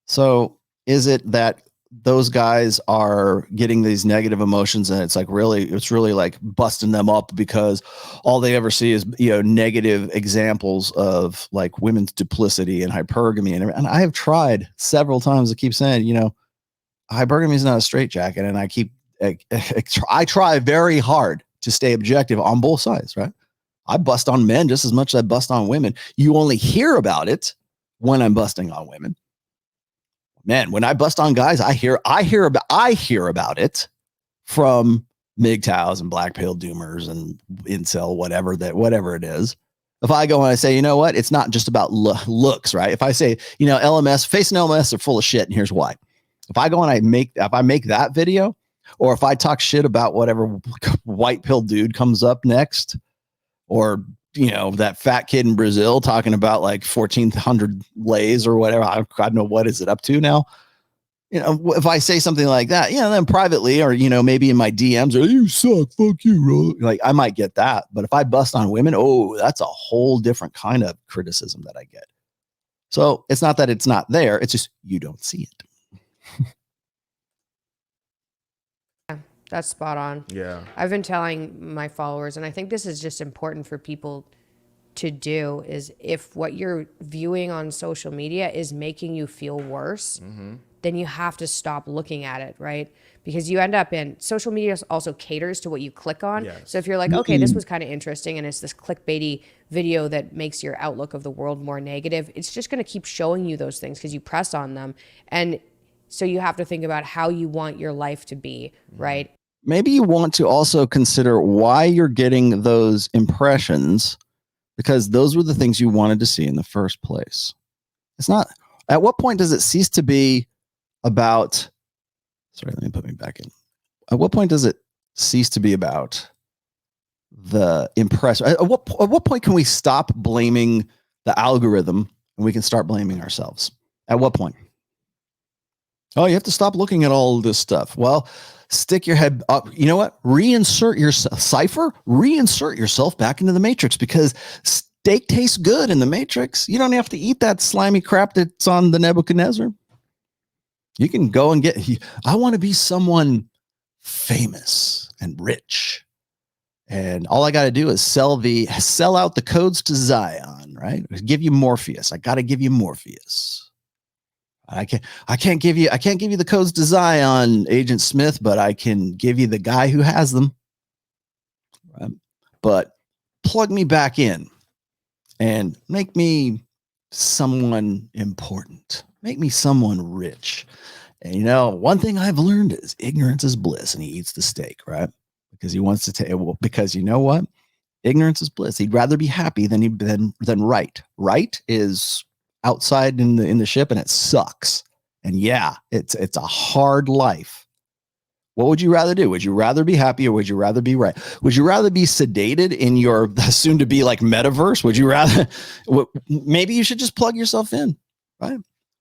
So is it that those guys are getting these negative emotions and it's really like busting them up because all they ever see is, you know, negative examples of like women's duplicity and hypergamy and I have tried several times to keep saying, you know, hypergamy is not a straitjacket, and I try very hard to stay objective on both sides, right? I bust on men just as much as I bust on women. You only hear about it when I'm busting on women. Man, when I bust on guys, I hear about it from MGTOWs and black pill doomers and incel, whatever it is. If I go and I say, you know what, it's not just about looks, right? If I say, you know, face and LMS are full of shit, and here's why. If I go and I make that video, or if I talk shit about whatever white pill dude comes up next, or, you know, that fat kid in Brazil talking about like 1,400 lays or whatever, I don't know, what is it up to now? You know, if I say something like that, you know, then privately, or, you know, maybe in my DMs, or you suck, fuck you, Rollo. Like I might get that. But if I bust on women, oh, that's a whole different kind of criticism that I get. So it's not that it's not there. It's just, you don't see it.
That's spot on.
Yeah.
I've been telling my followers, and I think this is just important for people to do, is if what you're viewing on social media is making you feel worse, then you have to stop looking at it, right? Because you end up in, social media also caters to what you click on.
Yes.
So if you're like, okay, this was kind of interesting, and it's this clickbaity video that makes your outlook of the world more negative, it's just going to keep showing you those things because you press on them. And so you have to think about how you want your life to be, right?
Maybe you want to also consider why you're getting those impressions, because those were the things you wanted to see in the first place. It's not, at what point does it cease to be about, sorry, let me put me back in. At what point does it cease to be about the impression? At what point can we stop blaming the algorithm and we can start blaming ourselves? At what point? Oh, you have to stop looking at all this stuff. Well, stick your head up. You know what? Reinsert yourself back into the matrix, because steak tastes good in the matrix. You don't have to eat that slimy crap that's on the Nebuchadnezzar. You can go and I want to be someone famous and rich. And all I got to do is sell out the codes to Zion, right? Give you Morpheus. I got to give you Morpheus. I can't give you the codes to Zion, Agent Smith, but I can give you the guy who has them. Right? But plug me back in and make me someone important. Make me someone rich. And you know, one thing I've learned is ignorance is bliss, and he eats the steak, right? Because he wants to take, well, because you know what? Ignorance is bliss. He'd rather be happy than right. Right is outside in the ship, and it sucks. And yeah, it's a hard life. What would you rather do? Would you rather be happy, or would you rather be right? Would you rather be sedated in your soon to be like metaverse? Would you rather, maybe you should just plug yourself in, right?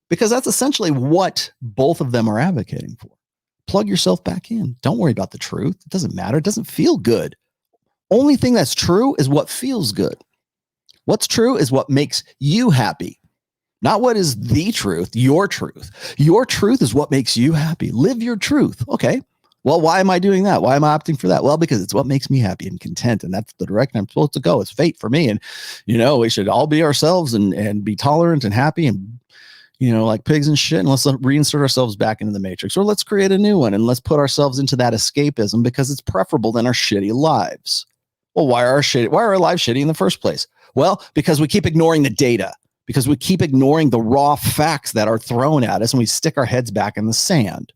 Because that's essentially what both of them are advocating for. plug yourself back in. Don't worry about the truth. It doesn't matter. It doesn't feel good. Only thing that's true is what feels good. What's true is what makes you happy. Not what is the truth, your truth. Your truth is what makes you happy. Live your truth. Okay. Well, why am I doing that? Why am I opting for that? Well, because it's what makes me happy and content. And that's the direction I'm supposed to go. It's fate for me. And, we should all be ourselves and be tolerant and happy and, like pigs and shit. And let's reinsert ourselves back into the matrix, or let's create a new one and let's put ourselves into that escapism because it's preferable than our shitty lives. Well, why are our lives shitty in the first place? Well, because we keep ignoring the data, because we keep ignoring the raw facts that are thrown at us and we stick our heads back in the sand.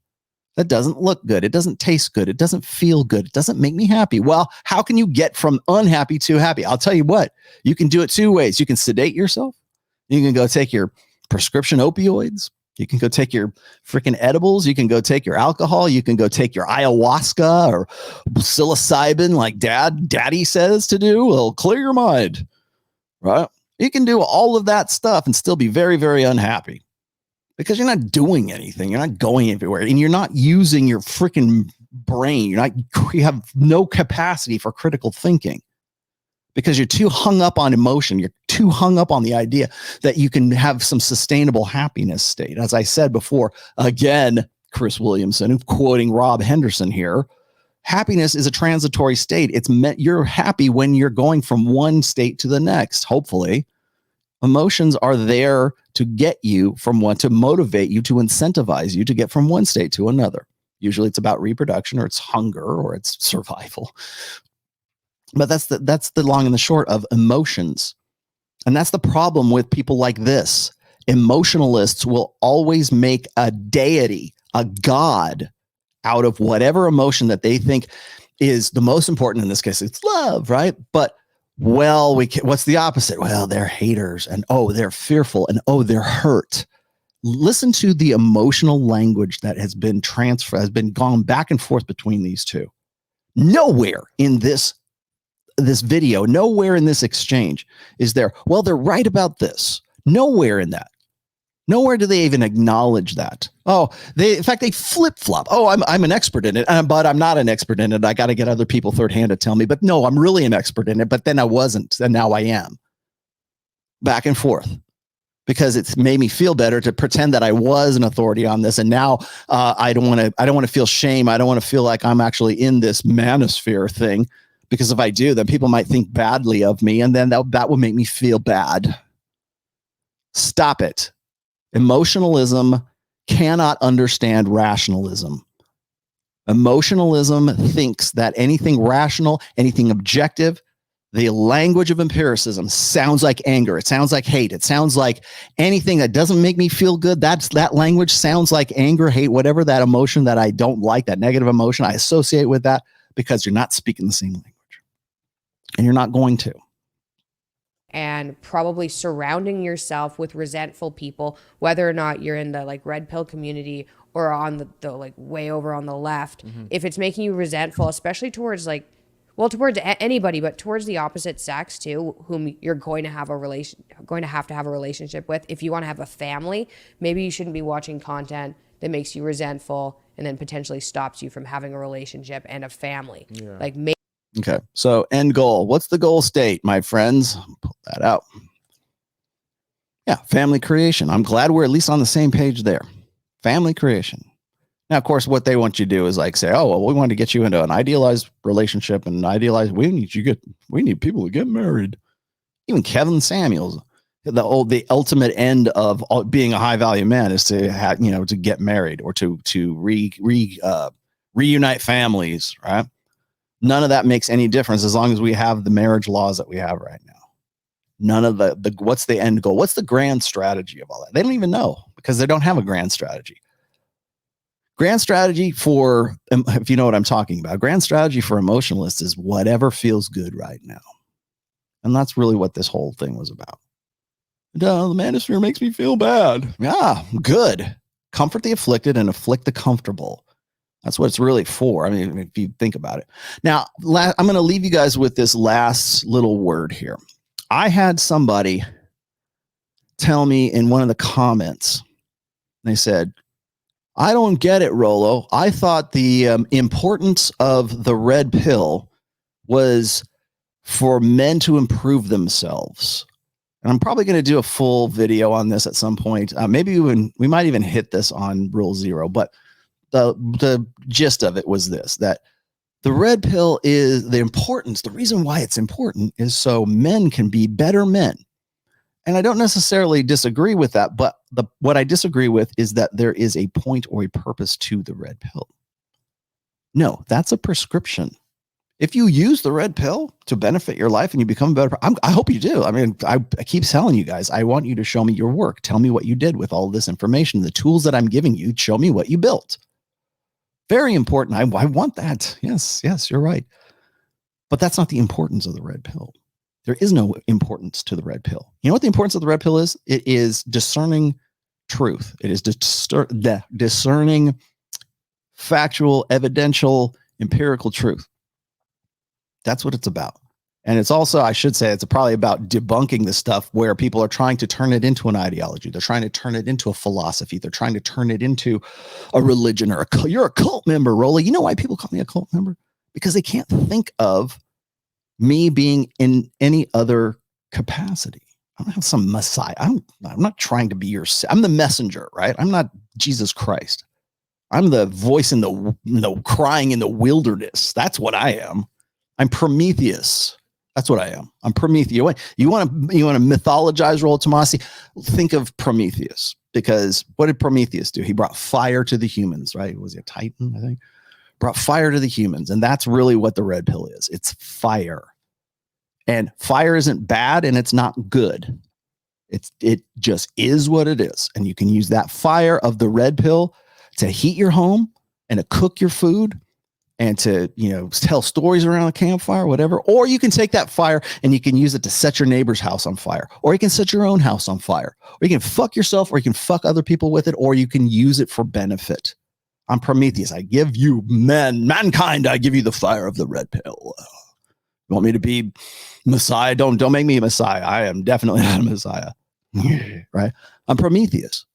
That doesn't look good. It doesn't taste good. It doesn't feel good. It doesn't make me happy. Well, how can you get from unhappy to happy? I'll tell you what, you can do it two ways. You can sedate yourself. You can go take your prescription opioids. You can go take your freaking edibles. You can go take your alcohol. You can go take your ayahuasca or psilocybin like daddy says to do. It'll clear your mind, right? You can do all of that stuff and still be very, very unhappy because you're not doing anything. You're not going everywhere and you're not using your freaking brain. You have no capacity for critical thinking because you're too hung up on emotion. You're too hung up on the idea that you can have some sustainable happiness state. As I said before, again, Chris Williamson, quoting Rob Henderson here, happiness is a transitory state. It's meant you're happy when you're going from one state to the next. Hopefully, emotions are there to get you from one, to motivate you, to incentivize you to get from one state to another. Usually it's about reproduction or it's hunger or it's survival. But that's the long and the short of emotions. And that's the problem with people like this. Emotionalists will always make a deity, a god, out of whatever emotion that they think is the most important. In this case, it's love, right? But what's the opposite? Well, they're haters and they're fearful and they're hurt. Listen to the emotional language that has been gone back and forth between these two. Nowhere in this video, nowhere in this exchange is there, well, they're right about this. Nowhere in that. Nowhere do they even acknowledge that. In fact, they flip-flop. I'm an expert in it, but I'm not an expert in it. I got to get other people third-hand to tell me, but no, I'm really an expert in it, but then I wasn't, and now I am. Back and forth. Because it's made me feel better to pretend that I was an authority on this, and now I don't want to feel shame. I don't want to feel like I'm actually in this manosphere thing, because if I do, then people might think badly of me, and then that would make me feel bad. Stop it. Emotionalism cannot understand rationalism. Emotionalism thinks that anything rational, anything objective, the language of empiricism sounds like anger. It sounds like hate. It sounds like anything that doesn't make me feel good. That language sounds like anger, hate, whatever that emotion that I don't like, that negative emotion I associate with that, because you're not speaking the same language. And you're not going to.
And probably surrounding yourself with resentful people, whether or not you're in the like red pill community or on the like way over on the left. Mm-hmm. If it's making you resentful, especially towards towards anybody, but towards the opposite sex too, whom you're going to have to have a relationship with. If you want to have a family, maybe you shouldn't be watching content that makes you resentful and then potentially stops you from having a relationship and a family. Yeah.
Okay, so end goal. What's the goal state, my friends? Pull that out. Yeah, family creation. I'm glad we're at least on the same page there. Family creation. Now, of course, what they want you to do is like say, we want to get you into an idealized relationship and we need people to get married. Even Kevin Samuels, the ultimate end of being a high value man is to have, to get married or to reunite families, right? None of that makes any difference as long as we have the marriage laws that we have right now. None of the what's the end goal? What's the grand strategy of all that? They don't even know because they don't have a grand strategy. Grand strategy for, if you know what I'm talking about, grand strategy for emotionalists is whatever feels good right now. And that's really what this whole thing was about. The manosphere makes me feel bad. Yeah, good. Comfort the afflicted and afflict the comfortable. That's what it's really for. I mean, if you think about it. Now, I'm going to leave you guys with this last little word here. I had somebody tell me in one of the comments, they said, I don't get it, Rollo. I thought the importance of the red pill was for men to improve themselves. And I'm probably going to do a full video on this at some point. Maybe we might even hit this on Rule Zero. But the gist of it was this, that the red pill is the importance. The reason why it's important is so men can be better men. And I don't necessarily disagree with that, but what I disagree with is that there is a point or a purpose to the red pill. No, that's a prescription. If you use the red pill to benefit your life and you become better, I hope you do. I mean, I keep telling you guys, I want you to show me your work. Tell me what you did with all this information. The tools that I'm giving you, show me what you built. Very important. I want that. Yes, you're right. But that's not the importance of the red pill. There is no importance to the red pill. You know what the importance of the red pill is? It is discerning truth. It is discerning factual, evidential, empirical truth. That's what it's about. And it's also, I should say, it's probably about debunking the stuff where people are trying to turn it into an ideology. They're trying to turn it into a philosophy. They're trying to turn it into a religion or a cult. You're a cult member, Rollo. You know why people call me a cult member? Because they can't think of me being in any other capacity. I don't have some messiah. I'm not trying to be I'm the messenger, right? I'm not Jesus Christ. I'm the voice in the crying in the wilderness. That's what I am. I'm Prometheus. That's what I am. I'm Prometheus. You want to mythologize Rollo TOMASSI? Think of Prometheus, because what did Prometheus do? He brought fire to the humans, right? Was he a Titan? I think brought fire to the humans, and that's really what the red pill is. It's fire, and fire isn't bad, and it's not good. It just is what it is, and you can use that fire of the red pill to heat your home and to cook your food and to, tell stories around a campfire, whatever. Or you can take that fire and you can use it to set your neighbor's house on fire, or you can set your own house on fire, or you can fuck yourself, or you can fuck other people with it, or you can use it for benefit. I'm Prometheus. I give you mankind. I give you the fire of the red pill. You want me to be Messiah? Don't make me a Messiah. I am definitely not a Messiah. Right? I'm Prometheus.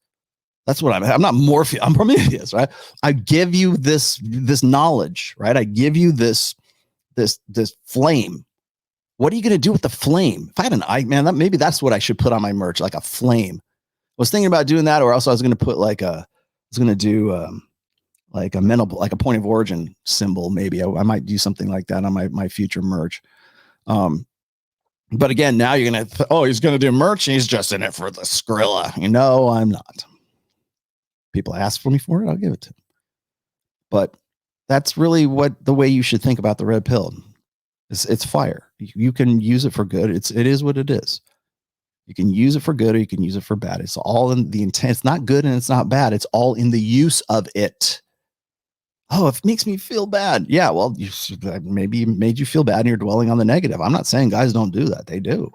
That's what I'm not Morpheus. I'm Prometheus, right? I give you this knowledge, right? I give you this flame. What are you going to do with the flame? If I had an eye, man, maybe that's what I should put on my merch, like a flame. I was thinking about doing that, or else I was going to put like a point of origin symbol. Maybe I might do something like that on my future merch. But again, now you're going to, he's going to do merch and he's just in it for the Skrilla. No, I'm not. People ask for me for it, I'll give it to them. But that's really the way you should think about the red pill. It's fire. You can use it for good. It is what it is. You can use it for good or you can use it for bad. It's all in the intent. It's not good and it's not bad. It's all in the use of it. Oh, it makes me feel bad. Yeah, well, maybe made you feel bad and you're dwelling on the negative. I'm not saying guys don't do that. They do.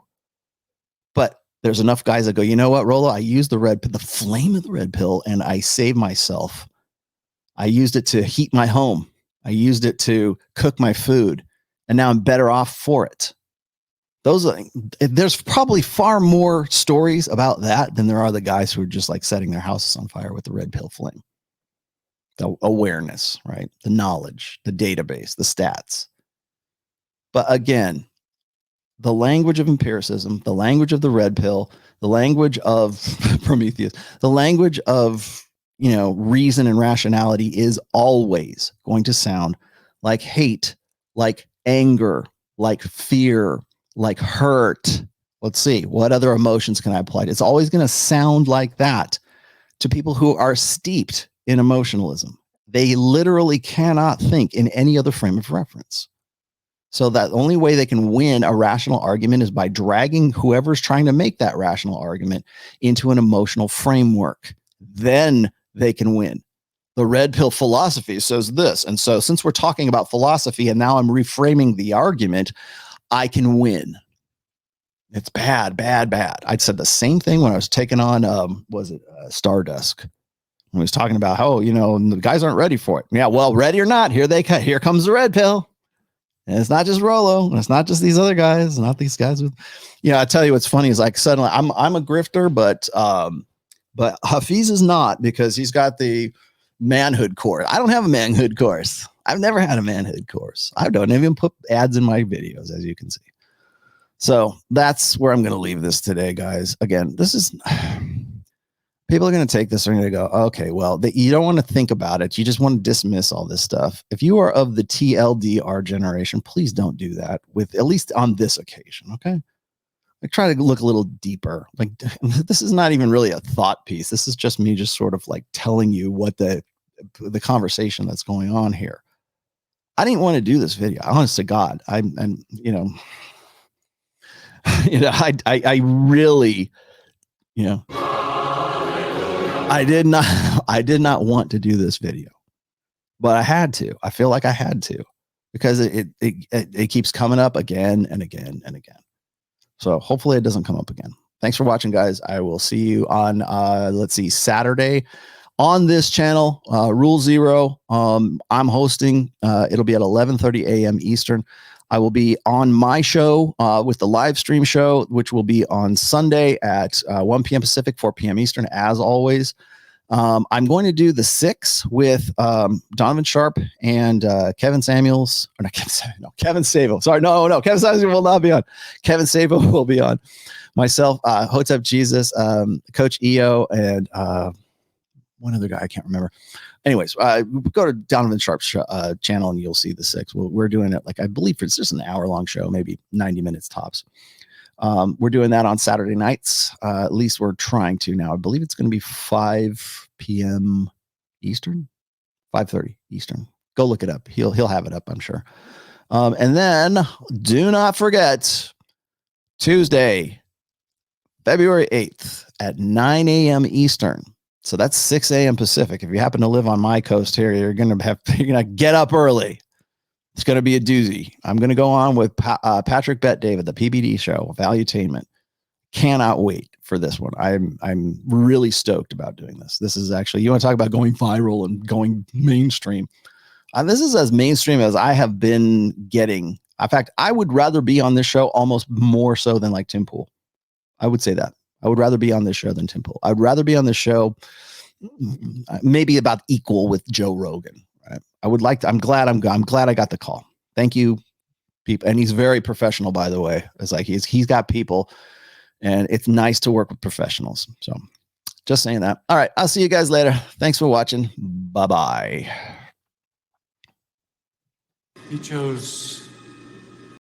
But there's enough guys that go, you know what, Rollo, I used the flame of the red pill and I saved myself. I used it to heat my home. I used it to cook my food. And now I'm better off for it. There's probably far more stories about that than there are the guys who are just like setting their houses on fire with the red pill flame. The awareness, right? The knowledge, the database, the stats. But again, the language of empiricism, the language of the red pill, the language of Prometheus, the language of, reason and rationality is always going to sound like hate, like anger, like fear, like hurt. Let's see, what other emotions can I apply? It's always going to sound like that to people who are steeped in emotionalism. They literally cannot think in any other frame of reference. So that only way they can win a rational argument is by dragging whoever's trying to make that rational argument into an emotional framework. Then they can win. The red pill philosophy says this. And so since we're talking about philosophy and now I'm reframing the argument, I can win. It's bad, bad, bad. I said the same thing when I was taking on, Stardust. I was talking about how, the guys aren't ready for it. Yeah, well, ready or not, here comes the red pill. And it's not just Rollo, and it's not just these other guys, not these guys with, I tell you what's funny is like suddenly I'm a grifter, but Hafeez is not, because he's got the manhood course. I don't have a manhood course. I've never had a manhood course. I don't even put ads in my videos, as you can see. So that's where I'm going to leave this today, guys. Again, this is, people are going to take this and they're going to go, okay, well, you don't want to think about it. You just want to dismiss all this stuff. If you are of the TLDR generation, please don't do that with, at least on this occasion. Okay. Like, try to look a little deeper. Like, this is not even really a thought piece. This is just me just sort of like telling you what the conversation that's going on here. I didn't want to do this video. Honest to God, I really, I did not want to do this video, but I had to. I feel like I had to, because it keeps coming up again and again and again. So hopefully it doesn't come up again. Thanks for watching, guys. I will see you on, Saturday on this channel, Rule Zero. I'm hosting. It'll be at 11:30 a.m. Eastern. I will be on my show with the live stream show, which will be on Sunday at 1 p.m. Pacific, 4 p.m. Eastern, as always. I'm going to do the 6 with Donovan Sharp and Kevin Samuels. Or not Kevin Samuels, no, Kevin Savo. Sorry, no. Kevin Samuels will not be on. Kevin Savo will be on. Myself, Hotep Jesus, Coach EO, and one other guy I can't remember. Anyways, go to Donovan Sharp's channel and you'll see the 6. We're doing it, like, I believe it's just an hour-long show, maybe 90 minutes tops. We're doing that on Saturday nights. At least we're trying to now. I believe it's going to be 5 p.m. Eastern, 5:30 Eastern. Go look it up. He'll have it up, I'm sure. And then do not forget, Tuesday, February 8th at 9 a.m. Eastern. So that's 6 a.m. Pacific. If you happen to live on my coast here, you're gonna get up early. It's going to be a doozy. I'm going to go on with Patrick Bet-David, the PBD show, Valuetainment. Cannot wait for this one. I'm really stoked about doing this. This is actually, you want to talk about going viral and going mainstream. This is as mainstream as I have been getting. In fact, I would rather be on this show almost more so than like Tim Pool. I would say that. I would rather be on this show than Tim Pool. I'd rather be on this show maybe about equal with Joe Rogan. Right? I would like to, I'm glad I got the call. Thank you, people. And he's very professional, by the way. It's like he's got people, and it's nice to work with professionals. So just saying that. All right. I'll see you guys later. Thanks for watching. Bye-bye.
He chose